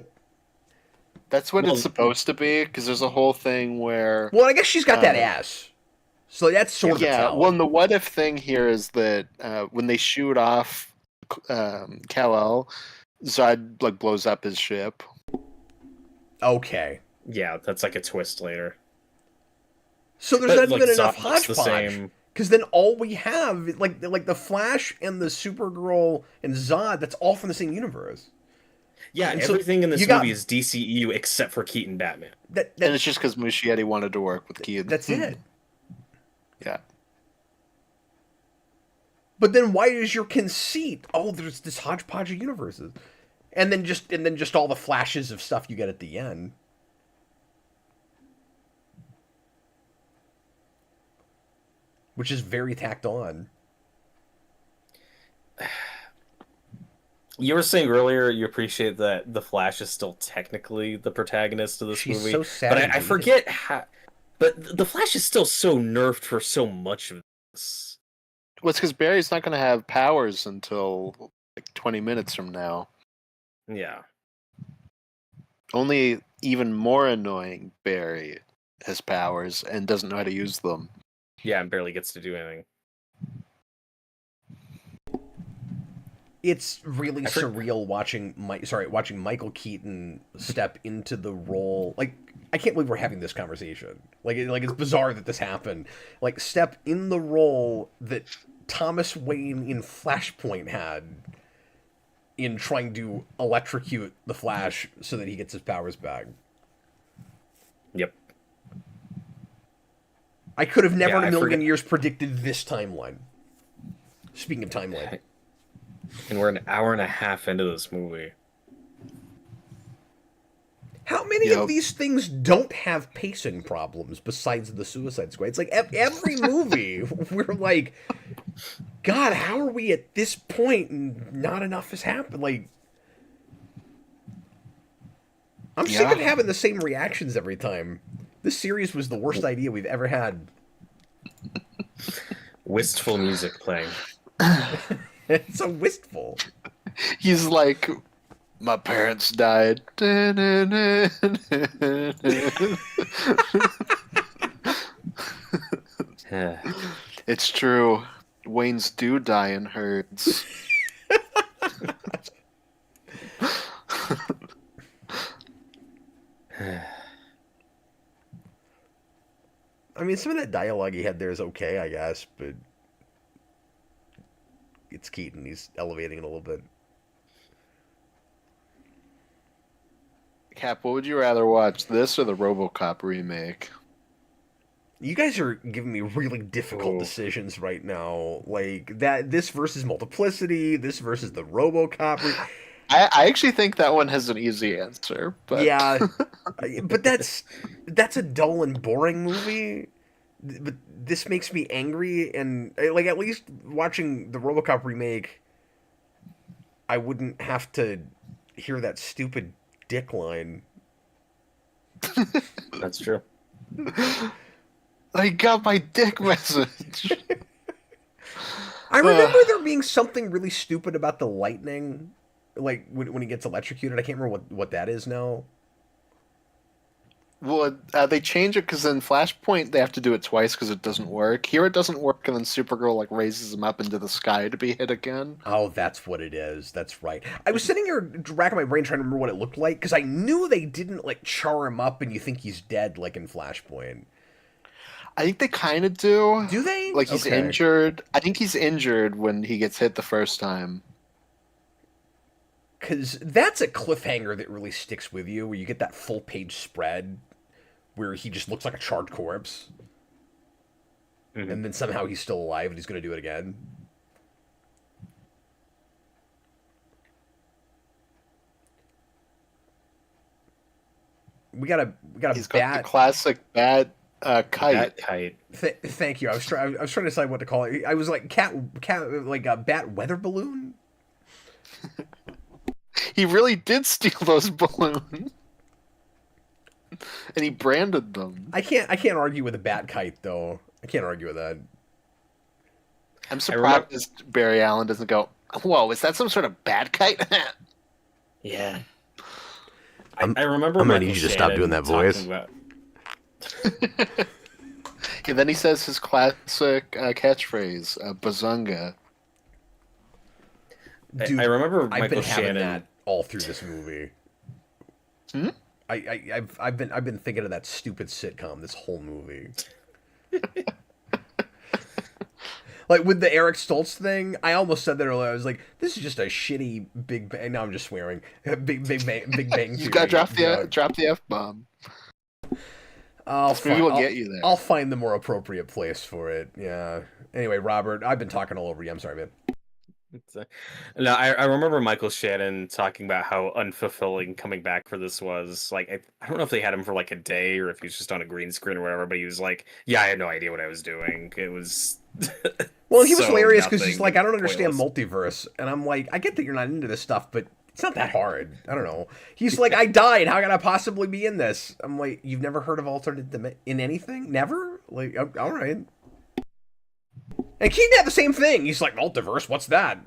That's what Well, it's supposed to be, because there's a whole thing where... Well, I guess she's got that Uh, ass, so that's sort of a Yeah, tell. well, and the what if thing here is that when they shoot off Kal-El, Zod like blows up his ship. Okay, Yeah, that's like a twist later. so there's But, not like, even enough Zod looks the hodgepodge. same. Because then all we have, like the Flash and the Supergirl and Zod, that's all from the same universe. Yeah, And so everything in this you got- movie is DCEU except for Keaton Batman. That And it's just because Muschietti wanted to work with Keaton. that's it. Yeah. But then why is your conceit? Oh, there's this hodgepodge of universes, and then just all the flashes of stuff you get at the end. Which is very tacked on. You were saying earlier you appreciate that the Flash is still technically the protagonist of this She's movie. so sad But and I hated. forget how. But the Flash is still so nerfed for so much of this. Well, it's because Barry's not going to have powers until like 20 minutes from now. Yeah. Only even more annoying Barry has powers and doesn't know how to use them. Yeah, and barely gets to do anything. It's really I for- surreal watching watching Michael Keaton step into the role. Like, I can't believe we're having this conversation. Like it's bizarre that this happened. Like, step in the role that Thomas Wayne in Flashpoint had in trying to electrocute the Flash so that he gets his powers back. Yep. I could have never Yeah, in a I million forget- years predicted this timeline. Speaking of timeline. And we're an hour and a half into this movie. How many Yep. of these things don't have pacing problems besides the Suicide Squad? It's like every movie, we're like, God, how are we at this point and not enough has happened? Like, I'm sick of Yeah. having the same reactions every time. This series was the worst idea we've ever had. Wistful music playing. It's so wistful. He's like, my parents died. It's true. Waynes do die in herds. I mean, some of that dialogue he had there is okay, I guess, but it's Keaton. He's elevating it a little bit. Cap, what would you rather watch, this or the RoboCop remake? You guys are giving me really difficult Oh. decisions right now. Like this versus Multiplicity, this versus the RoboCop. I actually think that one has an easy answer, but Yeah, but that's a dull and boring movie. But this makes me angry, and like at least watching the RoboCop remake, I wouldn't have to hear that stupid dick line. That's true. I got my dick message. I remember there being something really stupid about the lightning, like when he gets electrocuted. I can't remember what that is now. Well, they change it because in Flashpoint they have to do it twice because it doesn't work. Here it doesn't work, and then Supergirl like raises him up into the sky to be hit again. Oh, that's what it is. That's right. I was sitting here racking my brain trying to remember what it looked like because I knew they didn't like char him up and you think he's dead like in Flashpoint. I think they kind of do. Do they? Like he's Okay. injured. I think he's injured when he gets hit the first time. Because that's a cliffhanger that really sticks with you, where you get that full page spread where he just looks like a charred corpse. And then somehow he's still alive and he's going to do it again. We got a He's bat. got the classic bat kite. Bat kite. Thank you. I was trying to decide what to call it. I was like cat like a bat weather balloon. He really did steal those balloons, and he branded them. I can't argue with a bat kite though. I can't argue with that. I'm surprised Barry Allen doesn't go, "Whoa, is that some sort of bat kite?" Yeah. I remember. I'm gonna Michael need you to stop doing that voice. And then he says his classic catchphrase, "Bazunga." Dude, I remember I've Michael been having Shannon. that all through this movie. I've been thinking of that stupid sitcom this whole movie. Like with the Eric Stoltz thing, I almost said that earlier. I was like, "This is just a shitty Big Bang." Now I'm just swearing. Big Bang. You got to drop the F-bomb. Maybe we'll get you there. I'll find the more appropriate place for it. Yeah. Anyway, Robert, I've been talking all over you. I'm sorry, man. No, I remember Michael Shannon talking about how unfulfilling coming back for this was. Like, I don't know if they had him for like a day or if he was just on a green screen or whatever, but he was like, "Yeah, I had no idea what I was doing." It was. Well, he was so hilarious because he's nothing like, "I don't understand pointless. multiverse," and I'm like, "I get that you're not into this stuff, but it's not that hard." I don't know. He's like, "I died. How can I possibly be in this?" I'm like, "You've never heard of alternate in anything? Never? Like, all right." And Keaton had the same thing. He's like, "Multiverse? What's that?"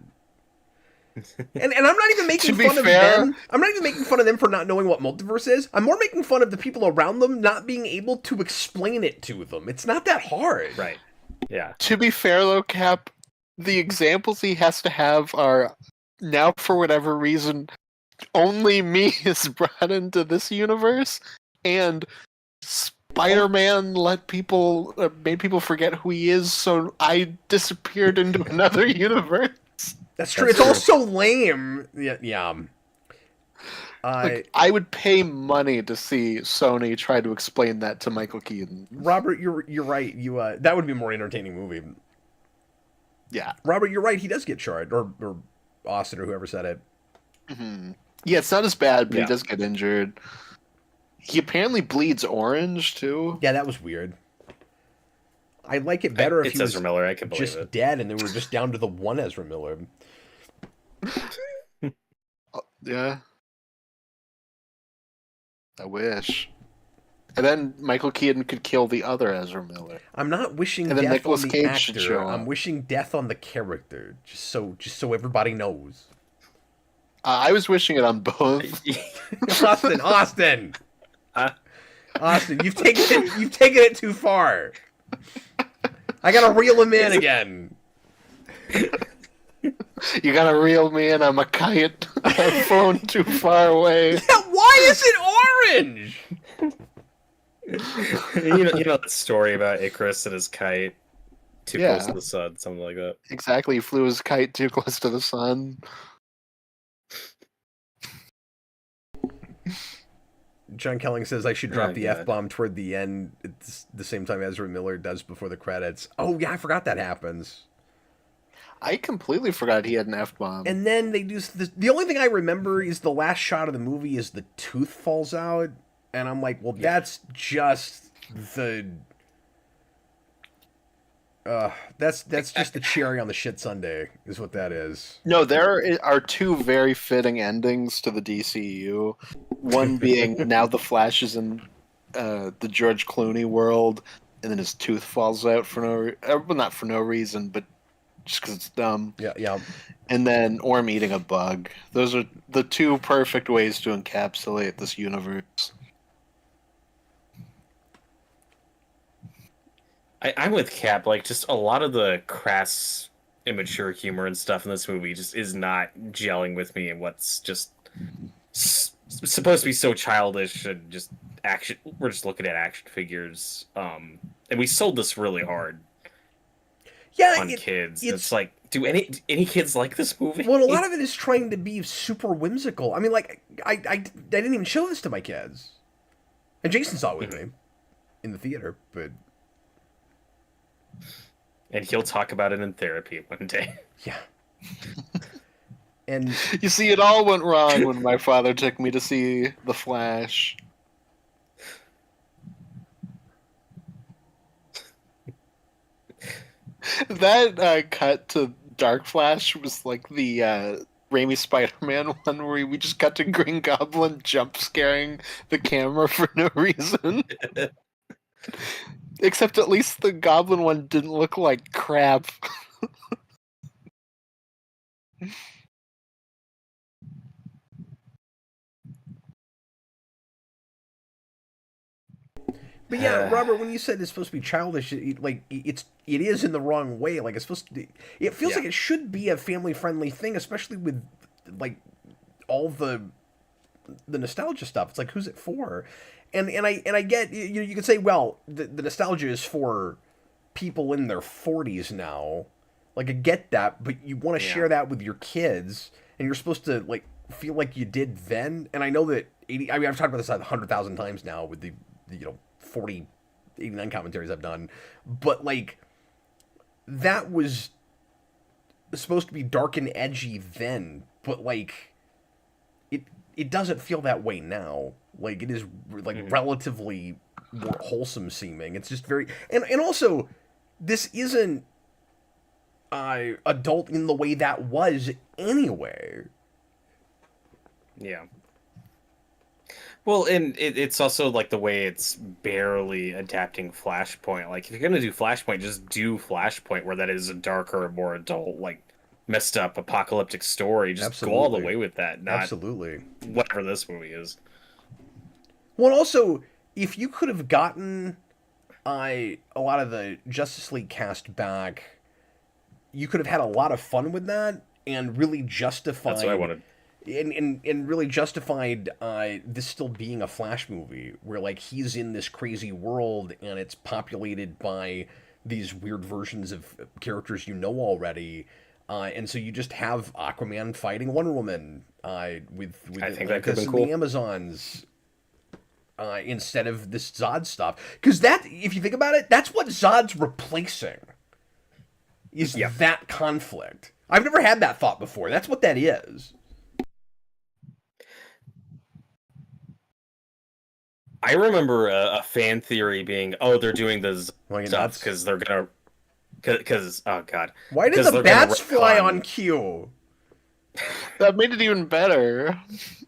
And I'm not even making fun of them. I'm not even making fun of them for not knowing what multiverse is. I'm more making fun of the people around them not being able to explain it to them. It's not that hard. Right. Yeah. To be fair, though, Cap, the examples he has to have are now, for whatever reason, only me is brought into this universe, and Spider-Man made people forget who he is, so I disappeared into another universe. That's true. It's all so lame. Yeah. Like, I would pay money to see Sony try to explain that to Michael Keaton. Robert, you're right. That would be a more entertaining movie. Yeah. Robert, you're right. He does get charged, or Austin, or whoever said it. Mm-hmm. Yeah, it's not as bad, but he does get injured. He apparently bleeds orange too. Yeah, that was weird. I'd like it better if he was Ezra Miller. I can believe just it. dead, and then we're just down to the one Ezra Miller. Yeah. I wish. And then Michael Keaton could kill the other Ezra Miller. I'm not wishing And then death Nicolas on the Cage should actor. show up. I'm wishing death on the character, just so everybody knows. I was wishing it on both. Austin, Austin, you've taken it too far. I gotta reel him in again. You gotta reel me in. I'm a kite. I've flown too far away. Yeah, why is it orange? you know the story about Icarus and his kite too close to the sun, something like that. Exactly. He flew his kite too close to the sun. John Kelling says I should drop the F-bomb toward the end at the same time Ezra Miller does before the credits. Oh, yeah, I forgot that happens. I completely forgot he had an F-bomb. And then they do... The only thing I remember is the last shot of the movie is the tooth falls out. And I'm like, well, that's just the... that's just the cherry on the shit sundae, is what that is. No, there are two very fitting endings to the DCEU. One being now the Flash is in the George Clooney world, and then his tooth falls out for not for no reason, but just because it's dumb. Yeah. And then Orm eating a bug. Those are the two perfect ways to encapsulate this universe. I'm with Cap. Like, just a lot of the crass, immature humor and stuff in this movie just is not gelling with me, and what's just supposed to be so childish and just action. We're just looking at action figures. and we sold this really hard Yeah, on kids. it's It's like, do any kids like this movie? well, a lot of it is trying to be super whimsical. I mean, like I didn't even show this to my kids, and Jason saw it with me in the theater, but And he'll talk about it in therapy one day. yeah. And You see, it all went wrong when my father took me to see The Flash. That cut to Dark Flash was like the Raimi Spider-Man one where we just cut to Green Goblin jump scaring the camera for no reason. Except at least the Goblin one didn't look like crap. But yeah, Robert, when you said it's supposed to be childish, it is in the wrong way. Like it's supposed to be, it feels Yeah. like it should be a family friendly thing, especially with like all the nostalgia stuff. It's like who's it for? And I get you could say, well, the nostalgia is for people in their 40s now. Like I get that, but you want to Yeah. share that with your kids, and you're supposed to like feel like you did then. And I know that 80. I mean, I've talked about this 100,000 times now with the 40, 89 commentaries I've done, but like that was supposed to be dark and edgy then, but like it doesn't feel that way now. Like it is like relatively more wholesome seeming. It's just very and also this isn't adult in the way that was anyway. Yeah. Well, and it's also like the way it's barely adapting Flashpoint. Like, if you're gonna do Flashpoint, just do Flashpoint, where that is a darker, more adult, like messed up apocalyptic story. Just go all the Absolutely. way with that, not Absolutely. whatever this movie is. Well, also, if you could have gotten a lot of the Justice League cast back, you could have had a lot of fun with that and really justified. That's what I wanted. And really justified this still being a Flash movie, where like he's in this crazy world and it's populated by these weird versions of characters you know already. And so you just have Aquaman fighting Wonder Woman with I think that could've Atlantis been and cool. the Amazons instead of this Zod stuff. Because that, if you think about it, that's what Zod's replacing. Is Yeah. that conflict? I've never had that thought before. That's what that is. I remember a fan theory being, oh, they're doing this Well, you're stuff nuts. because they're gonna, because oh god, Why did 'cause the they're gonna bats fly retcon- on cue? That made it even better.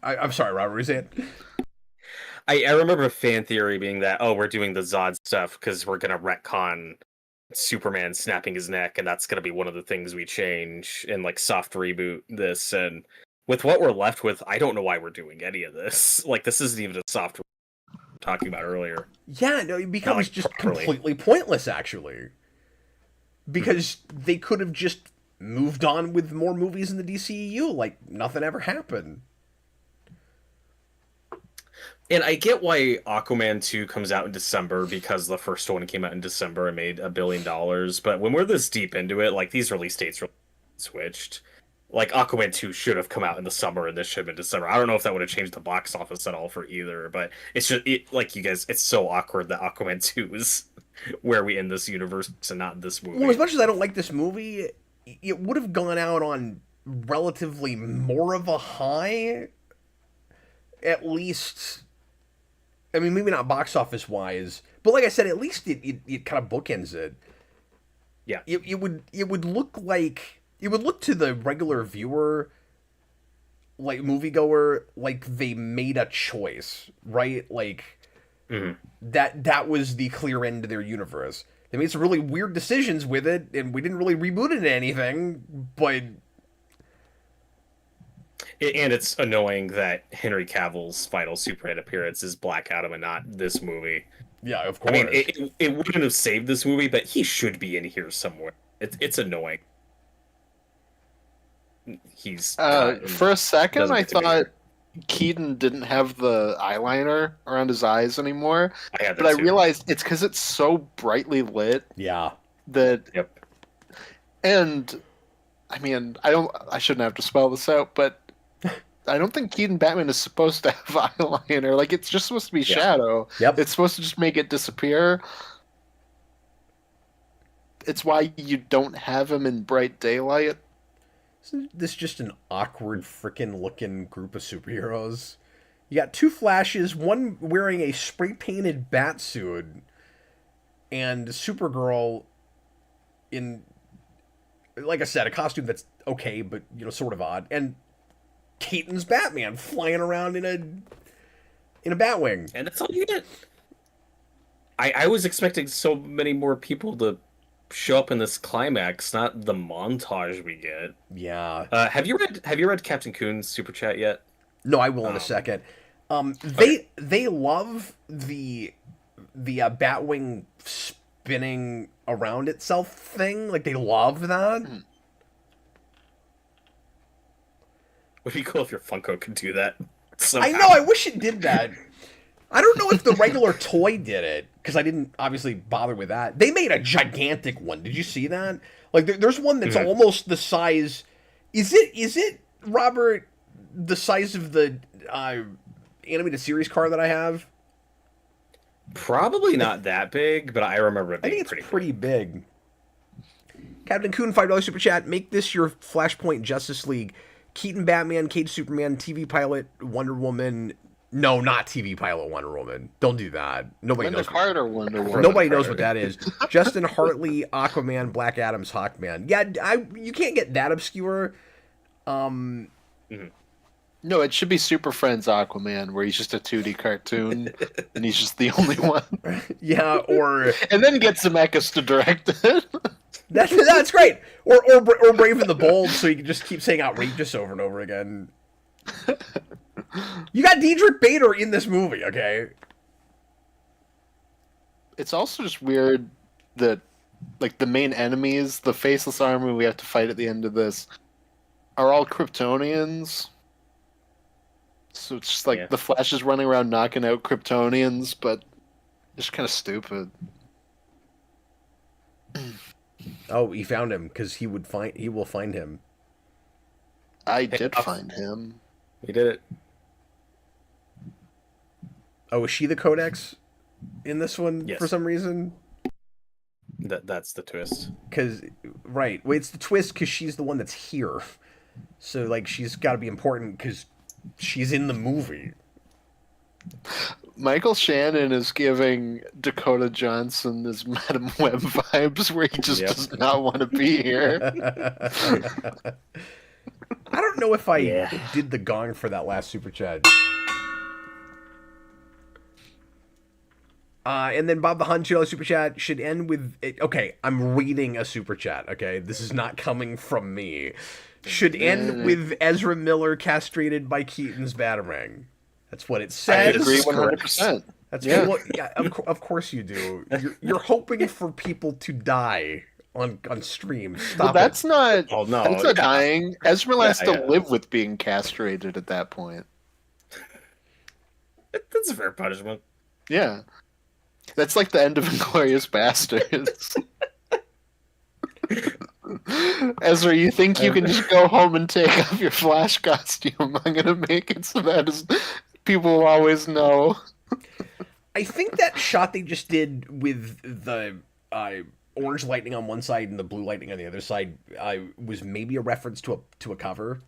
I'm sorry, Robert. What you saying? I remember a fan theory being that, oh, we're doing the Zod stuff because we're gonna retcon Superman snapping his neck, and that's gonna be one of the things we change and like soft reboot this. And with what we're left with, I don't know why we're doing any of this. Like, this isn't even a soft we were talking about earlier. Yeah, no, it becomes like, just properly. completely pointless, actually. Because they could have just moved on with more movies in the DCEU, like nothing ever happened. And I get why Aquaman 2 comes out in December, because the first one came out in December and made $1 billion. But when we're this deep into it, like, these release dates are switched. Like, Aquaman 2 should have come out in the summer and this should have been December. I don't know if that would have changed the box office at all for either, but it's just, like you guys, it's so awkward that Aquaman 2 is where we end this universe and not this movie. Well, as much as I don't like this movie, it would have gone out on relatively more of a high. At least, I mean, maybe not box office wise, but like I said, at least it kind of bookends it. Yeah. It would look like, it would look to the regular viewer, like moviegoer, like they made a choice, right? Like that was the clear end to their universe. They made some really weird decisions with it, and we didn't really reboot it to anything, but And it's annoying that Henry Cavill's final Superman appearance is Black Adam and not this movie. yeah, of I course. mean, it wouldn't have saved this movie, but he should be in here somewhere. It's annoying. He's For a second, doesn't I get to be thought here. Keaton didn't have the eyeliner around his eyes anymore, I had that but I too. realized it's because it's so brightly lit Yeah. that, Yep. and I mean, I shouldn't have to spell this out, but I don't think Keaton Batman is supposed to have eyeliner. Like, it's just supposed to be shadow. Yep. It's supposed to just make it disappear. It's why you don't have him in bright daylight. Isn't this just an awkward freaking looking group of superheroes? You got two Flashes, one wearing a spray painted bat suit, and Supergirl in, like I said, a costume that's okay, but sort of odd, and Keaton's Batman flying around in a Batwing. And that's all you get. I was expecting so many more people to show up in this climax, not the montage we get. Yeah. Have you read Captain Coon's super chat yet? No, I will in a second. They love the Batwing spinning around itself thing. Like, they love that. Would be cool if your Funko could do that. I know. I wish it did that. I don't know if the regular toy did it, because I didn't obviously bother with that. They made a gigantic one. Did you see that? Like, there's one that's almost the size. Is it Robert, the size of the animated series car that I have? Probably not that big, but I remember it being I think it's pretty big. Captain Coon, $5 super chat. Make this your Flashpoint Justice League. Keaton Batman, Cage Superman, TV pilot Wonder Woman. No, not TV pilot Wonder Woman. Don't do that. Nobody Linda knows. Carter Wonder Woman. Nobody knows what that is. Justin Hartley, Aquaman, Black Adam's Hawkman. Yeah, you can't get that obscure. No, it should be Super Friends Aquaman, where he's just a 2D cartoon, and he's just the only one. Yeah, or and then get Zemeckis to direct it. that's great. Or Brave and the Bold, so you can just keep saying outrageous over and over again. You got Diedrich Bader in this movie, okay? It's also just weird that, like, the main enemies, the faceless army we have to fight at the end of this, are all Kryptonians. So it's just like the Flash is running around knocking out Kryptonians, but it's kind of stupid. Oh, he found him because he will find him. I did find him. He did it. Oh, is she the Codex in this one for some reason? That's the twist. Right. Well, it's the twist because she's the one that's here. So, like, she's got to be important because she's in the movie. Michael Shannon is giving Dakota Johnson his Madam Web vibes where he just does not want to be here. I don't know if I did the gong for that last super chat. And then Bob the Hun, $2 super chat should end with... Okay, I'm reading a super chat, okay? This is not coming from me. Should end with Ezra Miller castrated by Keaton's Batarang. That's what it says. I agree 100%. That's of course you do. You're hoping for people to die on stream. Stop that's it. not... Oh, no. That's not dying. Ezra Miller has to live with being castrated at that point. That's a fair punishment. Yeah. That's like the end of Inglourious Bastards. Ezra, you think you can just go home and take off your Flash costume? I'm gonna make it so that people will always know. I think that shot they just did with the orange lightning on one side and the blue lightning on the other side was maybe a reference to a cover,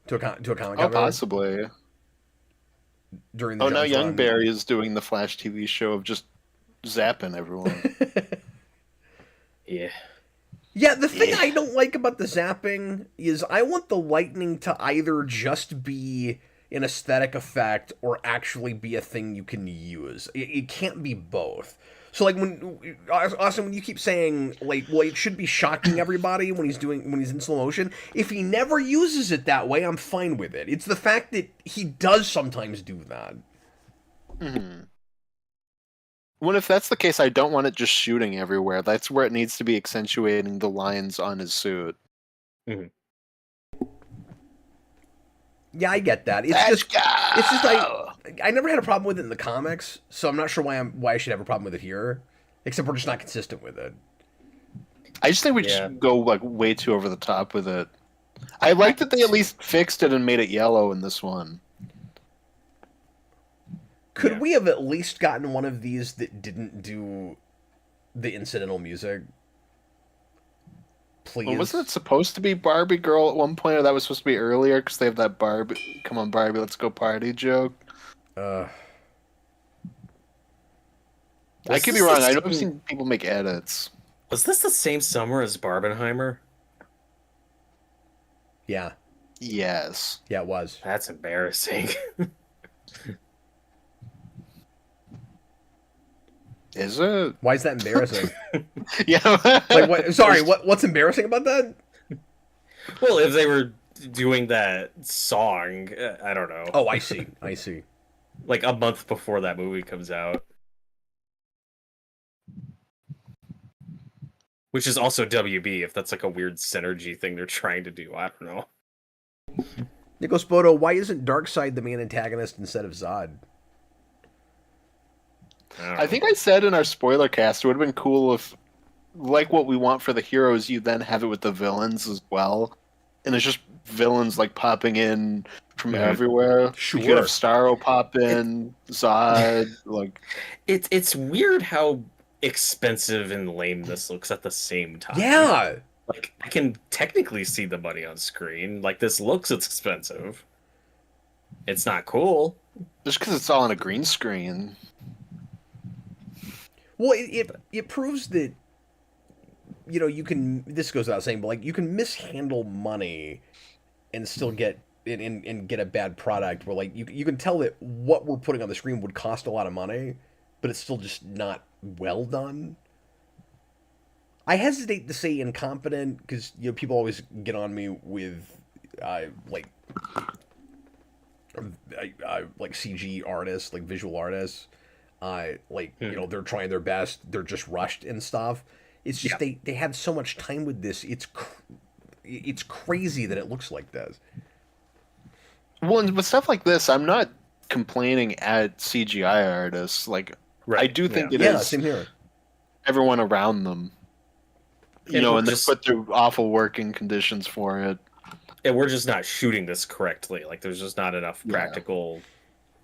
to a comic cover. Oh, possibly. During the now Young run. Barry is doing the Flash TV show of just zapping everyone. Yeah. Yeah, the thing I don't like about the zapping is I want the lightning to either just be an aesthetic effect or actually be a thing you can use. It can't be both. So, like, Austin, when you keep saying, like, well, it should be shocking everybody when he's in slow motion, if he never uses it that way, I'm fine with it. It's the fact that he does sometimes do that. Mm-hmm. Well, if that's the case, I don't want it just shooting everywhere. That's where it needs to be accentuating the lines on his suit. Mm-hmm. Yeah, I get that. Let's go! It's just I never had a problem with it in the comics, so I'm not sure why I should have a problem with it here. Except we're just not consistent with it. I just think we just go like way too over the top with it. I like that they at least fixed it and made it yellow in this one. Could we have at least gotten one of these that didn't do the incidental music? Please. Well, wasn't it supposed to be Barbie Girl at one point, or that was supposed to be earlier because they have that Barbie, come on Barbie, let's go party joke? I could be wrong. I know I've seen people make edits. Was this the same summer as Barbenheimer? Yeah. Yes. Yeah, it was. That's embarrassing. Is it? Why is that embarrassing? Yeah. Like what? Sorry, what's embarrassing about that? Well, if they were doing that song, I don't know. Oh, I see. I see. Like a month before that movie comes out. Which is also WB, if that's like a weird synergy thing they're trying to do. I don't know. Nicholas Bodo, why isn't Darkseid the main antagonist instead of Zod? I think I said in our spoiler cast, it would have been cool if, like what we want for the heroes, you then have it with the villains as well. And it's just villains like popping in from everywhere. Sure. You could have Starro pop in, Zod, like... It's weird how expensive and lame this looks at the same time. Yeah! Like, I can technically see the money on screen. Like, this looks expensive. It's not cool. Just because it's all on a green screen. Well, it proves that, you know, you can, this goes without saying, but like, you can mishandle money and still get, and get a bad product where like, you can tell that what we're putting on the screen would cost a lot of money, but it's still just not well done. I hesitate to say incompetent because, you know, people always get on me with like CG artists, like visual artists. You know, they're trying their best. They're just rushed and stuff. It's just they had so much time with this. It's crazy that it looks like this. Well, and with stuff like this, I'm not complaining at CGI artists. Like, I do think it is same here. Everyone around them. You know, and they put through awful working conditions for it. And we're just not shooting this correctly. Like, there's just not enough practical...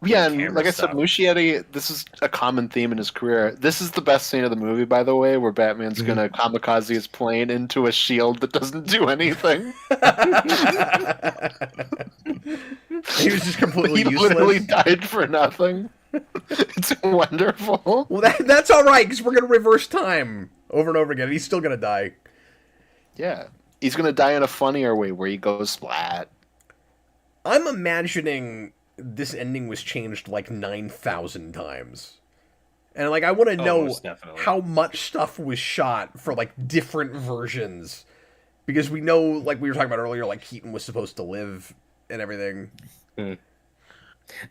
Yeah, and like I said, Muschietti, this is a common theme in his career. This is the best scene of the movie, by the way, where Batman's gonna kamikaze his plane into a shield that doesn't do anything. He was just completely useless. He literally died for nothing. It's wonderful. Well, that's all right, because we're gonna reverse time over and over again. He's still gonna die. Yeah, he's gonna die in a funnier way, where he goes splat. I'm imagining this ending was changed like 9,000 times. And like I want to know how much stuff was shot for like different versions. Because we know, like we were talking about earlier, like Keaton was supposed to live and everything.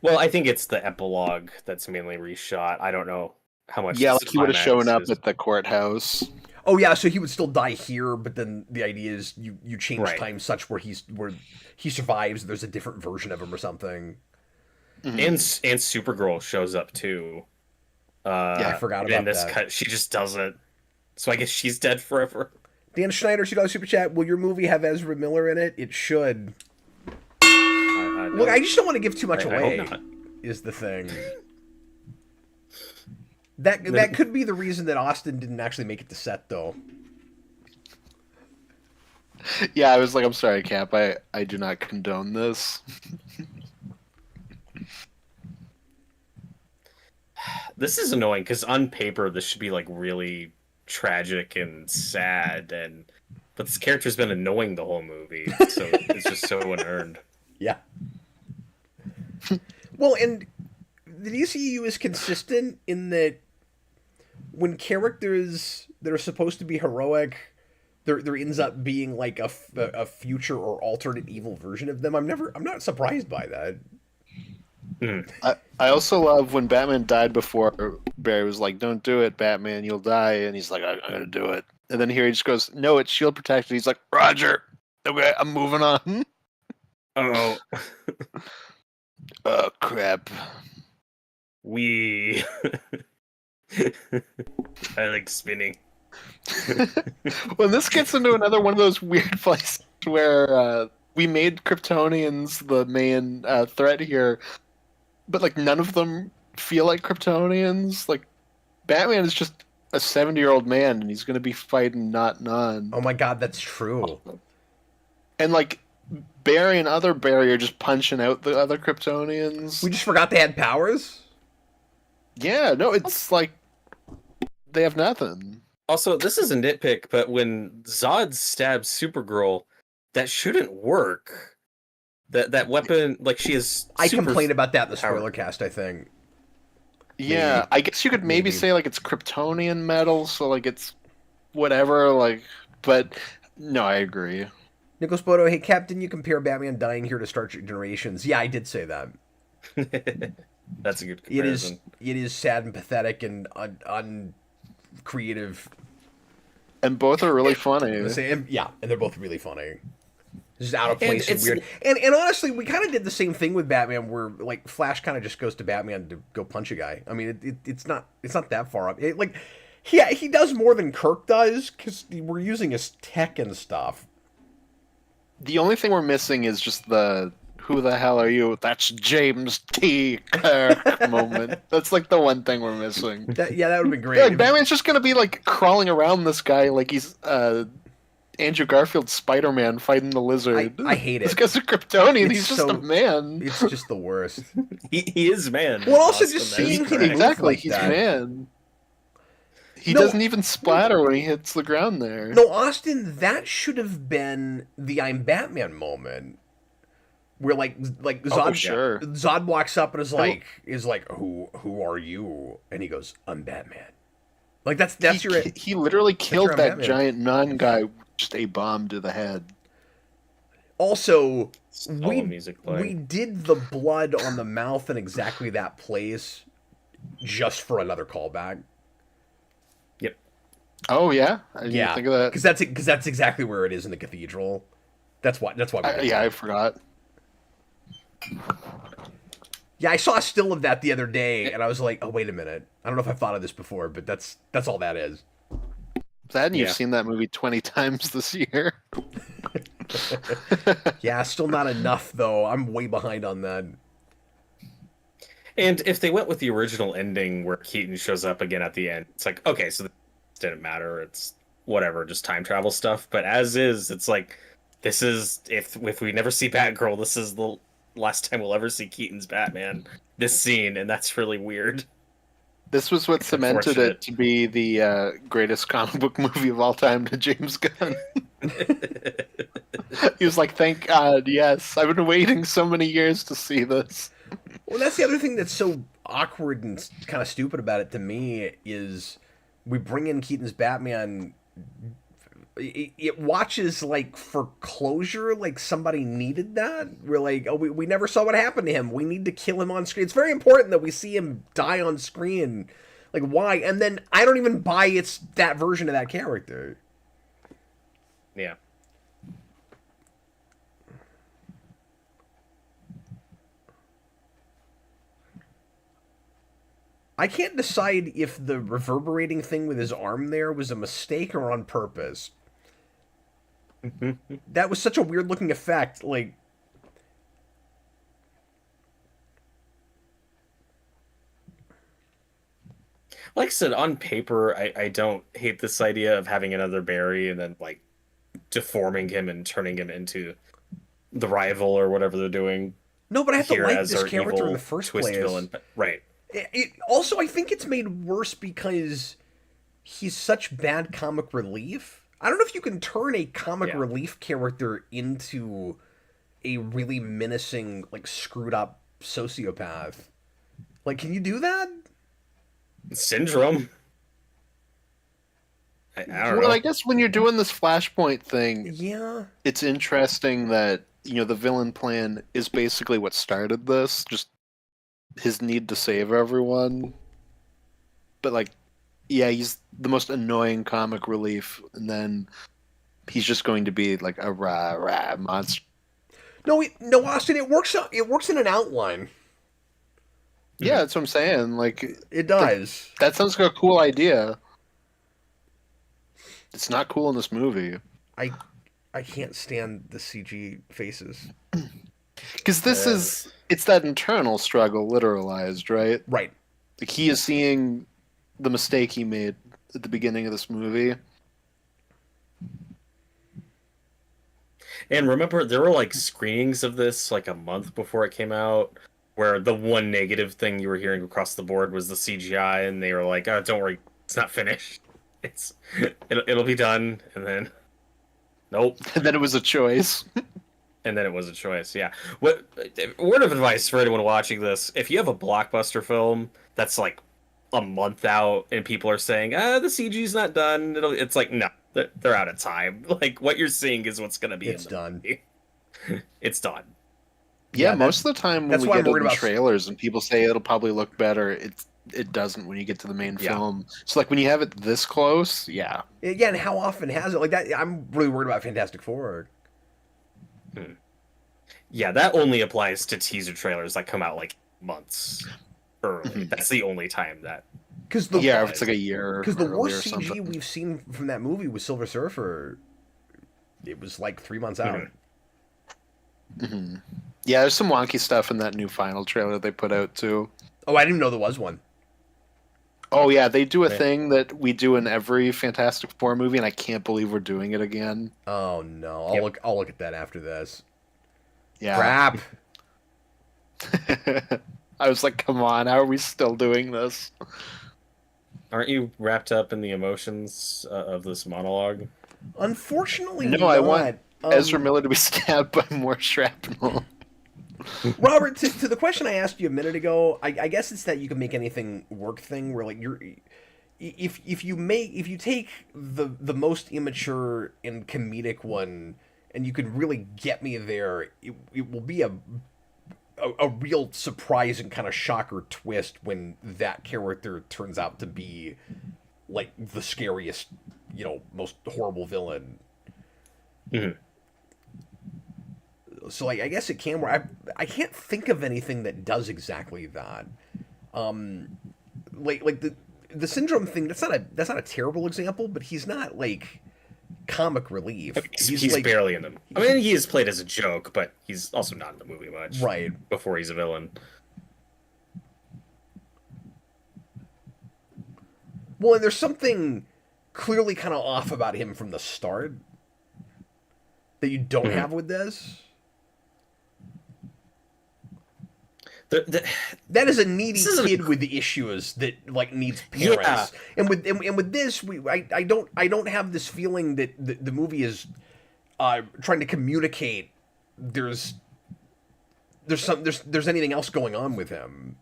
Well, I think it's the epilogue that's mainly reshot. I don't know how much. Yeah, like he would have shown up at the courthouse. Oh yeah, so he would still die here, but then the idea is you change time such where he survives. There's a different version of him or something. And Supergirl shows up too. Yeah, I forgot about this that. Cut, she just doesn't. So I guess she's dead forever. Dan Schneider, $2 super chat. Will your movie have Ezra Miller in it? It should. Look, I just don't want to give too much away. Hope not. Is the thing. That could be the reason that Austin didn't actually make it to set, though. Yeah, I was like, I'm sorry, Cap. I do not condone this. This is annoying because on paper this should be like really tragic and sad, but this character's been annoying the whole movie, so it's just so unearned. Yeah. Well, and the DCEU is consistent in that when characters that are supposed to be heroic, there ends up being like a future or alternate evil version of them. I'm not surprised by that. I also love when Batman died before, Barry was like, "Don't do it, Batman, you'll die," and he's like, "I'm gonna do it." And then here he just goes, "No, it's shield protected." He's like, "Roger, okay, I'm moving on." Oh, Oh crap! we. I like spinning. Well, this gets into another one of those weird places where we made Kryptonians the main threat here, but like none of them feel like Kryptonians. Like Batman is just a 70-year-old man, and he's going to be fighting not none. Oh my god, that's true. And like Barry and other Barry are just punching out the other Kryptonians. We just forgot they had powers? Yeah, no, it's like they have nothing. Also, this is a nitpick, but when Zod stabs Supergirl, that shouldn't work. That weapon, like she is. I complained about that in the spoiler powered. cast, I think. Yeah, Maybe. I guess you could maybe say like it's Kryptonian metal, so like it's whatever, like, but no, I agree. Nicholas Bodo, hey Cap, didn't you compare Batman dying here to Star Trek Generations? Yeah, I did say that. That's a good It is comparison. it is sad and pathetic and uncreative. And both are really funny. Yeah, and they're both really funny. Just out of And place and it's- weird. And honestly, we kind of did the same thing with Batman, where like Flash kind of just goes to Batman to go punch a guy. I mean, it's not that far up. Like, yeah, he does more than Kirk does because we're using his tech and stuff. The only thing we're missing is just the "Who the hell are you?" That's James T. Kirk moment. That's like the one thing we're missing. That would have been great. Yeah, like Batman's just gonna be like crawling around this guy like he's Andrew Garfield's Spider-Man fighting the lizard. I hate it. This guy's a Kryptonian. It's He's just so- a man. It's just the worst. He is man. Well, also Austin, just that is seeing him correct. move Exactly, like he's that. man. He No. doesn't even splatter when he hits the ground there. No, Austin, that should have been the "I'm Batman" moment, where like Zod, sure. Zod walks up and is like who are you? And he goes, "I'm Batman." Like that's your He literally killed your that Batman. giant nun guy with just a bomb to the head. Also, Solo music playing. we did the blood on the mouth in exactly that place, just for another callback. Yep. Oh yeah, I didn't Yeah, think of that. because that's exactly where it is in the cathedral. That's why. We did Yeah, that. I forgot. Yeah, I saw a still of that the other day, and I was like, "Oh, wait a minute! I don't know if I've thought of this before, but that's all that is." That and you've Yeah. seen that movie 20 times this year. Yeah, still not enough though. I'm way behind on that. And if they went with the original ending where Keaton shows up again at the end, it's like, okay, so this didn't matter. It's whatever, just time travel stuff. But as is, it's like, this is, if we never see Batgirl, this is the last time we'll ever see Keaton's Batman. This scene, and that's really weird. This was what cemented Unfortunate. it to be the greatest comic book movie of all time to James Gunn. He was like, thank God, yes. I've been waiting so many years to see this. Well, that's the other thing that's so awkward and kind of stupid about it to me is we bring in Keaton's Batman. It watches like for closure, like somebody needed that. We're like, oh, we never saw what happened to him. We need to kill him on screen. It's very important that we see him die on screen. Like, why? And then I don't even buy it's that version of that character. Yeah. I can't decide if the reverberating thing with his arm there was a mistake or on purpose. That was such a weird looking effect. Like, Like I said, on paper, I don't hate this idea of having another Barry and then like deforming him and turning him into the rival or whatever they're doing no, but I have to here like as this our character evil in the first twist place. villain. Right. Also, I think it's made worse because he's such bad comic relief. I don't know if you can turn a comic Yeah. relief character into a really menacing, like screwed up sociopath. Like, can you do that? Syndrome. I don't Well, know. I guess when you're doing this Flashpoint thing, Yeah. it's interesting that, you know, the villain plan is basically what started this, just his need to save everyone. But, like, yeah, he's the most annoying comic relief, and then he's just going to be, like, a rah-rah monster. No, Austin. It works. It works in an outline. Yeah, that's what I'm saying. Like, It does. that sounds like a cool idea. It's not cool in this movie. I can't stand the CG faces. Because it's that internal struggle literalized, right? Right. Like, he is seeing the mistake he made at the beginning of this movie. And remember, there were like screenings of this like a month before it came out, where the one negative thing you were hearing across the board was the CGI, and they were like, "Oh, don't worry, it's not finished. It'll be done." And then, nope. And then it was a choice. And then it was a choice. Yeah. What word of advice for anyone watching this? If you have a blockbuster film that's like a month out, and people are saying, the CG's not done, it's like, no, they're out of time. Like, what you're seeing is what's going to be. It's done. It's done. Yeah, most of the time when we get worried in about trailers and people say it'll probably look better, it doesn't when you get to the main film. So like when you have it this close, yeah. Again, how often has it like that? I'm really worried about Fantastic Four. Yeah, that only applies to teaser trailers that come out like months early. That's the only time that. If it's like a year. Because the worst CG we've seen from that movie was Silver Surfer. It was like 3 months out. Mm-hmm. Yeah, there's some wonky stuff in that new final trailer they put out too. Oh, I didn't know there was one. Oh yeah, they do a thing that we do in every Fantastic Four movie, and I can't believe we're doing it again. Oh no, I'll look at that after this. Yeah. Crap. I was like, come on, how are we still doing this? Aren't you wrapped up in the emotions of this monologue? Unfortunately, no, I want Ezra Miller to be stabbed by more shrapnel. Robert, to the question I asked you a minute ago, I guess it's that you can make anything work thing where like if you take the most immature and comedic one and you can really get me there, it will be a real surprise and kind of shocker twist when that character turns out to be like the scariest, most horrible villain. Mm-hmm. So like I guess it can work. I can't think of anything that does exactly that. Like the syndrome thing. That's not a terrible example, but he's not like comic relief. He's like, barely in them. I mean, he is played as a joke, but he's also not in the movie much. Right. Before he's a villain. Well, and there's something clearly kind of off about him from the start that you don't have with this. That is a needy kid with the issues that like needs parents. Yeah. And with this, I don't have this feeling that the movie is trying to communicate there's anything else going on with him.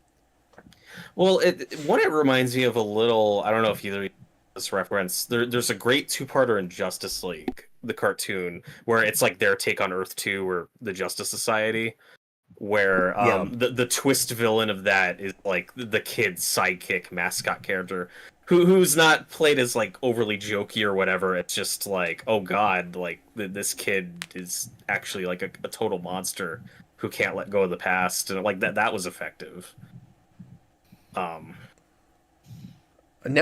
Well, it reminds me of a little. I don't know if either this reference. There's a great two-parter in Justice League, the cartoon, where it's like their take on Earth 2 or the Justice Society. Where the twist villain of that is like the kid's sidekick mascot character who's not played as like overly jokey or whatever. It's just like, oh god, like this kid is actually like a total monster who can't let go of the past, and like that was effective. Now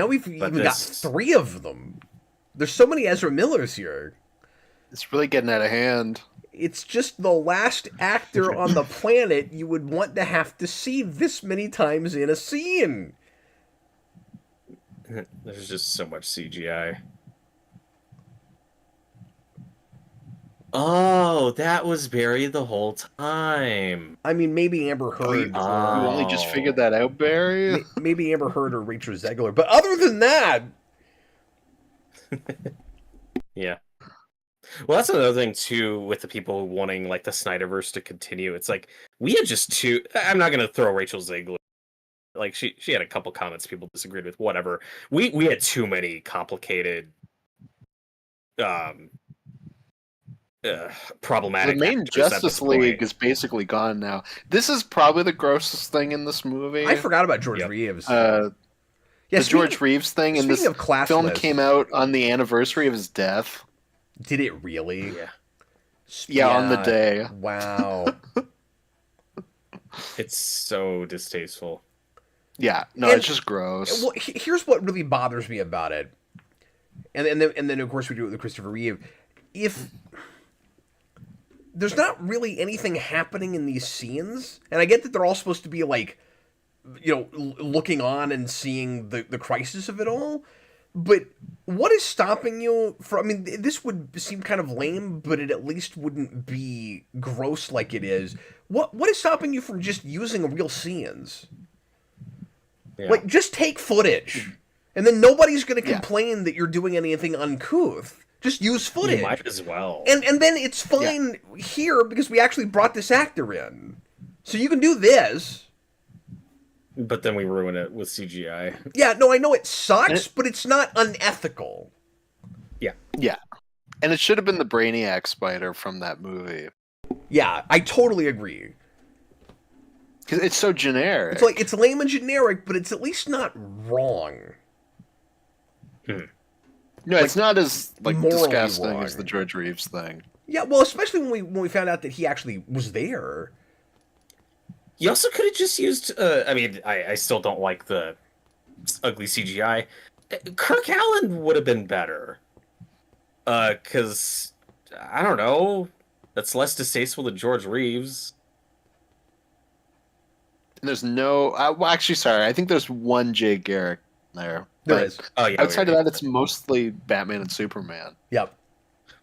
we've even got 3 of them. There's so many Ezra Millers here. It's really getting out of hand. It's just the last actor on the planet you would want to have to see this many times in a scene. There's just so much CGI. Oh, that was Barry the whole time. I mean, maybe Amber Heard. You only just figured that out, Barry? Maybe Amber Heard or Rachel Zegler. But other than that... Yeah. Well, that's another thing, too, with the people wanting, like, the Snyderverse to continue. It's like, we had just 2... I'm not going to throw Rachel Zegler. Like, she had a couple comments people disagreed with, whatever. We had too many complicated, problematic... The main Justice League is basically gone now. This is probably the grossest thing in this movie. I forgot about George Reeves. The George Reeves thing, and this film came out on the anniversary of his death. Did it really? Yeah. Yeah, on the day. Wow. It's so distasteful. Yeah, no, And- it's just gross. Well, here's what really bothers me about it, and then of course we do it with Christopher Reeve. If there's not really anything happening in these scenes, and I get that they're all supposed to be like, looking on and seeing the crisis of it all, but what is stopping you from? I mean, this would seem kind of lame, but it at least wouldn't be gross like it is. What is stopping you from just using real scenes? Yeah. Like, just take footage, and then nobody's going to complain that you're doing anything uncouth. Just use footage. You might as well. And then it's fine here because we actually brought this actor in. So you can do this. But then we ruin it with CGI. Yeah, no, I know it sucks, but it's not unethical. Yeah. Yeah. And it should have been the Brainiac spider from that movie. Yeah, I totally agree. Because it's so generic. It's like, it's lame and generic, but it's at least not wrong. No, it's not as morally disgusting wrong. as the George Reeves thing. Yeah, well, especially when we found out that he actually was there. You also could have just used. I mean, I still don't like the ugly CGI. Kirk Allen would have been better. Because I don't know, that's less distasteful than George Reeves. And there's no. Well, actually, sorry. I think there's one Jay Garrick there. There is. Oh yeah. Outside of that, it's mostly Batman and Superman. Yep.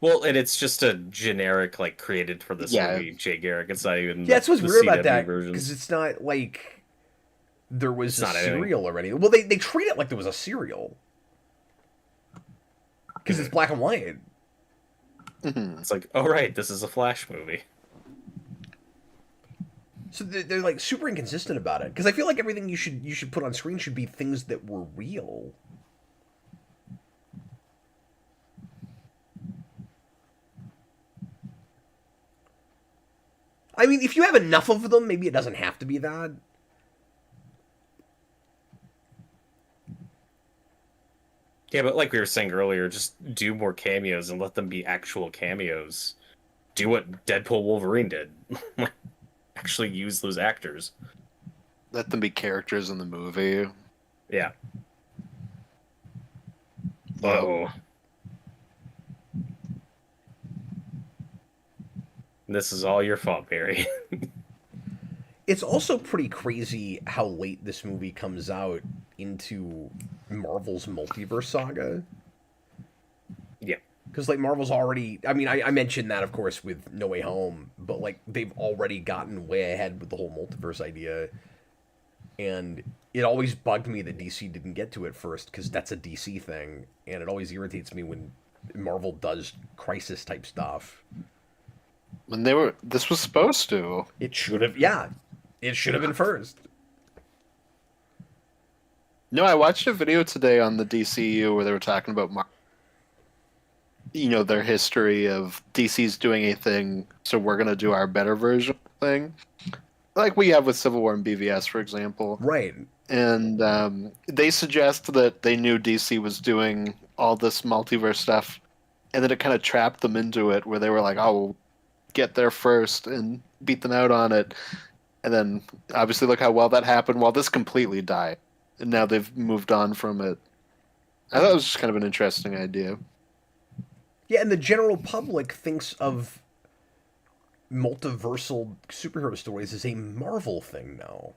Well, and it's just a generic, like, created for this movie, Jay Garrick. It's not even. Yeah, that's what's weird about CW that, version. because it's not like there was It's a not anything. serial or anything. Well, they treat it like there was a serial. Because it's black and white. Mm-hmm. It's like, oh right, this is a Flash movie. So they're like super inconsistent about it. Because I feel like everything you should put on screen should be things that were real. I mean, if you have enough of them, maybe it doesn't have to be that. Yeah, but like we were saying earlier, just do more cameos and let them be actual cameos. Do what Deadpool Wolverine did. Actually use those actors. Let them be characters in the movie. Yeah. Oh. This is all your fault, Barry. It's also pretty crazy how late this movie comes out into Marvel's multiverse saga. Yeah. Because, like, Marvel's already... I mean, I mentioned that, of course, with No Way Home, but, like, they've already gotten way ahead with the whole multiverse idea. And it always bugged me that DC didn't get to it first, because that's a DC thing. And it always irritates me when Marvel does crisis-type stuff. When this was supposed to. It should have... Yeah. It should have been first. No, I watched a video today on the DCEU where they were talking about their history of DC's doing a thing, so we're going to do our better version thing. Like we have with Civil War and BVS, for example. Right. And they suggest that they knew DC was doing all this multiverse stuff, and then it kind of trapped them into it, where they were like, oh, we'll get there first and beat them out on it. And then, obviously, look how well that happened. Well, this completely died. And now they've moved on from it. I thought it was just kind of an interesting idea. Yeah, and the general public thinks of multiversal superhero stories as a Marvel thing now.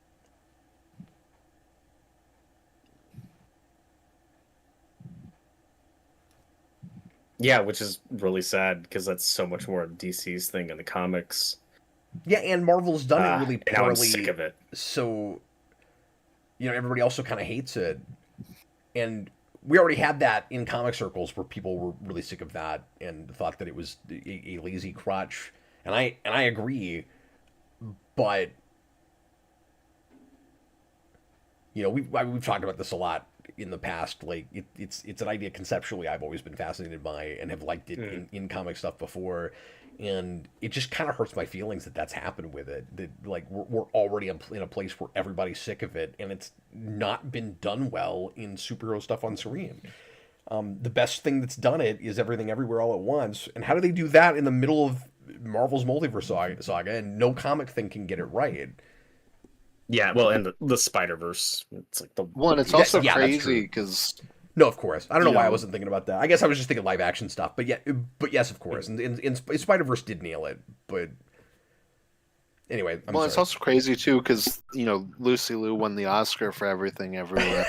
Yeah, which is really sad, because that's so much more of DC's thing in the comics. Yeah, and Marvel's done it really and now I'm poorly. sick of it. So, everybody also kind of hates it. And we already had that in comic circles where people were really sick of that and thought that it was a lazy crutch. And I agree, but we've talked about this a lot in the past. Like it's an idea conceptually I've always been fascinated by and have liked it in comic stuff before. And it just kind of hurts my feelings that that's happened with it. That like we're already in a place where everybody's sick of it, and it's not been done well in superhero stuff on screen. The best thing that's done it is Everything Everywhere All at Once. And how do they do that in the middle of Marvel's multiverse saga, and no comic thing can get it right. Yeah, well, and the Spider-Verse, it's like the One, it's also Yeah, that's crazy true. because No, of course. I don't know You why I know- wasn't thinking about that. I guess I was just thinking live action stuff. But yes, of course. And Spider Verse did nail it. But anyway, I'm it's sorry. also crazy too because Lucy Liu won the Oscar for Everything Everywhere,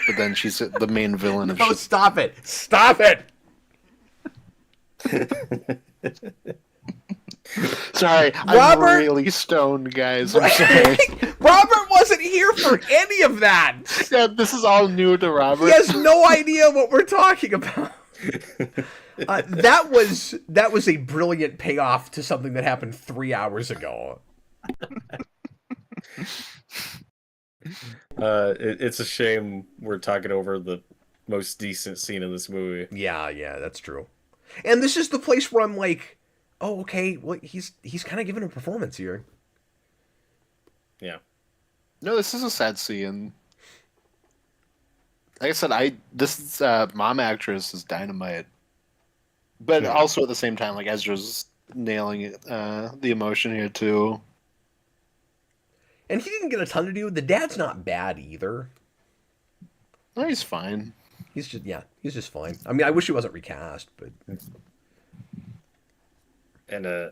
but then she's the main villain of No, shit. stop it! Stop it! Sorry, Robert- I'm really stoned, guys. I'm sorry. Robert wasn't here for any of that. Yeah, this is all new to Robert. He has no idea what we're talking about. That was a brilliant payoff to something that happened 3 hours ago. It's a shame we're talking over the most decent scene in this movie. Yeah, that's true. And this is the place where I'm like, oh, okay, well, he's kind of giving a performance here. Yeah. No, this is a sad scene. Like I said, this mom actress is dynamite, but Yeah. also at the same time, like Ezra's nailing it, the emotion here too. And he didn't get a ton to do. The dad's not bad either. No, he's fine. He's just fine. I mean, I wish he wasn't recast, but And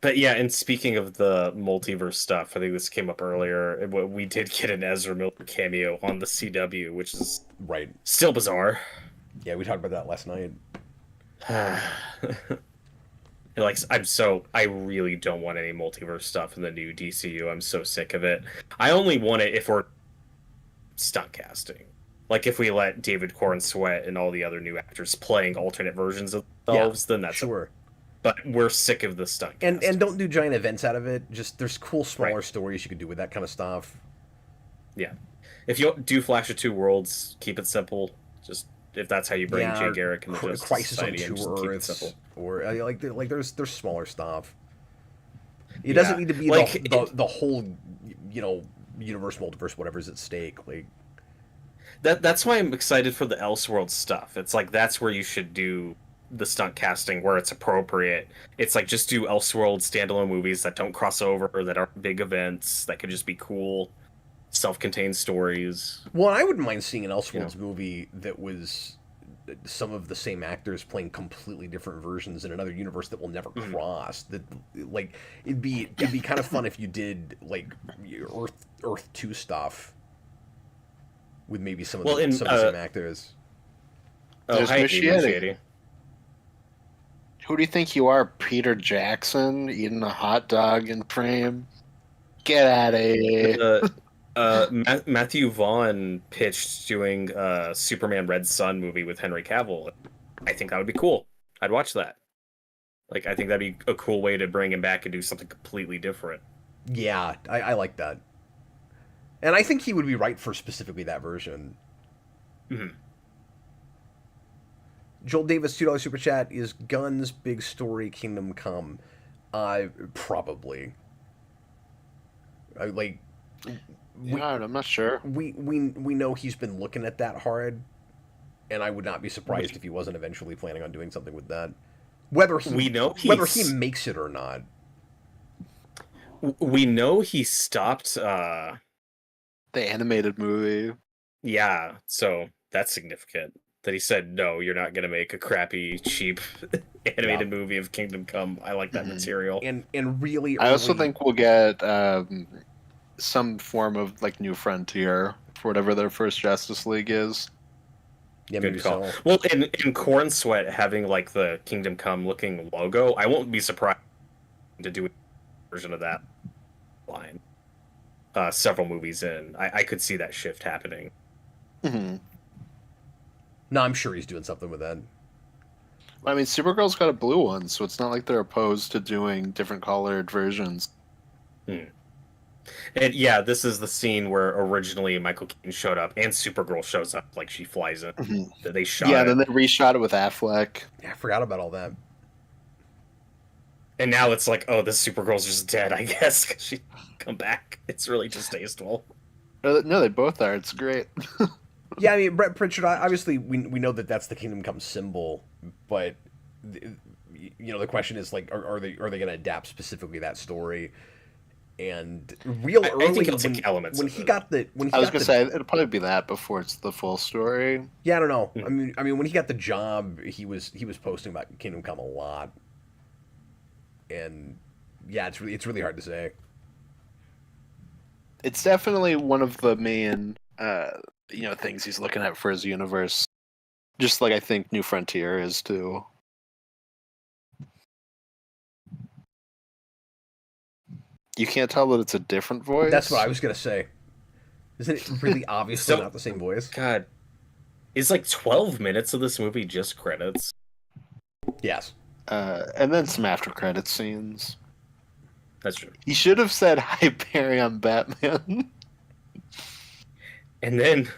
but yeah, and speaking of the multiverse stuff, I think this came up earlier. We did get an Ezra Miller cameo on the CW, which is right. still bizarre. Yeah, we talked about that last night. Like, I really don't want any multiverse stuff in the new DCU. I'm so sick of it. I only want it if we're stunt casting. Like, if we let David Cornsweet and all the other new actors playing alternate versions of themselves, then that's sure. But we're sick of the stunt And casting. don't do giant events out of it. Just there's cool smaller Right. stories you could do with that kind of stuff. Yeah. If you do Flash of Two Worlds, keep it simple. Just if that's how you bring Jay Garrick and the Justice Crisis on Society, and Two just keep it Earths, simple. or like there's smaller stuff. It doesn't need to be like, the whole universe, multiverse, whatever's at stake. Like That's why I'm excited for the Elseworld stuff. It's like that's where you should do the stunt casting where it's appropriate. It's like just do Elseworld standalone movies that don't cross over, or that aren't big events, that could just be cool, self-contained stories. Well, I wouldn't mind seeing an Elseworlds movie that was some of the same actors playing completely different versions in another universe that will never cross. That like it'd be kind of fun if you did like Earth 2 stuff with maybe some of the same actors. There's hi, Michietti. Who do you think you are, Peter Jackson, eating a hot dog in frame? Get out of here. Matthew Vaughn pitched doing a Superman Red Sun movie with Henry Cavill. I think that would be cool. I'd watch that. Like, I think that'd be a cool way to bring him back and do something completely different. Yeah, I like that. And I think he would be right for specifically that version. Mm-hmm. Joel Davis, $2 super chat. Is Gunn's big story Kingdom Come? Probably. I'm not sure. We know he's been looking at that hard, and I would not be surprised if he wasn't eventually planning on doing something with that. Whether he makes it or not. We know he stopped the animated movie. Yeah, so that's significant. That he said, no, you're not going to make a crappy, cheap animated movie of Kingdom Come. I like that material. And really I also think we'll get some form of like New Frontier for whatever their first Justice League is. Yeah, Good maybe call. so. Well, in Cornsweet having like the Kingdom Come looking logo, I won't be surprised to do a version of that line. Several movies in, I could see that shift happening. Mm-hmm. No, I'm sure he's doing something with that. I mean, Supergirl's got a blue one, so it's not like they're opposed to doing different colored versions. And yeah, this is the scene where originally Michael Keaton showed up, and Supergirl shows up, like she flies in. Mm-hmm. They shot Yeah, it. then they reshot it with Affleck. Yeah, I forgot about all that. And now it's like, oh, this Supergirl's just dead, I guess, because she come back. It's really distasteful. No, they both are. It's great. Yeah, I mean, Brett Pritchard, obviously, we know that that's the Kingdom Come symbol, but the question is like, are they going to adapt specifically that story? And I think it'll take elements. When of he it. got the I was gonna say it'll probably be that before it's the full story. Yeah, I don't know. Hmm. I mean, when he got the job, he was posting about Kingdom Come a lot, and yeah, it's really hard to say. It's definitely one of the main things he's looking at for his universe. Just like I think New Frontier is too. You can't tell that it's a different voice. That's what I was gonna say. Isn't it really obviously not the same voice? God, is like 12 minutes of this movie just credits? Yes. And then some after credit scenes. That's true. He should have said "Hi Barry, I'm Batman." And then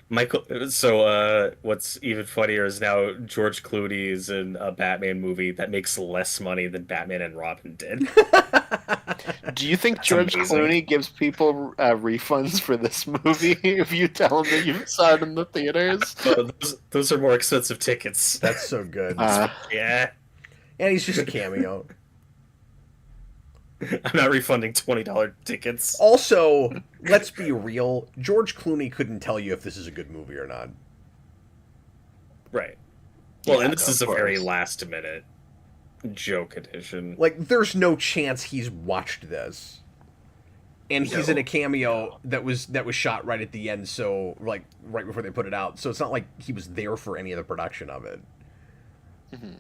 Michael. So what's even funnier is now George Clooney is in a Batman movie that makes less money than Batman and Robin did. Do you think That's George amazing. Clooney gives people refunds for this movie if you tell them that you saw it in the theaters? Those are more expensive tickets. That's so good. Yeah, And he's just a cameo. I'm not refunding $20 tickets. Also, let's be real. George Clooney couldn't tell you if this is a good movie or not. Right. Well, Yeah, and this no, is a of very course. last minute joke edition. Like, there's no chance he's watched this. And he's in a cameo that was shot right at the end, so like right before they put it out. So it's not like he was there for any of the production of it. Mhm.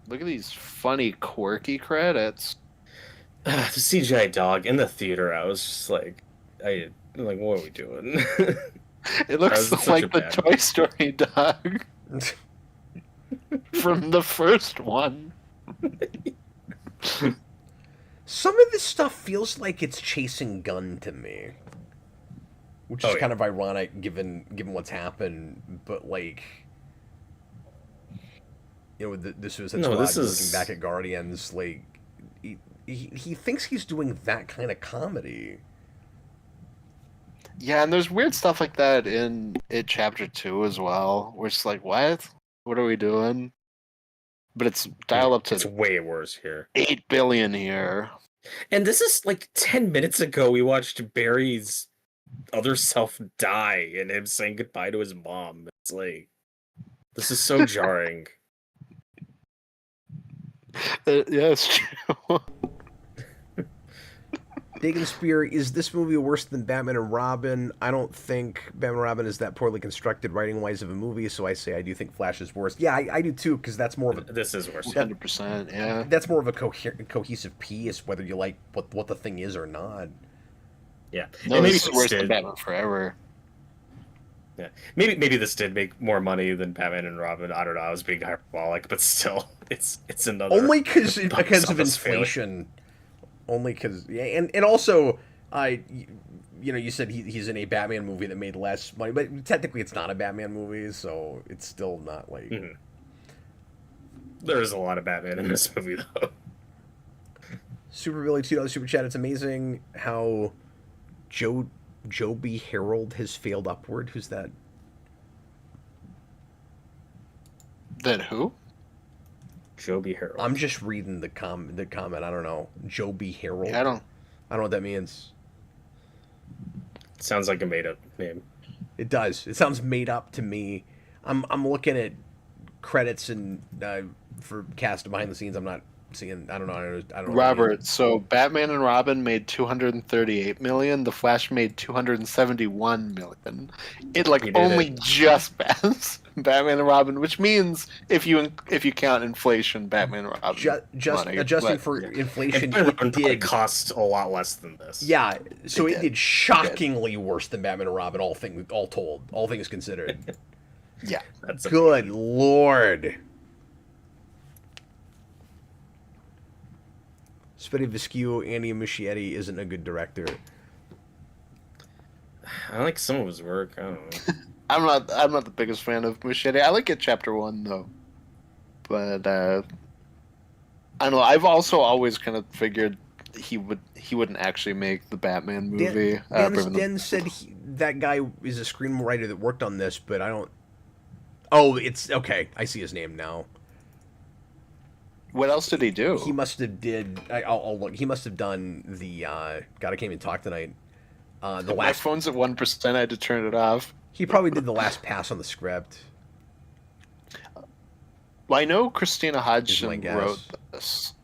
Look at these funny, quirky credits. The CGI dog in the theater, I was just like, what are we doing? It looks That was such like a the bad Toy Story dog from the first one. Some of this stuff feels like it's chasing Gunn to me, which is Oh, yeah. kind of ironic given what's happened. But like, the Suicide No, Squad, this is- looking back at Guardians, like he thinks he's doing that kind of comedy. Yeah, and there's weird stuff like that in It Chapter 2 as well. We're just like, what? What are we doing? But it's dialed up It's to way worse here. 8 billion here. And this is like 10 minutes ago, we watched Barry's other self die and him saying goodbye to his mom. It's like, this is so jarring. Yeah, it's true. Dagan Spear, is this movie worse than Batman and Robin? I don't think Batman and Robin is that poorly constructed writing-wise of a movie, so I say I do think Flash is worse. Yeah, I do too, because that's more of a This is worse. 100%, yeah. that's more of a cohesive piece, whether you like what the thing is or not. Yeah. No, And maybe this is this worse than did, Batman Forever. yeah. Maybe this did make more money than Batman and Robin. I don't know. I was being hyperbolic, but still, it's another Only because box of office failure. inflation. Only because, yeah, and also, you said he's in a Batman movie that made less money, but technically it's not a Batman movie, so it's still not like. Mhm. There is a lot of Batman in this movie, though. Super Billy $2 super chat. It's amazing how Joby Harold has failed upward. Who's that? That who? Joby Harold. I'm just reading the comment. I don't know. Joby Harold. Yeah, I don't. I don't know what that means. Sounds like a made-up name. It does. It sounds made up to me. I'm looking at credits and for cast behind the scenes. I'm not seeing. I don't know. I don't know. Robert, so Batman and Robin made 238 million. The Flash made 271 million. It You did only just passed Batman and Robin, which means if you count inflation, Batman and Robin. money, Adjusting but- for And inflation, Batman it probably did. cost a lot less than this. Yeah, so It it did. did shockingly worse than Batman and Robin. All told, all things considered. Yeah. That's Good lord. Spitty Viscu, Andy Muschietti isn't a good director. I like some of his work. I don't know. I'm not the biggest fan of Machete. I like it chapter 1 though. But I don't know, I've also always kind of figured he wouldn't actually make the Batman movie. Dan said that guy is a screenwriter that worked on this, but I don't. Oh, it's okay. I see his name now. What else did he do? He must have did. I'll look. He must have done the. God, I can't even talk tonight. The My last. phone's at 1%. I had to turn it off. He probably did the last pass on the script. Well, I know Christina Is my Hodgson guess. wrote this.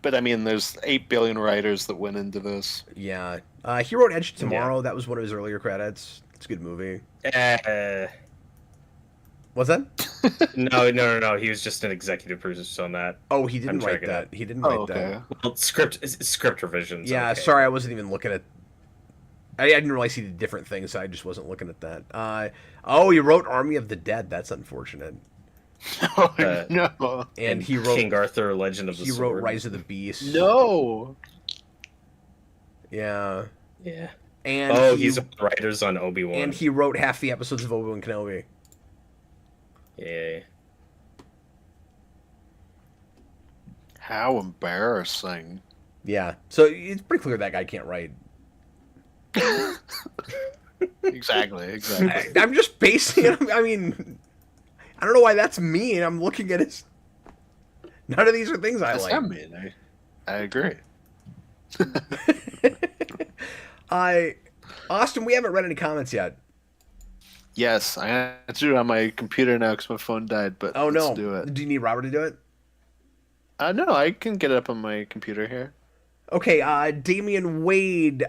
But I mean, there's 8 billion writers that went into this. Yeah. He wrote Edge of Tomorrow. That was one of his earlier credits. It's a good movie. What's that? No. He was just an executive producer on that. Oh, he didn't I'm write checking that. it. He didn't Oh, write okay. that. Well, script revisions. Yeah, okay. sorry, I wasn't even looking at. I didn't realize he did different things. So I just wasn't looking at that. Oh, he wrote Army of the Dead. That's unfortunate. Oh, no. And he wrote King Arthur, Legend of the He Sword. wrote Rise of the Beast. No. Yeah. Yeah. And he's one of the writers on Obi-Wan. And he wrote half the episodes of Obi-Wan Kenobi. Yeah. How embarrassing. Yeah. So it's pretty clear that guy can't write. Exactly. I'm just basing it. I mean, I don't know why that's mean. I'm looking at his. None of these are things I That's like. not mean. I agree. Austin, we haven't read any comments yet. Yes, I have to do it on my computer now because my phone died. But Oh let's no! do it. Do you need Robert to do it? No, I can get it up on my computer here. Okay, Damian Wade,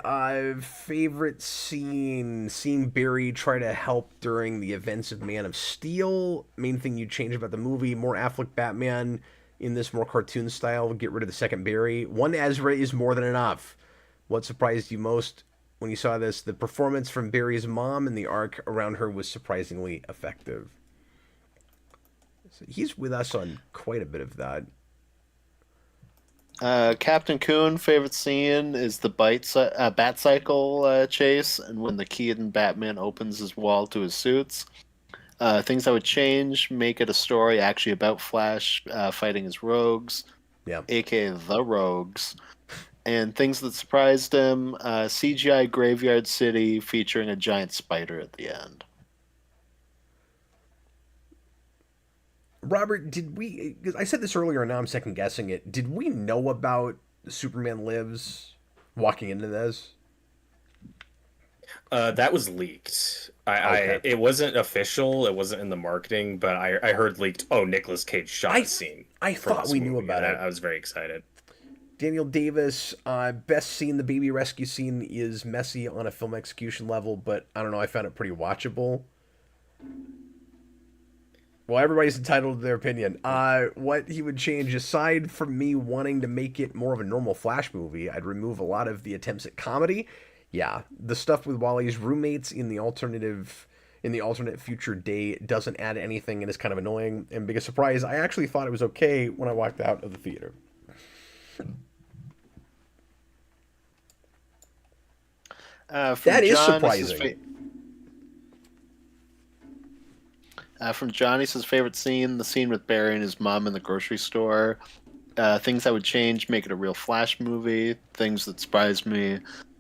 favorite scene, seeing Barry try to help during the events of Man of Steel. Main thing you change about the movie, more Affleck Batman in this more cartoon style, get rid of the second Barry. One Ezra is more than enough. What surprised you most when you saw this? The performance from Barry's mom and the arc around her was surprisingly effective. So he's with us on quite a bit of that. Captain Coon, favorite scene is the bat cycle chase, and when the Keaton Batman opens his wall to his suits. Things I would change: make it a story actually about Flash fighting his rogues, aka the Rogues, and things that surprised him: CGI Graveyard City featuring a giant spider at the end. Robert, did we? Because I said this earlier, and now I'm second guessing it. Did we know about Superman Lives walking into this? That was leaked. Okay. It wasn't official. It wasn't in the marketing, but I heard leaked. Oh, Nicolas Cage shot a scene. I thought we knew about it. I was very excited. Daniel Davis, best scene, the baby rescue scene is messy on a film execution level, but I don't know. I found it pretty watchable. Well, everybody's entitled to their opinion. What he would change, aside from me wanting to make it more of a normal Flash movie, I'd remove a lot of the attempts at comedy. Yeah, the stuff with Wally's roommates in the alternate future day doesn't add anything and is kind of annoying. And biggest surprise, I actually thought it was okay when I walked out of the theater. That is surprising. From Johnny, says favorite scene: the scene with Barry and his mom in the grocery store. Things I would change: make it a real Flash movie. Things that surprised me: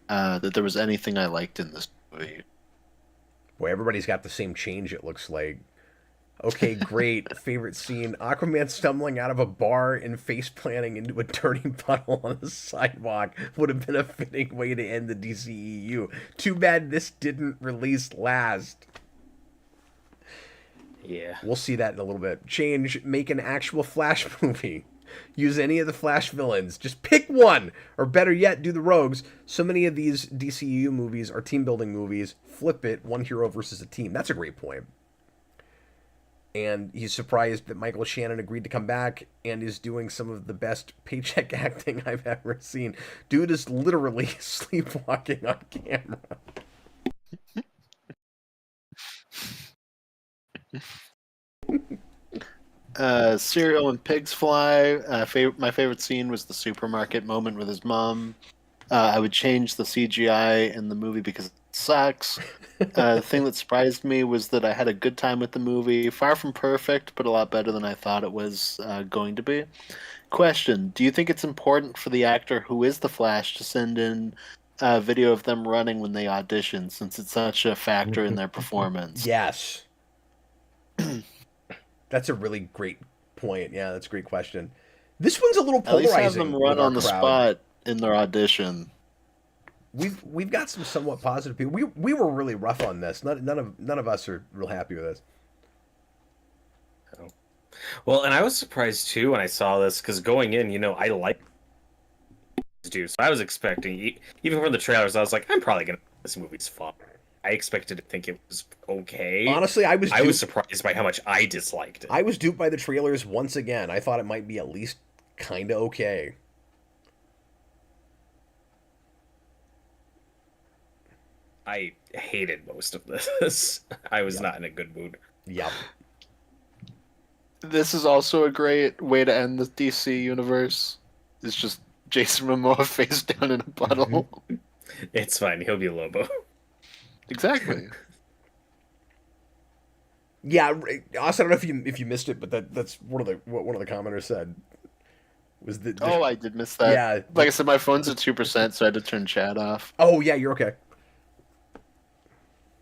that there was anything I liked in this movie. Boy, everybody's got the same change, it looks like. Okay, great. Favorite scene: Aquaman stumbling out of a bar and face planting into a dirty puddle on the sidewalk would have been a fitting way to end the DCEU. Too bad this didn't release last. Yeah. We'll see that in a little bit. Change, make an actual Flash movie. Use any of the Flash villains. Just pick one. Or better yet, do the Rogues. So many of these DCEU movies are team-building movies. Flip it, one hero versus a team. That's a great point. And he's surprised that Michael Shannon agreed to come back and is doing some of the best paycheck acting I've ever seen. Dude is literally sleepwalking on camera. Cereal and Pigs Fly. My favorite scene was the supermarket moment with his mom. I would change the CGI in the movie because it sucks. The thing that surprised me was that I had a good time with the movie. Far from perfect, but a lot better than I thought it was going to be. Question: do you think it's important for the actor who is the Flash to send in a video of them running when they audition, since it's such a factor in their performance? Yes. That's a really great point. Yeah, that's a great question. This one's a little At least have them polarizing run with our on the crowd. spot in their audition. We've got some somewhat positive people. We were really rough on this. None of us are real happy with this. Well, and I was surprised too when I saw this because going in, I like do so I was expecting even from the trailers, I was like, I'm probably gonna this movie's fun. I expected to think it was okay. Honestly, I was surprised by how much I disliked it. I was duped by the trailers once again. I thought it might be at least kind of okay. I hated most of this. I was Yep. not in a good mood. Yep. This is also a great way to end the DC universe. It's just Jason Momoa face down in a puddle. It's fine. He'll be Lobo. Exactly. Yeah, Austin, I don't know if you missed it, but that's what one of the commenters said. Was the Oh, I did miss that. Yeah. Like I said, my phone's at 2%, so I had to turn chat off. Oh yeah, you're okay.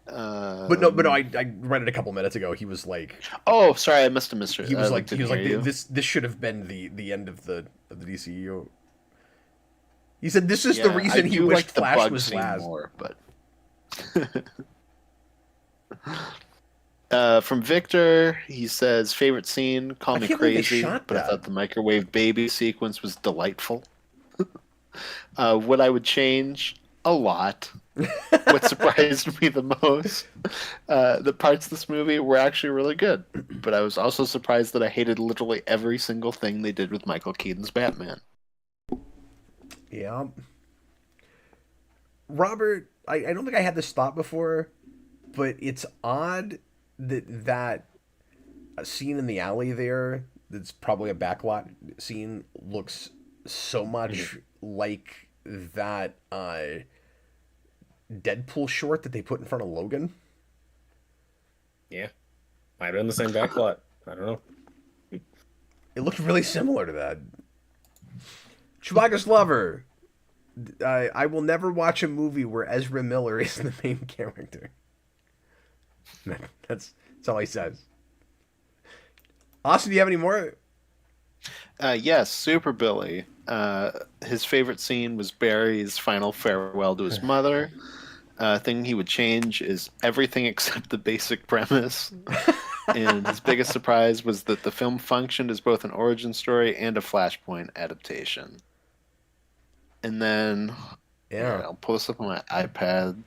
But no, I read it a couple minutes ago. He was like, Oh, sorry, I must have missed it. he was like, didn't hear you. this should have been the end of the DCEU. He said this is the Yeah, reason I he do wished like the Flash bug was scene last. more, but from Victor, he says favorite scene. Call I me can't believe they crazy, shot but I that. thought the microwave baby sequence was delightful. What I would change a lot. What surprised me the most, the parts of this movie were actually really good, but I was also surprised that I hated literally every single thing they did with Michael Keaton's Batman. Yeah. Robert, I don't think I had this thought before, but it's odd that a scene in the alley there that's probably a backlot scene looks so much like that Deadpool short that they put in front of Logan. Yeah. Might have been the same backlot. I don't know. It looked really similar to that. Chewbacca's lover. I will never watch a movie where Ezra Miller is the main character. That's all he says. Austin, do you have any more? Yes, Super Billy. His favorite scene was Barry's final farewell to his mother. Thing he would change is everything except the basic premise. And his biggest surprise was that the film functioned as both an origin story and a Flashpoint adaptation. And then, Yeah, I'll pull this up on my iPad.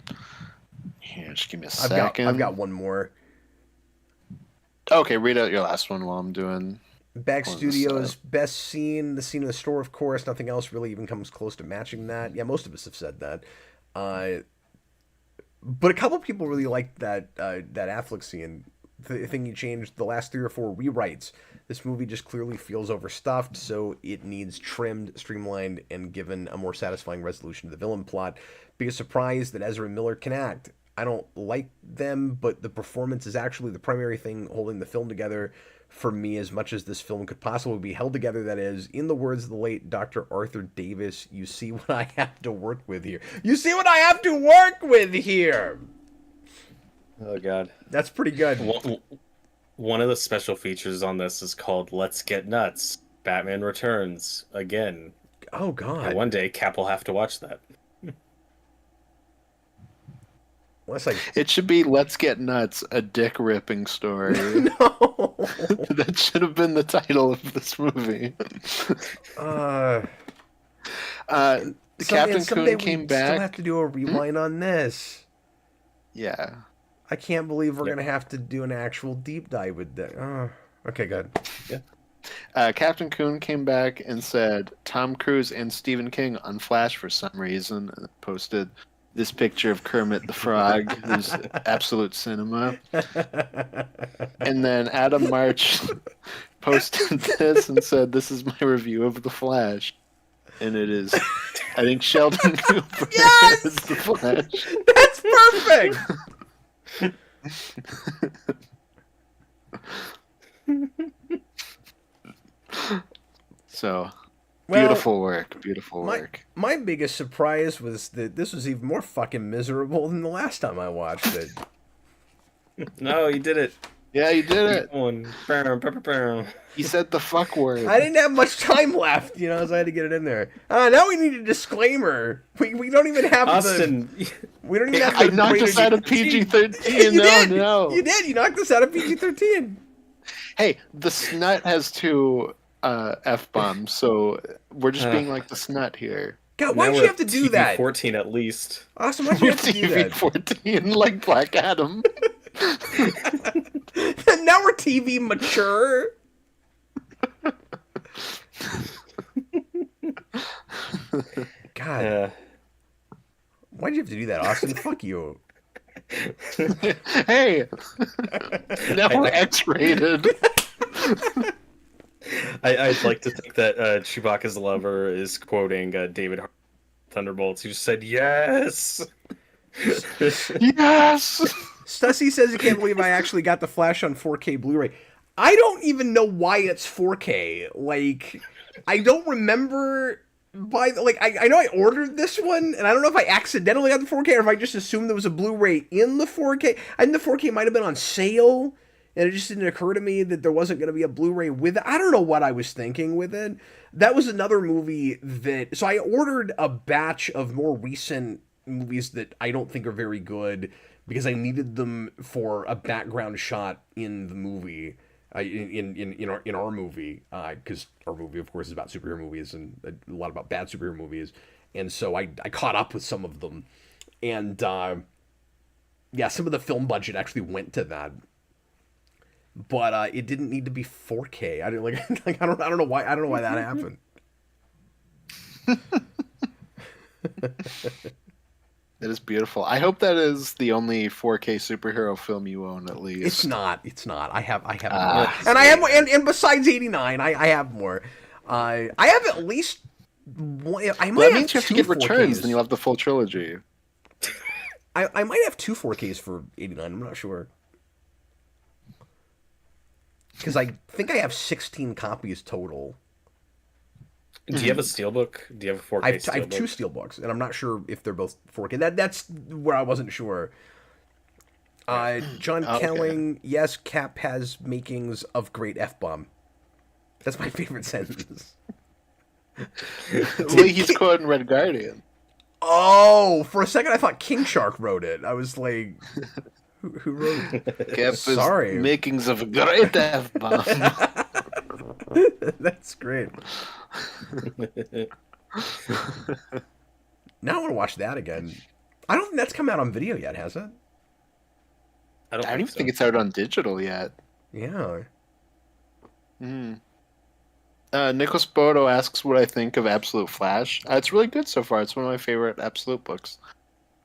Here, just give me a second. I've got one more. Okay, read out your last one while I'm doing. Back Pulling this Studios up. best scene, the scene in the store, of course. Nothing else really even comes close to matching that. Yeah, most of us have said that. But a couple people really liked that Affleck scene. The thing he changed the last 3 or 4 rewrites. This movie just clearly feels overstuffed, so it needs trimmed, streamlined, and given a more satisfying resolution to the villain plot. Biggest surprise that Ezra Miller can act. I don't like them, but the performance is actually the primary thing holding the film together for me as much as this film could possibly be held together. That is, in the words of the late Dr. Arthur Davis, you see what I have to work with here. You see what I have to work with here! Oh, God. That's pretty good. One of the special features on this is called Let's Get Nuts. Batman Returns. Again. Oh, God. And one day, Cap will have to watch that. Well, that's like... It should be Let's Get Nuts, a dick ripping story. No! That should have been the title of this movie. Captain someday Coon came we back. still have to do a rewind on this. Yeah. I can't believe we're Yep. going to have to do an actual deep dive with that. Okay, good. Captain Coon came back and said Tom Cruise and Stephen King on Flash for some reason, and posted this picture of Kermit the Frog, who's absolute cinema. And then Adam March posted this and said, "This is my review of The Flash." And it is, I think, Sheldon Cooper Yes! is The Flash. That's perfect! So, Well, beautiful work. My biggest surprise was that this was even more fucking miserable than the last time I watched it. No, you did it. Yeah, you did it. One. He said the fuck word. I didn't have much time left, so I had to get it in there. Now we need a disclaimer. We don't even have Austin, we don't even have I the knocked rated- us out of PG-13. No. You did. You knocked us out of PG-13. Hey, the snut has 2 F-bombs, so we're just being like the snut here. God, why'd you have to do that? 14 at least. Austin, why'd you have to do that? TV-14, like Black Adam. Now we're TV mature. God. Why'd you have to do that, Austin? Fuck you. Hey! Now we're X-rated. I'd like to think that Chewbacca's lover is quoting David Thunderbolts, who just said, yes! Yes! Stussy says he can't believe I actually got The Flash on 4K Blu-ray. I don't even know why it's 4K. Like, I don't remember... I know I ordered this one, and I don't know if I accidentally got the 4K or if I just assumed there was a Blu-ray in the 4K. I think the 4K might have been on sale, and it just didn't occur to me that there wasn't going to be a Blu-ray with it. I don't know what I was thinking with it. That was another movie that... So I ordered a batch of more recent movies that I don't think are very good because I needed them for a background shot in the movie. In our movie, because our movie, of course, is about superhero movies and a lot about bad superhero movies, and so I caught up with some of them, and yeah, some of the film budget actually went to that, but it didn't need to be 4K. I didn't I don't know why that happened. It is beautiful. I hope that is the only 4K superhero film you own, at least. It's not. I have more. And I have more, and besides 89, I have more. I have at least one. I might that have means you have to two get returns, 4Ks. then you'll have the full trilogy. I might have 2 4Ks for 89. I'm not sure. Because I think I have 16 copies total. Do you have a steelbook? Do you have a 4K steelbook? I have 2 steelbooks, and I'm not sure if they're both 4K. That's where I wasn't sure. John Kelling, yes, Cap has makings of great F-bomb. That's my favorite sentence. Well, he's quoting Red Guardian. Oh, for a second I thought King Shark wrote it. I was like, who wrote it? Cap Sorry. is makings of a great F-bomb. That's great. Now I want to watch that again. I don't think that's come out on video yet, has it? I don't even think it's out on digital yet. Yeah. Nicholas Bodo asks what I think of Absolute Flash. It's really good so far. It's one of my favorite Absolute books.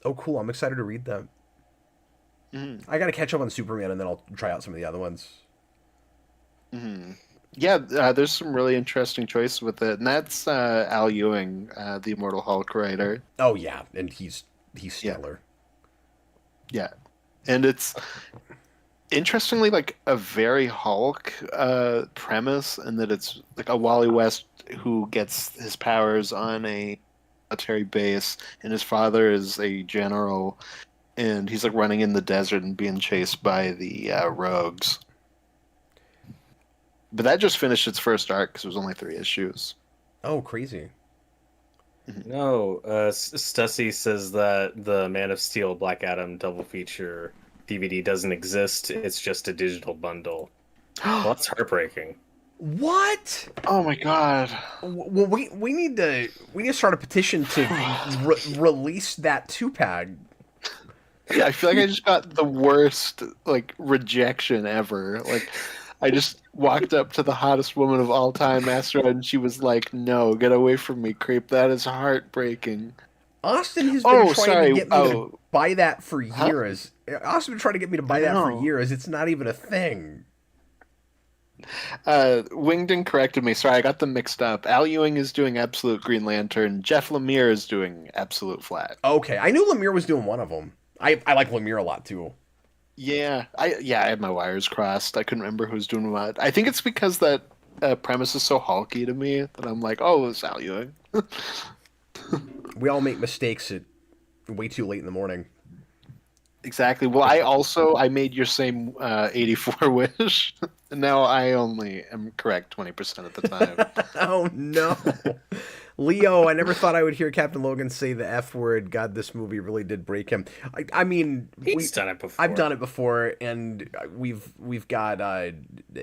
Oh, cool. I'm excited to read that. I got to catch up on Superman, and then I'll try out some of the other ones. Yeah, there's some really interesting choices with it, and that's Al Ewing, the Immortal Hulk writer. Oh yeah, and he's stellar. Yeah, and it's interestingly like a very Hulk premise, in that it's like a Wally West who gets his powers on a military base, and his father is a general, and he's like running in the desert and being chased by the rogues. But that just finished its first arc because it was only 3 issues. Oh, crazy. No, Stussy says that the Man of Steel Black Adam double feature DVD doesn't exist. It's just a digital bundle. Well, that's heartbreaking. What? Oh my god. Well, we need to start a petition to release that 2-pack. Yeah, I feel like I just got the worst like rejection ever. Like, I just walked up to the hottest woman of all time, asked her, and she was like, "No, get away from me, creep. That is heartbreaking." Austin has been trying to get me to buy that for years. Austin's been trying to get me to buy that for years. It's not even a thing. Wingdon corrected me. Sorry, I got them mixed up. Al Ewing is doing Absolute Green Lantern. Jeff Lemire is doing Absolute Flash. Okay, I knew Lemire was doing one of them. I like Lemire a lot too. Yeah, I had my wires crossed. I couldn't remember who was doing what. I think it's because that premise is so hulky to me that I'm like, oh, it's Al Ewing. We all make mistakes at way too late in the morning. Exactly. Well, I made your same 84 wish. And now I only am correct 20% of the time. Oh no. Leo, I never thought I would hear Captain Logan say the F word. God, this movie really did break him. I mean, He's done it before. I've done it before, and we've got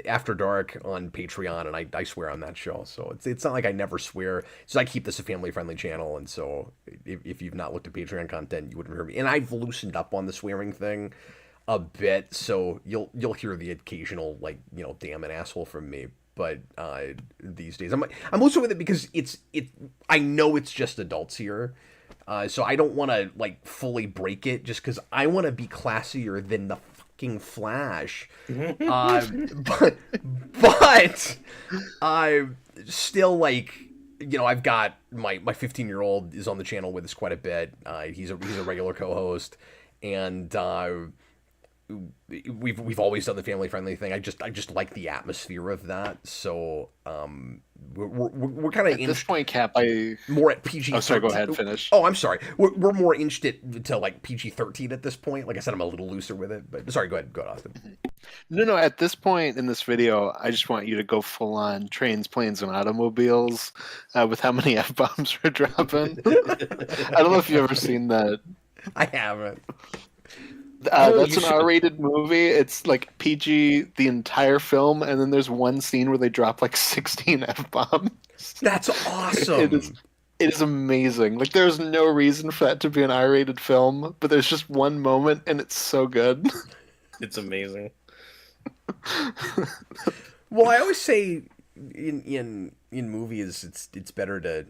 After Dark on Patreon, and I swear on that show. So it's not like I never swear. So I keep this a family friendly channel, and so if you've not looked at Patreon content, you wouldn't hear me. And I've loosened up on the swearing thing a bit, so you'll hear the occasional like damn an asshole from me. But these days, I'm also with it because I know it's just adults here, so I don't want to like fully break it just because I want to be classier than the fucking Flash. But I still like I've got my 15-year-old is on the channel with us quite a bit. He's a regular co-host, and we've always done the family friendly thing. I just like the atmosphere of that. So we're kind of at this point, Cap. more at PG. Oh, sorry. Go ahead. Finish. Oh, I'm sorry. We're more inched it to like PG-13 at this point. Like I said, I'm a little looser with it. But sorry. Go ahead, Austin. No. At this point in this video, I just want you to go full on trains, planes, and automobiles with how many F-bombs we're dropping. I don't know if you've ever seen that. I haven't. That's an R-rated movie. It's like PG the entire film, and then there's one scene where they drop like 16 F-bombs. That's awesome. It is amazing. Like there's no reason for that to be an R-rated film, but there's just one moment, and it's so good. It's amazing. Well, I always say in movies, it's better to.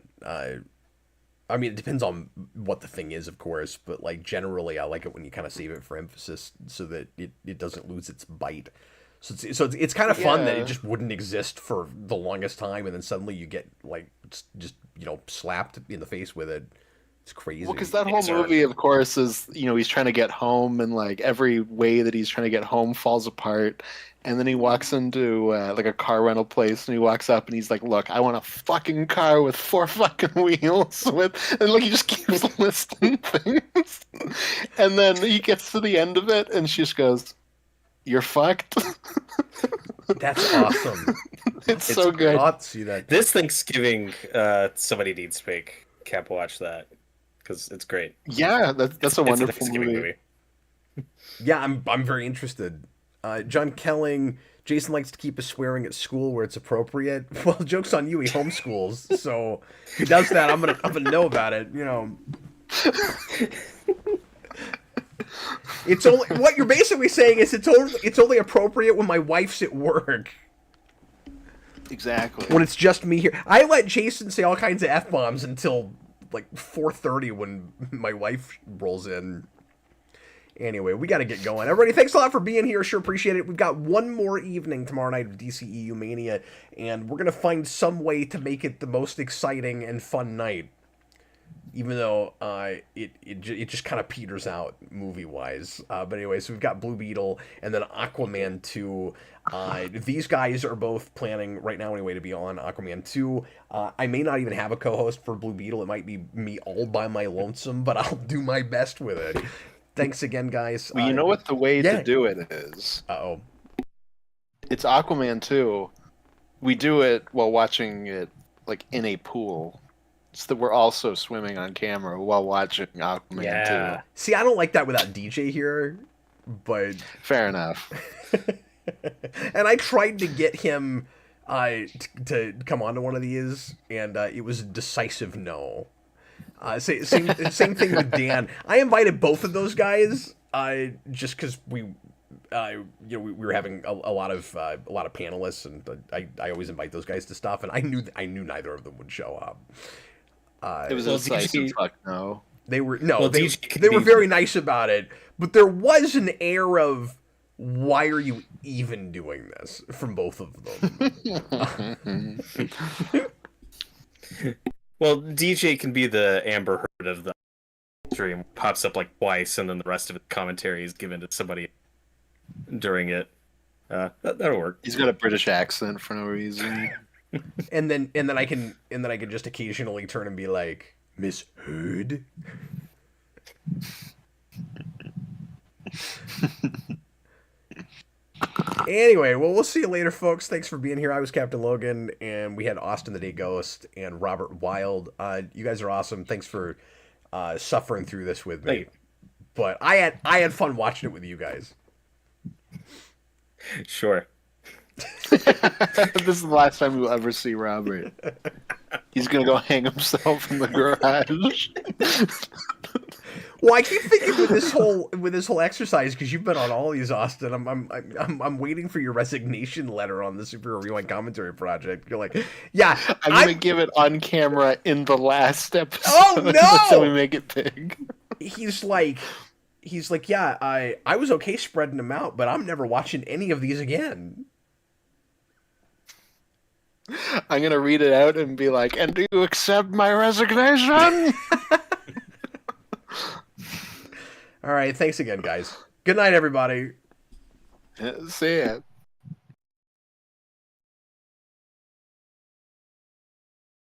I mean, it depends on what the thing is, of course, but like generally, I like it when you kind of save it for emphasis so that it doesn't lose its bite. So it's kind of fun that it just wouldn't exist for the longest time, and then suddenly you get like just slapped in the face with it. It's crazy. Well, because that whole movie, of course, is he's trying to get home, and like every way that he's trying to get home falls apart. And then he walks into like a car rental place, and he walks up, and he's like, "Look, I want a fucking car with 4 fucking wheels." And like he just keeps listing things. And then he gets to the end of it, and she just goes, "You're fucked." That's awesome. It's so good. I'll see that. This Thanksgiving, somebody needs to make Cap watch that because it's great. Yeah, that's a wonderful movie. Yeah, I'm very interested. John Kelling, Jason likes to keep his swearing at school where it's appropriate. Well, joke's on you, he homeschools, so if he does that, I'm gonna know about it. It's only what you're basically saying is it's only appropriate when my wife's at work. Exactly. When it's just me here, I let Jason say all kinds of F-bombs until like 4:30 when my wife rolls in. Anyway, we got to get going. Everybody, thanks a lot for being here. Sure appreciate it. We've got one more evening tomorrow night of DCEU Mania, and we're going to find some way to make it the most exciting and fun night. Even though it just kind of peters out movie-wise. But anyway, so we've got Blue Beetle and then Aquaman 2. These guys are both planning right now anyway to be on Aquaman 2. I may not even have a co-host for Blue Beetle. It might be me all by my lonesome, but I'll do my best with it. Thanks again, guys. Well, you know what the way to do it is? Uh-oh. It's Aquaman 2. We do it while watching it, like, in a pool. So that we're also swimming on camera while watching Aquaman 2. See, I don't like that without DJ here, but... Fair enough. And I tried to get him to come on to one of these, and it was a decisive no. Same thing with Dan. I invited both of those guys just because we were having a lot of panelists, and I always invite those guys to stuff, and I knew neither of them would show up. It was a decisive fuck no. They were they were very nice about it, but there was an air of why are you even doing this from both of them. Well, DJ can be the Amber Heard of the stream. Pops up like twice, and then the rest of the commentary is given to somebody during it. That'll work. He's got a British accent for no reason. and then I can just occasionally turn and be like, Miss Heard. Anyway, well, we'll see you later, folks. Thanks for being here. I was Captain Logan, and we had Austin the Day Ghost and Robert Wild. You guys are awesome. Thanks for suffering through this with me. But I had fun watching it with you guys. Sure. This is the last time you'll ever see Robert. He's gonna go hang himself in the garage. Well, I keep thinking with this whole exercise, because you've been on all these, Austin. I'm waiting for your resignation letter on the Super Review and Commentary Project. You're like, yeah, I'm gonna give it on camera in the last episode. Oh no! Until we make it big. He's like, yeah, I was okay spreading them out, but I'm never watching any of these again. I'm gonna read it out and be like, and do you accept my resignation? All right, thanks again, guys. Good night, everybody. See ya.